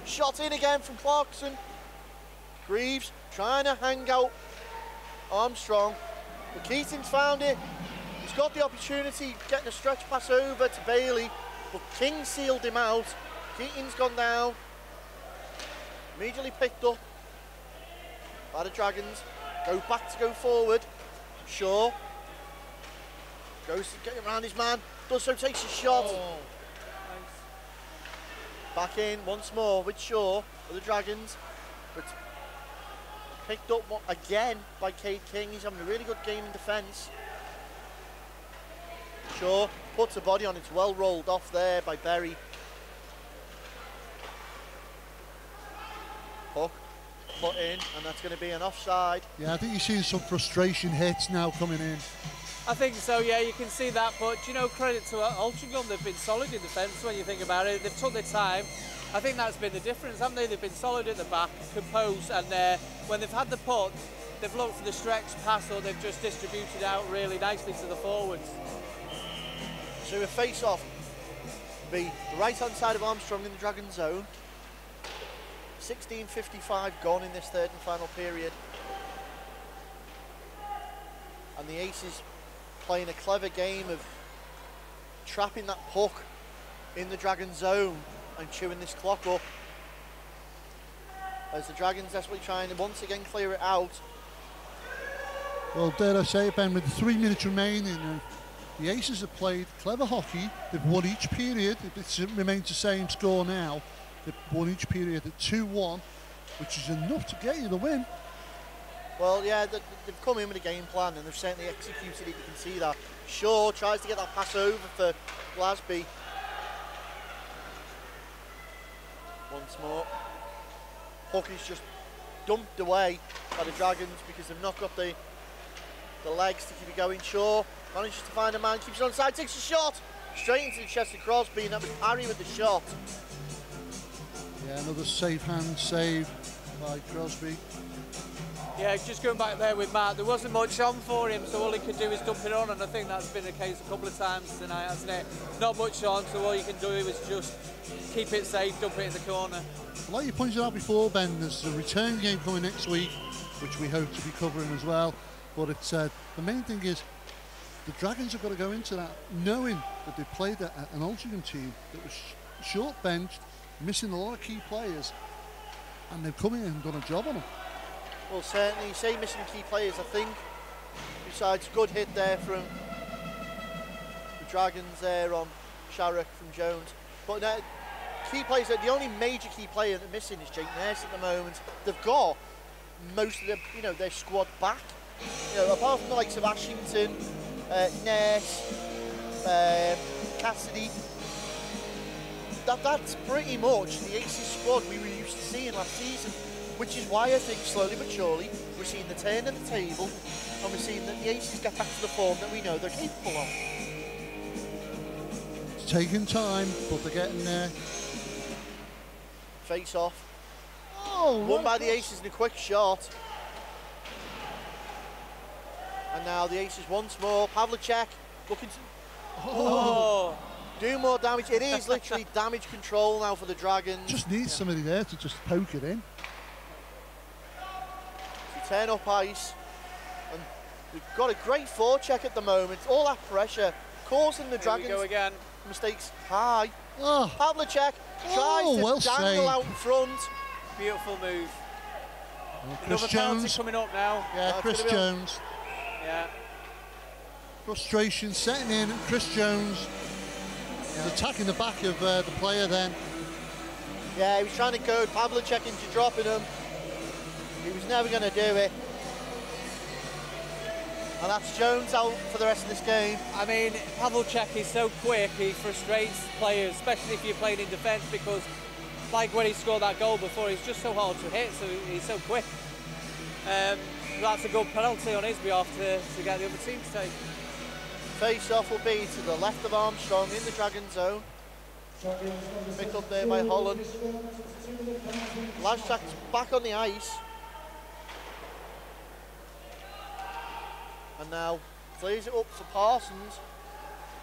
Shot in again from Clarkson. Greaves trying to hang out Armstrong, but Keating's found it. He's got the opportunity, getting a stretch pass over to Bailey, but King sealed him out. Keating's gone down, immediately picked up by the Dragons. Go back to go forward. Shaw goes to get around his man, does so, takes a shot. Nice. Back in once more with Shaw for the Dragons, but picked up again by Cade King. He's having a really good game in defence. Shaw puts a body on, it's well rolled off there by Berry. Hook put in, and that's going to be an offside. Yeah, I think you're seeing some frustration hits now coming in. I think so, yeah, you can see that, but you know, credit to Altrincham, they've been solid in defence when you think about it. They've took their time. I think that's been the difference, haven't they? They've been solid at the back, composed, and when they've had the puck, they've looked for the stretch pass, or they've just distributed out really nicely to the forwards. So a face-off be the right-hand side of Armstrong in the Dragon zone. 16:55 gone in this third and final period. And the Aces playing a clever game of trapping that puck in the Dragon zone and chewing this clock up, as the Dragons desperately trying to once again clear it out. Well, dare I say it, Ben, with 3 minutes remaining, the Aces have played clever hockey. They've won each period. It remains the same score now. They've won each period at 2-1, which is enough to get you the win. Well, yeah, they've come in with a game plan, and they've certainly executed it. You can see that. Shaw tries to get that pass over for Glasby. Once more. Puck is just dumped away by the Dragons because they've not got the legs to keep it going. Shaw manages to find a man, keeps it on side, takes a shot straight into the chest of Crosby, and that was Harry with the shot. Yeah, another safe hand save by Crosby. Yeah, just going back there with Matt, there wasn't much on for him, so all he could do is dump it on, and I think that's been the case a couple of times tonight, hasn't it? Not much on, so all you can do is just keep it safe, dump it in the corner. Like you pointed out before, Ben, there's a return game coming next week, which we hope to be covering as well. But it's the main thing is the Dragons have got to go into that knowing that they played an Altrincham team that was short-benched, missing a lot of key players, and they've come in and done a job on them. Well, certainly, you say missing key players, I think, besides good hit there from the Dragons there on Sharrock from Jones. But key players, the only major key player they're missing is Jake Nurse at the moment. They've got most of their squad back. Apart from the likes of Ashington, Nurse, Cassidy, that's pretty much the Aces squad we were used to seeing last season, which is why I think slowly but surely we're seeing the turn of the table and we're seeing that the Aces get back to the form that we know they're capable of. It's taking time, but they're getting there. Face off. Oh, won by the Aces in a quick shot. And now the Aces once more. Pavlicek looking to do more damage. It is literally damage control now for the Dragons. Just needs somebody there to just poke it in. To turn up ice. And we've got a great forecheck at the moment. All that pressure causing the Dragons go again. mistakes high. Oh. Pavlicek tries to dangle out in front. Beautiful move. Chris Another penalty Jones coming up now. Yeah, Chris Jones. Yeah. Frustration setting in. Chris Jones is attacking the back of the player then. Yeah, he was trying to goad Pavlicek into dropping him. He was never going to do it. And that's Jones out for the rest of this game. I mean, Pavlicek is so quick, he frustrates players, especially if you're playing in defence, because like when he scored that goal before, he's just so hard to hit, so he's so quick. That's a good penalty on his behalf to get the other team to take. Face-off will be to the left of Armstrong in the Dragon zone. Picked up there by Holland. Lashak's back on the ice. And now plays it up for Parsons.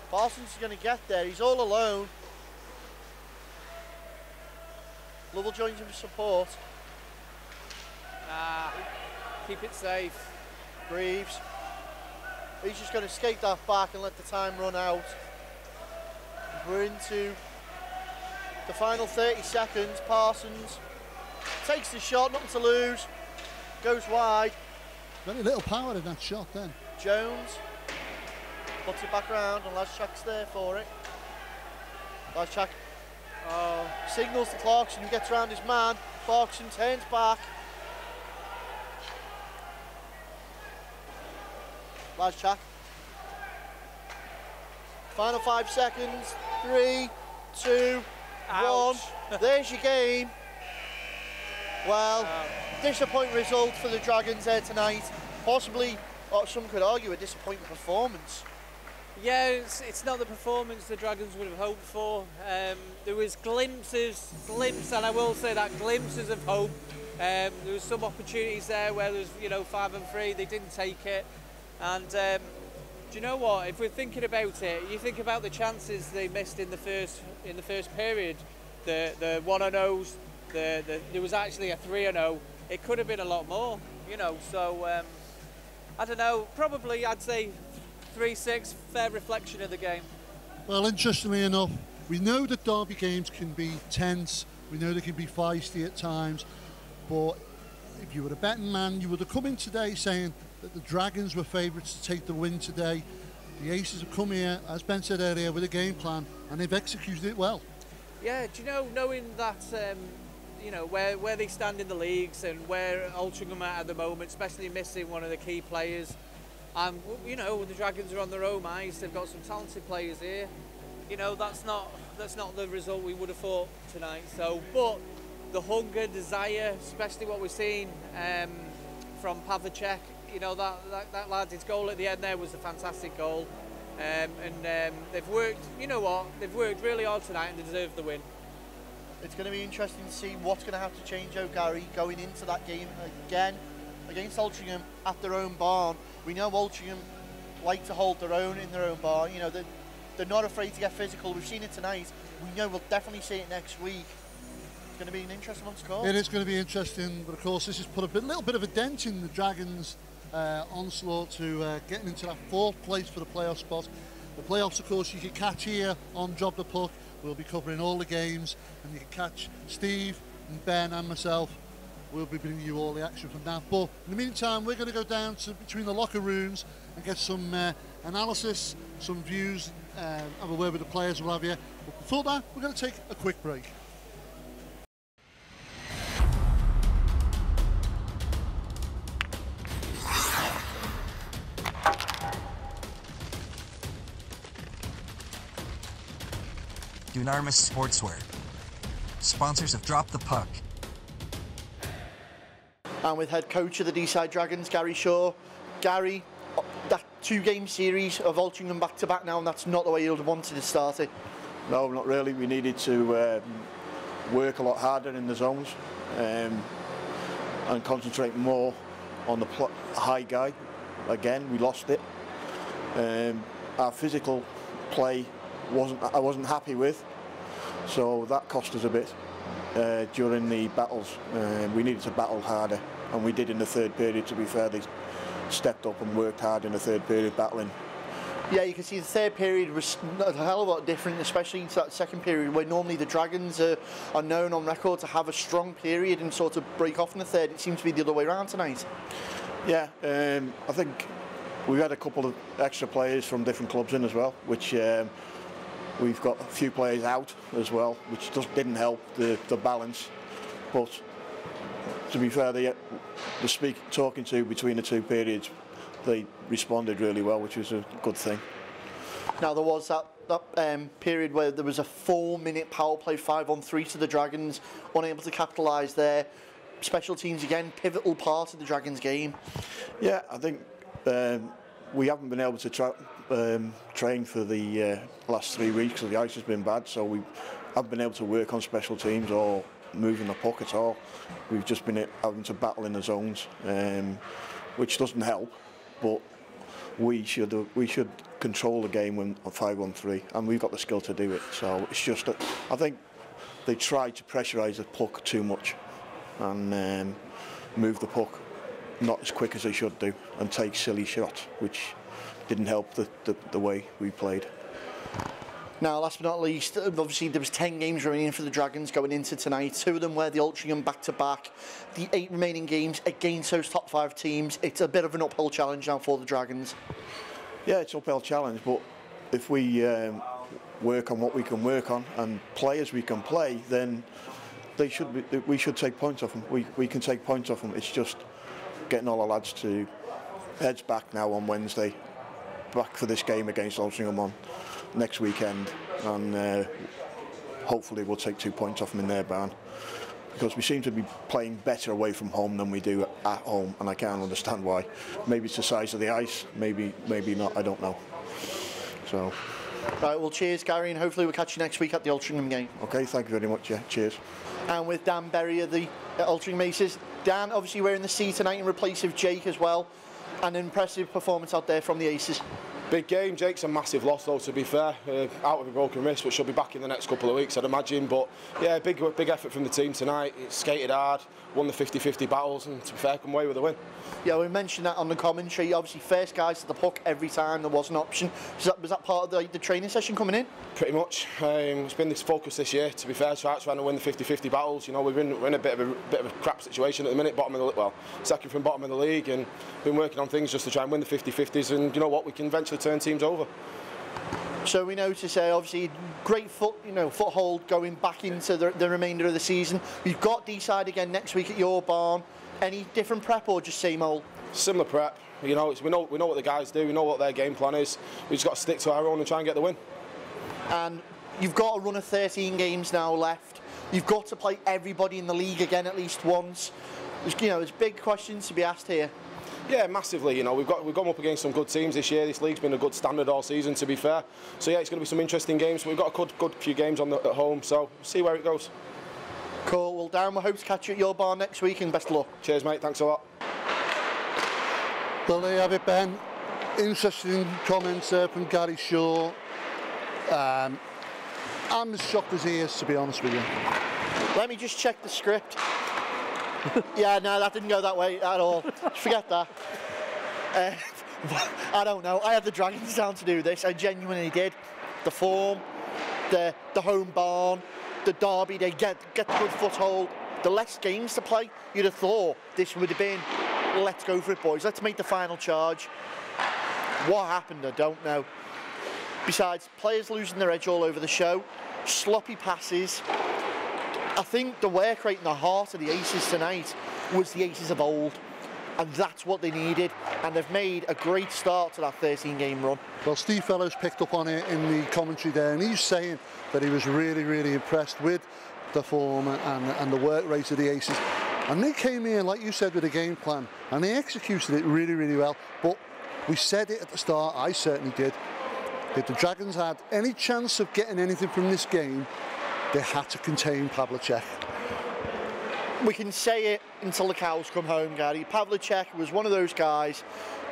Parsons is going to get there. He's all alone. Lovell joins him for support. Keep it safe. Greaves. He's just going to skate that back and let the time run out. We're into the final 30 seconds. Parsons takes the shot, nothing to lose. Goes wide. Very little power in that shot then. Jones puts it back around and Lashak's there for it. Lashak signals to Clarkson, who gets around his man. Clarkson turns back. Lashak. Final 5 seconds. 3, 2, 1. There's your game. Well, disappointing result for the Dragons there tonight. Possibly, or some could argue, a disappointing performance. Yeah, it's not the performance the Dragons would have hoped for. There was glimpses, and I will say that glimpses of hope. There was some opportunities there where there was, 5 and 3, they didn't take it. And do you know what? If we're thinking about it, you think about the chances they missed in the first period. The 1-0s, there was actually a 3-0. It could have been a lot more, So I don't know. Probably I'd say 3-6, fair reflection of the game. Well, interestingly enough, we know that derby games can be tense. We know they can be feisty at times. But if you were a betting man, you would have come in today saying that the Dragons were favourites to take the win today. The Aces have come here, as Ben said earlier, with a game plan, and they've executed it well. Yeah, do you know, knowing that, where they stand in the leagues and where Altrincham are at the moment, especially missing one of the key players, and the Dragons are on their own ice, they've got some talented players here. That's not the result we would have thought tonight. So, but the hunger, desire, especially what we're seeing from Pavlicek, that lad, his goal at the end there was a fantastic goal. They've worked, they've worked really hard tonight and they deserve the win. It's going to be interesting to see what's going to have to change, Gary, going into that game again against Altrincham at their own barn. We know Altrincham like to hold their own in their own barn. They're not afraid to get physical. We've seen it tonight. We know we'll definitely see it next week. It's going to be an interesting one to call. It is going to be interesting, but of course this has put a little bit of a dent in the Dragons' onslaught to getting into that 4th place for the playoff spot. The playoffs, of course, you can catch here on Drop the Puck. We'll be covering all the games, and you can catch Steve and Ben and myself. We'll be bringing you all the action from that. But in the meantime, we're going to go down to between the locker rooms and get some analysis, some views have a word with the players and what have you. But before that, we're going to take a quick break. Dunarmus Sportswear, sponsors of Drop the Puck. And with head coach of the D-side Dragons, Gary Shaw. Gary, that 2-game series of Altrincham back-to-back now, and that's not the way you'd have wanted to start it. No, not really. We needed to work a lot harder in the zones and concentrate more on the high guy. Again, we lost it. Our physical play I wasn't happy with, so that cost us a bit during the battles. We needed to battle harder, and we did in the third period. To be fair, they stepped up and worked hard in the third period battling. Yeah, you can see the third period was a hell of a lot different, especially into that second period, where normally the Dragons are known on record to have a strong period and sort of break off in the third. It seems to be the other way around tonight. Yeah, I think we had a couple of extra players from different clubs in as well, which we've got a few players out as well, which just didn't help the balance. But to be fair, talking to between the two periods, they responded really well, which was a good thing. Now there was that period where there was a 4-minute power play 5-on-3 to the Dragons, unable to capitalise there. Special teams again, pivotal part of the Dragons game. Yeah, I think we haven't been able to train for the last 3 weeks, so the ice has been bad, so we haven't been able to work on special teams or moving the puck at all. We've just been having to battle in the zones, which doesn't help, but we should control the game when 5-on-3, and we've got the skill to do it. So it's just that I think they tried to pressurise the puck too much and move the puck not as quick as they should do and take silly shots, which didn't help the way we played. Now, last but not least, obviously there was 10 games remaining for the Dragons going into tonight. 2 of them were the Altrincham back-to-back. The 8 remaining games against those top 5 teams. It's a bit of an uphill challenge now for the Dragons. Yeah, it's an uphill challenge, but if we work on what we can work on and play as we can play, then we should take points off them. We can take points off them. It's just getting all the lads to heads back now on Wednesday, back for this game against Altrincham on next weekend, and hopefully we'll take 2 points off them in their barn, because we seem to be playing better away from home than we do at home, and I can't understand why. Maybe it's the size of the ice, maybe not, I don't know. So. Right, well, cheers, Gary, and hopefully we'll catch you next week at the Altrincham game. Okay, thank you very much, yeah, cheers. And with Dan Berry of the Altrincham Aces. Dan, obviously wearing the C tonight in replace of Jake as well. An impressive performance out there from the Aces. Big game. Jake's a massive loss though, to be fair, out with a broken wrist, but she'll be back in the next couple of weeks, I'd imagine. But yeah, big effort from the team tonight. It skated hard, won the 50-50 battles, and to be fair, come away with a win. Yeah, we mentioned that on the commentary. Obviously, first guys to the puck every time there was an option. Was that part of the training session coming in? Pretty much. It's been this focus this year, to be fair, trying to win the 50-50 battles. You know, we're in a bit of a crap situation at the minute, second from bottom of the league, and been working on things just to try and win the 50-50s, and you know what, we can eventually turn teams over. So we notice obviously great foothold going back into the remainder of the season. We've got D-side again next week at your barn. Any different prep or just same old? Similar prep. You know, we know what the guys do. We know what their game plan is. We just got to stick to our own and try and get the win. And you've got a run of 13 games now left. You've got to play everybody in the league again at least once. There's big questions to be asked here. Yeah, massively. You know, we've gone up against some good teams this year. This league's been a good standard all season, to be fair. So yeah, it's going to be some interesting games. We've got a good few games at home, so we'll see where it goes. Cool. Well, Darren, we hope to catch you at your bar next week, and best of luck. Cheers, mate. Thanks a lot. Well, there you have it, Ben. Interesting comments from Gary Shaw. I'm as shocked as he is, to be honest with you. Let me just check the script. Yeah, no, that didn't go that way at all. Forget that. I don't know. I had the Dragons down to do this. I genuinely did. The form, the home barn, the derby, they get the good foothold. The less games to play, you'd have thought this would have been, let's go for it, boys. Let's make the final charge. What happened, I don't know. Besides players losing their edge all over the show, sloppy passes. I think the work rate in the heart of the Aces tonight was the Aces of old, and that's what they needed, and they've made a great start to that 13-game run. Well, Steve Fellows picked up on it in the commentary there, and he's saying that he was really, really impressed with the form and the work rate of the Aces. And they came in, like you said, with a game plan, and they executed it really, really well. But we said it at the start, I certainly did. If the Dragons had any chance of getting anything from this game, they had to contain Pavlicek. We can say it until the cows come home, Gary. Pavlicek was one of those guys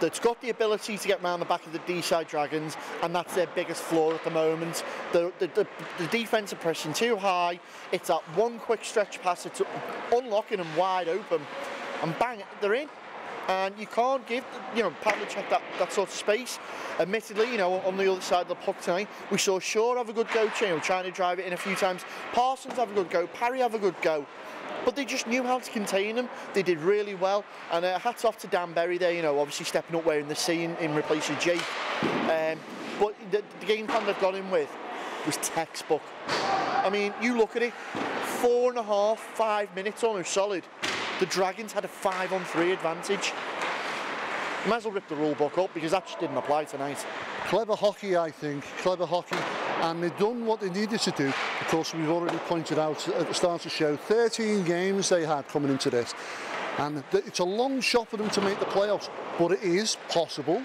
that's got the ability to get round the back of the D-side Dragons, and that's their biggest flaw at the moment. The defence are pressing too high. It's that one quick stretch pass, it's unlocking them wide open, and bang, they're in. And you can't give, Pavlicek that sort of space. Admittedly, on the other side of the puck tonight, we saw Shaw have a good go, trying to drive it in a few times. Parsons have a good go, Parry have a good go. But they just knew how to contain them. They did really well. And hats off to Dan Berry there, obviously stepping up wearing the C in replace of Jake. But the game plan they've got in with was textbook. I mean, you look at it, 4.5, 5 minutes almost solid. The Dragons had a 5-on-3 advantage. You might as well rip the rule book up, because that just didn't apply tonight. Clever hockey, I think. Clever hockey. And they've done what they needed to do. Of course, we've already pointed out at the start of the show, 13 games they had coming into this. And it's a long shot for them to make the playoffs, but it is possible.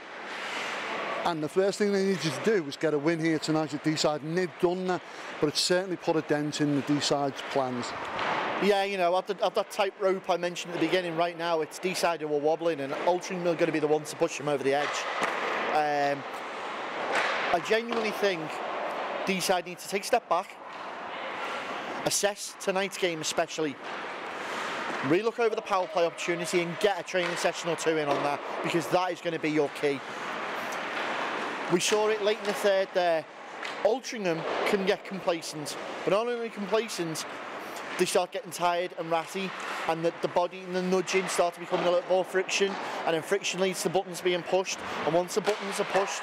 And the first thing they needed to do was get a win here tonight at D-side, and they've done that. But it's certainly put a dent in the D-side's plans. Yeah, at that tightrope I mentioned at the beginning, right now it's D-side who are wobbling, and Altrincham are going to be the ones to push them over the edge. I genuinely think D-side needs to take a step back, assess tonight's game especially, relook over the power play opportunity and get a training session or two in on that, because that is going to be your key. We saw it late in the third there. Altrincham can get complacent, but not only complacent, they start getting tired and ratty, and the body and the nudging start to become a little more friction, and then friction leads to buttons being pushed, and once the buttons are pushed,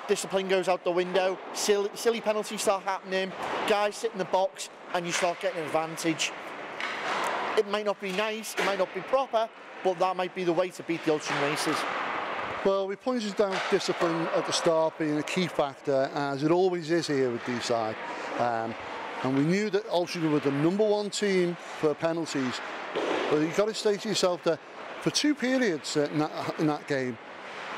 discipline goes out the window, silly penalties start happening, guys sit in the box, and you start getting an advantage. It might not be nice, it might not be proper, but that might be the way to beat the Altrincham Aces. Well, we pointed down discipline at the start being a key factor, as it always is here with D-side. And we knew that Altrincham were the #1 team for penalties. But you've got to say to yourself that for 2 periods in that game,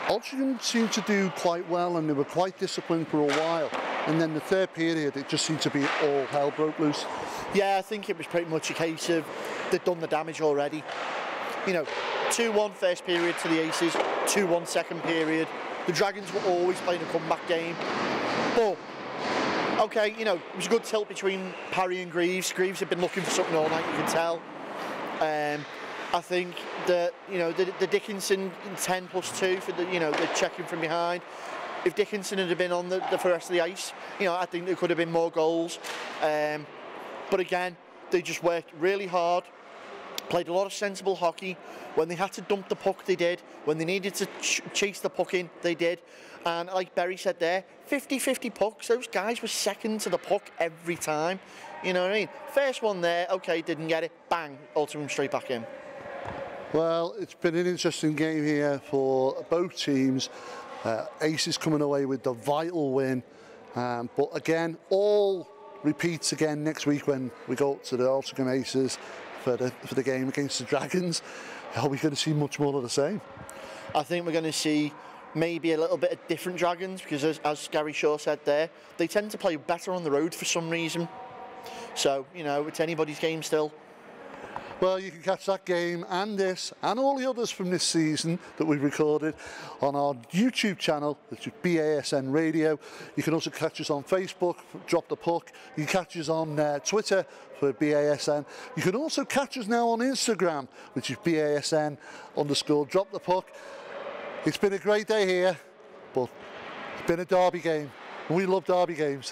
Altrincham seemed to do quite well, and they were quite disciplined for a while. And then the third period, it just seemed to be all hell broke loose. Yeah, I think it was pretty much a case of they'd done the damage already. 2-1 first period to the Aces, 2-1 second period. The Dragons were always playing a comeback game. But, okay, it was a good tilt between Parry and Greaves. Greaves had been looking for something all night, you can tell. I think that, the Dickinson 10+2 for the checking from behind. If Dickinson had been on the for the rest of the ice, I think there could have been more goals. But again, they just worked really hard, played a lot of sensible hockey. When they had to dump the puck, they did. When they needed to chase the puck in, they did. And like Berry said there, 50-50 pucks. Those guys were second to the puck every time. You know what I mean? First one there, okay, didn't get it. Bang, Altrincham straight back in. Well, it's been an interesting game here for both teams. Aces coming away with the vital win. But again, all repeats again next week when we go to the Altrincham Aces for the game against the Dragons. Are we going to see much more of the same? I think we're going to see maybe a little bit of different Dragons, because as Gary Shaw said there, they tend to play better on the road for some reason. So, it's anybody's game still. Well, you can catch that game and this and all the others from this season that we've recorded on our YouTube channel, which is BASN Radio. You can also catch us on Facebook, Drop the Puck. You can catch us on Twitter for BASN. You can also catch us now on Instagram, which is BASN_Drop the Puck. It's been a great day here, but it's been a derby game. We love derby games.